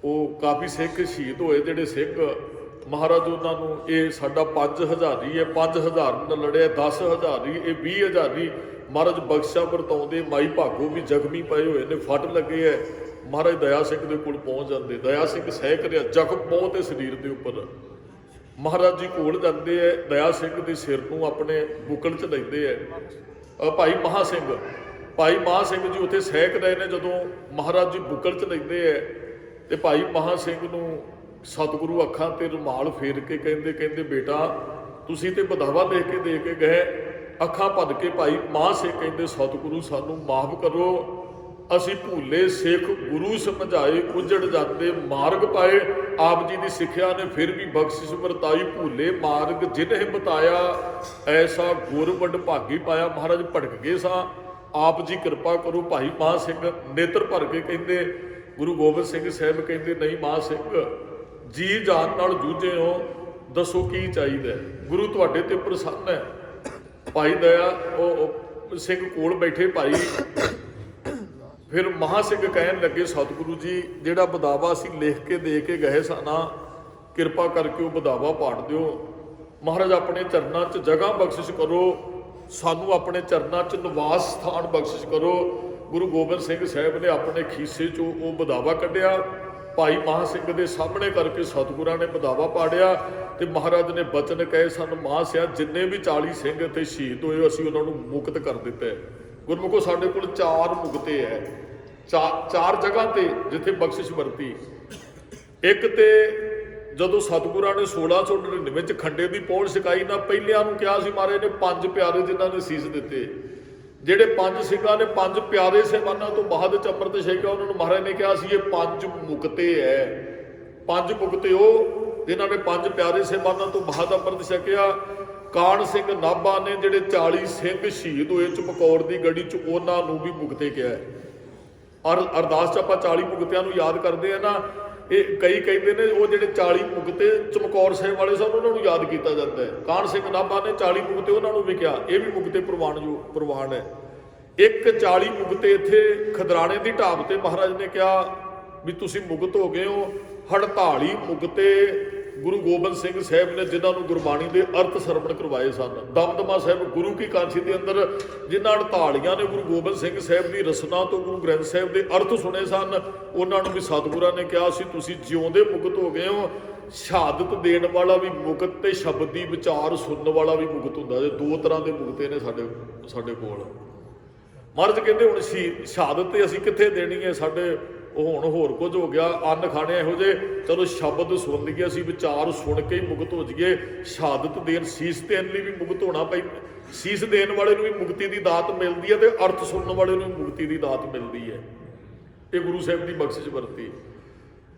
ਉਹ ਕਾਫੀ ਸਿੱਖ ਸ਼ਹੀਦ ਹੋਏ ਜਿਹੜੇ ਸਿੰਘ। ਮਹਾਰਾਜ ਉਹਨਾਂ ਨੂੰ ਇਹ ਸਾਡਾ 5000 ਹੀ ਹੈ, 5000 ਨਾਲ ਲੜਿਆ, 10000 ਹੀ, ਇਹ 20000 ਹੀ। ਮਹਾਰਾਜ ਬਖਸ਼ਾ ਵਰਤਾਉਂਦੇ। ਮਾਈ ਭਾਗੋ ਵੀ ਜ਼ਖਮੀ ਪਏ ਹੋਏ ਨੇ, ਫੱਟ ਲੱਗੇ ਹੈ। ਮਹਾਰਾਜ ਦਇਆ ਸਿੰਘ ਦੇ ਕੋਲ ਪਹੁੰਚ ਜਾਂਦੇ। ਦਇਆ ਸਿੰਘ ਸਹਿ ਕਰਿਆ, ਜ਼ਖਮ ਬਹੁਤ ਹੈ ਸਰੀਰ ਦੇ ਉੱਪਰ। ਮਹਾਰਾਜ ਜੀ ਕੋਲ ਜਾਂਦੇ ਹੈ, ਦਇਆ ਸਿੰਘ ਦੇ ਸਿਰ ਨੂੰ ਆਪਣੇ ਬੁੱਕਲ 'ਚ ਲੈਂਦੇ ਹੈ। ਭਾਈ ਮਹਾ ਸਿੰਘ ਜੀ ਉੱਥੇ ਸਹਿਕ ਰਹੇ ਨੇ। ਜਦੋਂ ਮਹਾਰਾਜ ਜੀ ਬੁੱਕਲ 'ਚ ਲੈਂਦੇ ਹੈ ਤੇ ਭਾਈ ਮਹਾ ਸਿੰਘ ਨੂੰ ਸਤਿਗੁਰੂ ਅੱਖਾਂ ਤੇ ਰੁਮਾਲ ਫੇਰ ਕੇ ਕਹਿੰਦੇ ਬੇਟਾ ਤੁਸੀਂ ਤੇ ਬਦਾਵਾ ਲਿਖ ਕੇ ਦੇ ਕੇ ਗਏ। ਅੱਖਾਂ ਭੰਨ ਕੇ ਭਾਈ ਮਹਾ ਸਿੰਘ ਕਹਿੰਦੇ ਸਤਿਗੁਰੂ ਸਾਨੂੰ ਮਾਫ ਕਰੋ, ਅਸੀਂ ਭੁੱਲੇ ਸਿੱਖ, ਗੁਰੂ ਸਮਝਾਏ ਉਜੜ ਜਾਂਦੇ ਮਾਰਗ ਪਾਏ। ਆਪ ਜੀ ਦੀ ਸਿੱਖਿਆ ਨੇ ਫਿਰ ਵੀ ਬਖਸ਼ਿਸ਼ ਵਰਤਾਈ, ਭੁੱਲੇ ਮਾਰਗ ਜਿਨਹਿ ਬਤਾਇਆ, ਐਸਾ ਗੁਰ ਵਡ ਭਾਗੀ ਪਾਇਆ। ਮਹਾਰਾਜ ਭਟਕ ਗਏ ਸਾਂ, ਆਪ ਜੀ ਕਿਰਪਾ ਕਰੋ। ਭਾਈ ਮਹਾਂ ਸਿੰਘ ਨੇਤਰ ਭਰ ਕੇ ਕਹਿੰਦੇ, ਗੁਰੂ ਗੋਬਿੰਦ ਸਿੰਘ ਸਾਹਿਬ ਕਹਿੰਦੇ ਨਹੀਂ ਮਹਾਂ ਸਿੰਘ, ਜੀ ਜਾਨ ਨਾਲ ਜੂਝੇ ਹੋ, ਦੱਸੋ ਕੀ ਚਾਹੀਦਾ? ਗੁਰੂ ਤੁਹਾਡੇ ਤੇ ਪ੍ਰਸੰਨ ਹੈ। ਭਾਈ ਦਇਆ ਉਹ ਸਿੰਘ ਕੋਲ ਬੈਠੇ ਭਾਈ। ਫਿਰ ਮਹਾਂ ਸਿੰਘ ਕਹਿਣ ਲੱਗੇ ਸਤਿਗੁਰੂ ਜੀ ਜਿਹੜਾ ਬਦਾਵਾ ਅਸੀਂ ਲਿਖ ਕੇ ਦੇ ਕੇ ਗਏ ਸਾਨਾ, ਕਿਰਪਾ ਕਰਕੇ ਉਹ ਬਦਾਵਾ ਪਾੜ ਦਿਓ। ਮਹਾਰਾਜ ਆਪਣੇ ਚਰਨਾਂ 'ਚ ਜਗ੍ਹਾ ਬਖਸ਼ਿਸ਼ ਕਰੋ, ਸਾਨੂੰ ਆਪਣੇ ਚਰਨਾਂ 'ਚ ਨਿਵਾਸ ਸਥਾਨ ਬਖਸ਼ਿਸ਼ ਕਰੋ। ਗੁਰੂ ਗੋਬਿੰਦ ਸਿੰਘ ਸਾਹਿਬ ਨੇ ਆਪਣੇ ਖੀਸੇ 'ਚੋਂ ਉਹ ਬਦਾਵਾ ਕੱਢਿਆ, ਭਾਈ ਮਹਾਂ ਸਿੰਘ ਦੇ ਸਾਹਮਣੇ ਕਰਕੇ ਸਤਿਗੁਰਾਂ ਨੇ ਬਦਾਵਾ ਪਾੜਿਆ। ਤੇ ਮਹਾਰਾਜ ਨੇ ਬਚਨ ਕਹੇ ਸਨ, ਮਹਾਂ ਸਿਆ ਜਿੰਨੇ ਵੀ 40 ਸਿੰਘ ਇੱਥੇ ਸ਼ਹੀਦ ਹੋਏ ਅਸੀਂ ਉਹਨਾਂ ਨੂੰ ਮੁਕਤ ਕਰ ਦਿੱਤਾ ਹੈ। ਗੁਰਮੁਖੋ ਸਾਡੇ ਕੋਲ 4 ਮੁਕਤੇ ਹੈ, 4 ਜਗ੍ਹਾ ਤੇ ਜਿੱਥੇ ਬਖਸ਼ਿਸ਼ ਵਰਤੀ। ਇੱਕ ਤੇ ਜਦੋਂ ਸਤਿਗੁਰਾਂ ਨੇ 1699 ਚ ਖੰਡੇ ਦੀ ਪਹੁੰਚ ਸਿਖਾਈ ਨਾ, ਪਹਿਲਿਆਂ ਨੂੰ ਕਿਹਾ ਸੀ ਮਹਾਰਾਜ ਨੇ 5 ਪਿਆਰੇ ਜਿਨ੍ਹਾਂ ਨੇ ਸੀਸ ਦਿੱਤੇ। ਜਿਹੜੇ 5 ਸਿੰਘਾਂ ਨੇ 5 ਪਿਆਰੇ ਸਹਿਬਾਨਾਂ ਤੋਂ ਬਾਅਦ ਚ ਅੰਮ੍ਰਿਤ ਛਕਿਆ, ਉਹਨਾਂ ਨੂੰ ਮਹਾਰਾਜ ਨੇ ਕਿਹਾ ਸੀ ਇਹ 5 ਮੁਕਤੇ ਹੈ। 5 ਮੁਕਤੇ ਉਹ ਜਿਨ੍ਹਾਂ ਨੇ 5 ਪਿਆਰੇ ਸਹਿਬਾਨਾਂ ਤੋਂ ਬਾਅਦ ਅੰਮ੍ਰਿਤ ਛਕਿਆ। ਕਾਣ ਸਿੰਘ ਨਾਭਾ ਨੇ ਜਿਹੜੇ 40 ਸਿੰਘ ਸ਼ਹੀਦ ਹੋਏ ਚਮਕੌਰ ਦੀ ਗੜੀ 'ਚ, ਉਹਨਾਂ ਨੂੰ ਵੀ ਮੁਕਤੇ ਕਿਹਾ ਹੈ। ਔਰ ਅਰਦਾਸ 'ਚ ਆਪਾਂ 40 ਮੁਕਤਿਆਂ ਨੂੰ ਯਾਦ ਕਰਦੇ ਆ ਨਾ, ਇਹ ਕਈ ਕਹਿੰਦੇ ਨੇ ਉਹ ਜਿਹੜੇ 40 ਮੁਕਤੇ ਚਮਕੌਰ ਸਾਹਿਬ ਵਾਲੇ ਸਨ ਉਹਨਾਂ ਨੂੰ ਯਾਦ ਕੀਤਾ ਜਾਂਦਾ ਹੈ। ਕਾਣ ਸਿੰਘ ਨਾਭਾ ਨੇ 40 ਮੁਕਤੇ ਉਹਨਾਂ ਨੂੰ ਵੀ ਕਿਹਾ, ਇਹ ਵੀ ਮੁਕਤੇ ਪ੍ਰਵਾਨ ਹੈ। ਇੱਕ 40 ਮੁਕਤੇ ਇੱਥੇ ਖਦਰਾਣੇ ਦੀ ਢਾਬ ਤੇ ਮਹਾਰਾਜ ਨੇ ਕਿਹਾ ਵੀ ਤੁਸੀਂ ਮੁਕਤ ਹੋ ਗਏ ਹੋ। 48 ਮੁਕਤੇ ਗੁਰੂ ਗੋਬਿੰਦ ਸਿੰਘ ਸਾਹਿਬ ਨੇ ਜਿਨ੍ਹਾਂ ਨੂੰ ਗੁਰਬਾਣੀ ਦੇ ਅਰਥ ਸਰਵਣ ਕਰਵਾਏ ਸਨ। ਦਮਦਮਾ ਸਾਹਿਬ ਗੁਰੂ ਕੀ ਕਾਂਸੀ ਦੇ ਅੰਦਰ ਜਿਨ੍ਹਾਂ 48 ਨੇ ਗੁਰੂ ਗੋਬਿੰਦ ਸਿੰਘ ਸਾਹਿਬ ਦੀ ਰਸਨਾ ਤੋਂ ਗੁਰੂ ਗ੍ਰੰਥ ਸਾਹਿਬ ਦੇ ਅਰਥ ਸੁਣੇ ਸਨ, ਉਹਨਾਂ ਨੂੰ ਵੀ ਸਤਿਗੁਰਾਂ ਨੇ ਕਿਹਾ ਸੀ ਤੁਸੀਂ ਜਿਉਂਦੇ ਮੁਕਤ ਹੋ ਗਏ ਹੋ। ਸ਼ਹਾਦਤ ਦੇਣ ਵਾਲਾ ਵੀ ਮੁਕਤ ਤੇ ਸ਼ਬਦੀ ਵਿਚਾਰ ਸੁਣਨ ਵਾਲਾ ਵੀ ਮੁਕਤ ਹੁੰਦਾ। ਜੇ 2 ਤਰ੍ਹਾਂ ਦੇ ਮੁਕਤੇ ਨੇ ਸਾਡੇ ਕੋਲ। ਮਹਾਰਾਜ ਕਹਿੰਦੇ ਹੁਣ ਸ਼ਹਾਦਤ ਤੇ ਅਸੀਂ ਕਿੱਥੇ ਦੇਣੀ ਹੈ, ਸਾਡੇ ਉਹ ਹੁਣ ਹੋਰ ਕੁਝ ਹੋ ਗਿਆ, ਅੰਨ ਖਾਣੇ ਇਹੋ ਜਿਹੇ, ਚਲੋ ਸ਼ਬਦ ਸੁਣ ਲਈਏ, ਅਸੀਂ ਵਿਚਾਰ ਸੁਣ ਕੇ ਹੀ ਮੁਕਤ ਹੋ ਜਾਈਏ। ਸ਼ਹਾਦਤ ਦੇਣ, ਸੀਸ ਦੇਣ ਲਈ ਵੀ ਮੁਕਤ ਹੋਣਾ ਪੈਂਦਾ। ਸੀਸ ਦੇਣ ਵਾਲੇ ਨੂੰ ਵੀ ਮੁਕਤੀ ਦੀ ਦਾਤ ਮਿਲਦੀ ਹੈ ਤੇ ਅਰਥ ਸੁਣਨ ਵਾਲੇ ਨੂੰ ਵੀ ਮੁਕਤੀ ਦੀ ਦਾਤ ਮਿਲਦੀ ਹੈ। ਇਹ ਗੁਰੂ ਸਾਹਿਬ ਦੀ ਬਖਸ਼ਿਸ਼ ਵਰਤੀ।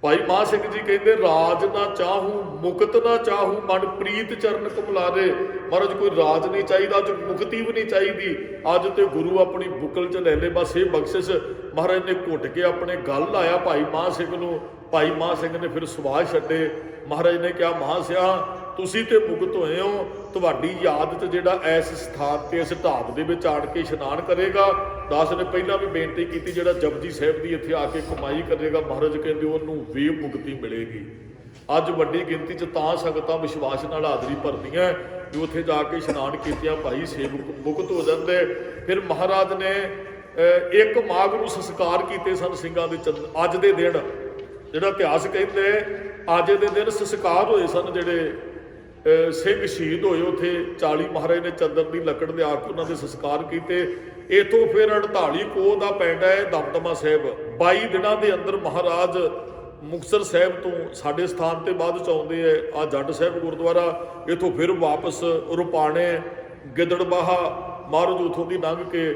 ਭਾਈ ਮਹਾਂ ਸਿੰਘ ਜੀ ਕਹਿੰਦੇ ਰਾਜ ਨਾ ਚਾਹੂੰ ਮੁਕਤ ਨਾ ਚਾਹੂੰ, ਮਨ ਪ੍ਰੀਤ ਚਰਨ ਕਮਲਾਰੇ। ਮਹਾਰਾਜ ਕੋਈ ਰਾਜ ਨਹੀਂ ਚਾਹੀਦਾ, ਅੱਜ ਮੁਕਤੀ ਵੀ ਨਹੀਂ ਚਾਹੀਦੀ। ਅੱਜ ਤੇ ਗੁਰੂ ਆਪਣੀ ਬੁੱਕਲ 'ਚ ਲੈ ਲੈ, ਬਸ ਇਹ ਬਖਸ਼ਿਸ਼। ਮਹਾਰਾਜ ਨੇ ਘੁੱਟ ਕੇ ਆਪਣੇ ਗਲ ਲਾਇਆ ਭਾਈ ਮਹਾਂ ਸਿੰਘ ਨੂੰ। ਭਾਈ ਮਹਾਂ ਸਿੰਘ ਨੇ ਫਿਰ ਸਵਾਸ ਛੱਡੇ। ਮਹਾਰਾਜ ਨੇ ਕਿਹਾ ਮਹਾਂ ਸਿਆ ਤੁਸੀਂ ਤੇ ਮੁਕਤ ਹੋਏ ਹੋ, ਤੁਹਾਡੀ ਯਾਦ 'ਚ ਜਿਹੜਾ ਇਸ ਸਥਾਨ ਤੇ ਇਸ ਢਾਬ ਦੇ ਵਿੱਚ ਆਣ ਕੇ ਇਸ਼ਨਾਨ ਕਰੇਗਾ, ਦਾਸ ਨੇ ਪਹਿਲਾਂ ਵੀ ਬੇਨਤੀ ਕੀਤੀ ਜਿਹੜਾ ਜਪਜੀ ਸਾਹਿਬ ਦੀ ਇੱਥੇ ਆ ਕੇ ਕਮਾਈ ਕਰੇਗਾ, ਮਹਾਰਾਜ ਕਹਿੰਦੇ ਉਹਨੂੰ ਵੀ ਮੁਕਤੀ ਮਿਲੇਗੀ। ਅੱਜ ਵੱਡੀ ਗਿਣਤੀ 'ਚ ਤਾਂ ਸੰਗਤਾਂ ਵਿਸ਼ਵਾਸ ਨਾਲ ਹਾਜ਼ਰੀ ਭਰਦੀਆਂ ਵੀ ਉੱਥੇ ਜਾ ਕੇ ਇਸ਼ਨਾਨ ਕੀਤਿਆਂ ਭਾਈ ਸੇਵਕ ਮੁਕਤ ਹੋ ਜਾਂਦੇ। ਫਿਰ ਮਹਾਰਾਜ ਨੇ 1 ਮਾਘ ਨੂੰ ਸੰਸਕਾਰ ਕੀਤੇ ਸਨ ਸਿੰਘਾਂ ਦੇ। ਅੱਜ ਦੇ ਦਿਨ ਜਿਹੜਾ ਇਤਿਹਾਸ ਕਹਿੰਦੇ ਅੱਜ ਦੇ ਦਿਨ ਸੰਸਕਾਰ ਹੋਏ ਸਨ ਜਿਹੜੇ ਸਿੰਘ ਸ਼ਹੀਦ ਹੋਏ ਉੱਥੇ 40 ਮਹਾਰਾਜ ਨੇ ਚੰਦਨ ਦੀ ਲੱਕੜ ਲਿਆ ਕੇ ਉਹਨਾਂ ਦੇ ਸੰਸਕਾਰ ਕੀਤੇ। ਇਥੋਂ ਫਿਰ 48 ਕੋਹ ਦਾ ਪਿੰਡ ਹੈ ਦਮਦਮਾ ਸਾਹਿਬ। 22 ਦਿਨਾਂ ਦੇ ਅੰਦਰ ਮਹਾਰਾਜ ਮੁਕਤਸਰ ਸਾਹਿਬ ਤੋਂ ਸਾਡੇ ਸਥਾਨ ਤੇ ਬਾਅਦ ਚ ਆਉਂਦੇ ਹੈ ਆ ਜੱਟ ਸਾਹਿਬ ਗੁਰਦੁਆਰਾ। ਇਥੋਂ ਫਿਰ ਵਾਪਸ ਰੁਪਾਣੇ ਗਿੱਦੜਬਾਹਾ ਮਹਾਰਾਜ ਉਥੋਂ ਦੀ ਲੰਘ ਕੇ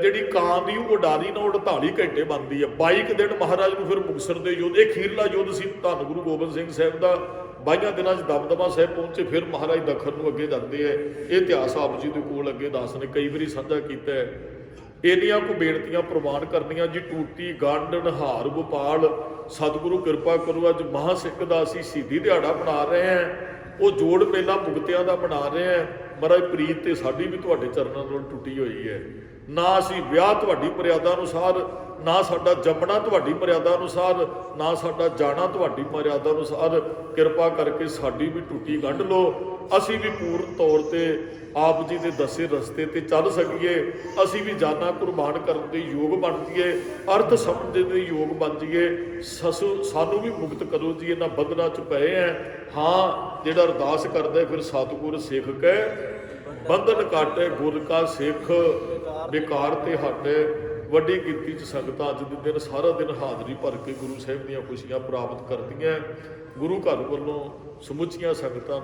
ਜਿਹੜੀ ਕਾਂ ਦੀ ਉਡਾਰੀ ਨਾਲ 48 ਘੰਟੇ ਬਣਦੀ ਹੈ। 22 ਦਿਨ ਮਹਾਰਾਜ ਨੂੰ ਫਿਰ ਮੁਕਤਸਰ ਦੇ ਯੁੱਧ, ਇਹ ਅਖੀਰਲਾ ਯੁੱਧ ਸੀ ਧੰਨ ਗੁਰੂ ਗੋਬਿੰਦ ਸਿੰਘ ਸਾਹਿਬ ਦਾ। 22 ਦਿਨਾਂ 'ਚ ਦਮਦਮਾ ਸਾਹਿਬ ਪਹੁੰਚੇ, ਫਿਰ ਮਹਾਰਾਜ ਦਖਣ ਨੂੰ ਅੱਗੇ ਜਾਂਦੇ ਹੈ। ਇਹ ਇਤਿਹਾਸ ਆਪ ਜੀ ਦੇ ਕੋਲ ਅੱਗੇ ਦੱਸ ਨੇ, ਕਈ ਵਾਰੀ ਸਾਂਝਾ ਕੀਤਾ ਹੈ। ਇੰਨੀਆਂ ਕੁ ਬੇਨਤੀਆਂ ਪ੍ਰਵਾਨ ਕਰਨੀਆਂ ਜੀ। ਟੂਟੀ ਗੰਢ ਨਹਾਰ ਗੋਪਾਲ ਸਤਿਗੁਰੂ ਕਿਰਪਾ ਕਰੋ। ਅੱਜ ਮਹਾਂ ਸਿੰਘ ਦਾ ਅਸੀਂ ਸ਼ਹੀਦੀ ਦਿਹਾੜਾ ਮਨਾ ਰਹੇ ਹਾਂ, ਉਹ ਜੋੜ ਮੇਲਾ ਮੁਕਤਿਆਂ ਦਾ ਮਨਾ ਰਹੇ ਹਾਂ। ਮਹਾਰਾਜ ਪ੍ਰੀਤ ਤੇ ਸਾਡੀ ਵੀ ਤੁਹਾਡੇ ਚਰਨਾਂ ਨਾਲ ਟੁੱਟੀ ਹੋਈ ਹੈ। ਨਾ ਅਸੀਂ ਵਿਆਹ ਤੁਹਾਡੀ ਮਰਿਆਦਾ ਅਨੁਸਾਰ, ਨਾ ਸਾਡਾ ਜੰਮਣਾ ਤੁਹਾਡੀ ਮਰਿਆਦਾ ਅਨੁਸਾਰ, ਨਾ ਸਾਡਾ ਜਾਣਾ ਤੁਹਾਡੀ ਮਰਿਆਦਾ ਅਨੁਸਾਰ। ਕਿਰਪਾ ਕਰਕੇ ਸਾਡੀ ਵੀ ਟੁੱਟੀ ਗੰਢ ਲਓ, ਅਸੀਂ ਵੀ ਪੂਰਨ ਤੌਰ ਤੇ ਆਪ ਜੀ ਦੇ ਦੱਸੇ ਰਸਤੇ ਤੇ ਚੱਲ ਸਕੀਏ। ਅਸੀਂ ਵੀ ਜਾਨਾਂ ਕੁਰਬਾਨ ਕਰਨ ਦੇ ਯੋਗ ਬਣ ਜਾਈਏ, ਅਰਥ ਸਮਝਣ ਦੇ ਯੋਗ ਬਣ ਜਾਈਏ। ਸਾਨੂੰ ਵੀ ਮੁਕਤ ਕਰੋ ਜੀ, ਇਹਨਾਂ ਬੰਧਨਾਂ 'ਚ ਪਏ ਹੈ। ਹਾਂ, ਜਿਹੜਾ ਅਰਦਾਸ ਕਰਦਾ ਫਿਰ ਸਤਿਗੁਰ ਸਿੱਖ ਕੇ ਬੰਧਨ ਕਾਟੇ, ਗੁਰ ਕਾ ਸਿੱਖ ਬੇਕਾਰ ਤੇ ਹਟੇ। ਵੱਡੀ ਗਿਣਤੀ 'ਚ ਸੰਗਤਾਂ ਅੱਜ ਦੇ ਦਿਨ ਸਾਰਾ ਦਿਨ ਹਾਜ਼ਰੀ ਭਰ ਕੇ ਗੁਰੂ ਸਾਹਿਬ ਦੀਆਂ ਖੁਸ਼ੀਆਂ ਪ੍ਰਾਪਤ ਕਰਦੀਆਂ। ਗੁਰੂ ਘਰ ਵੱਲੋਂ ਸਮੁੱਚੀਆਂ ਸੰਗਤਾਂ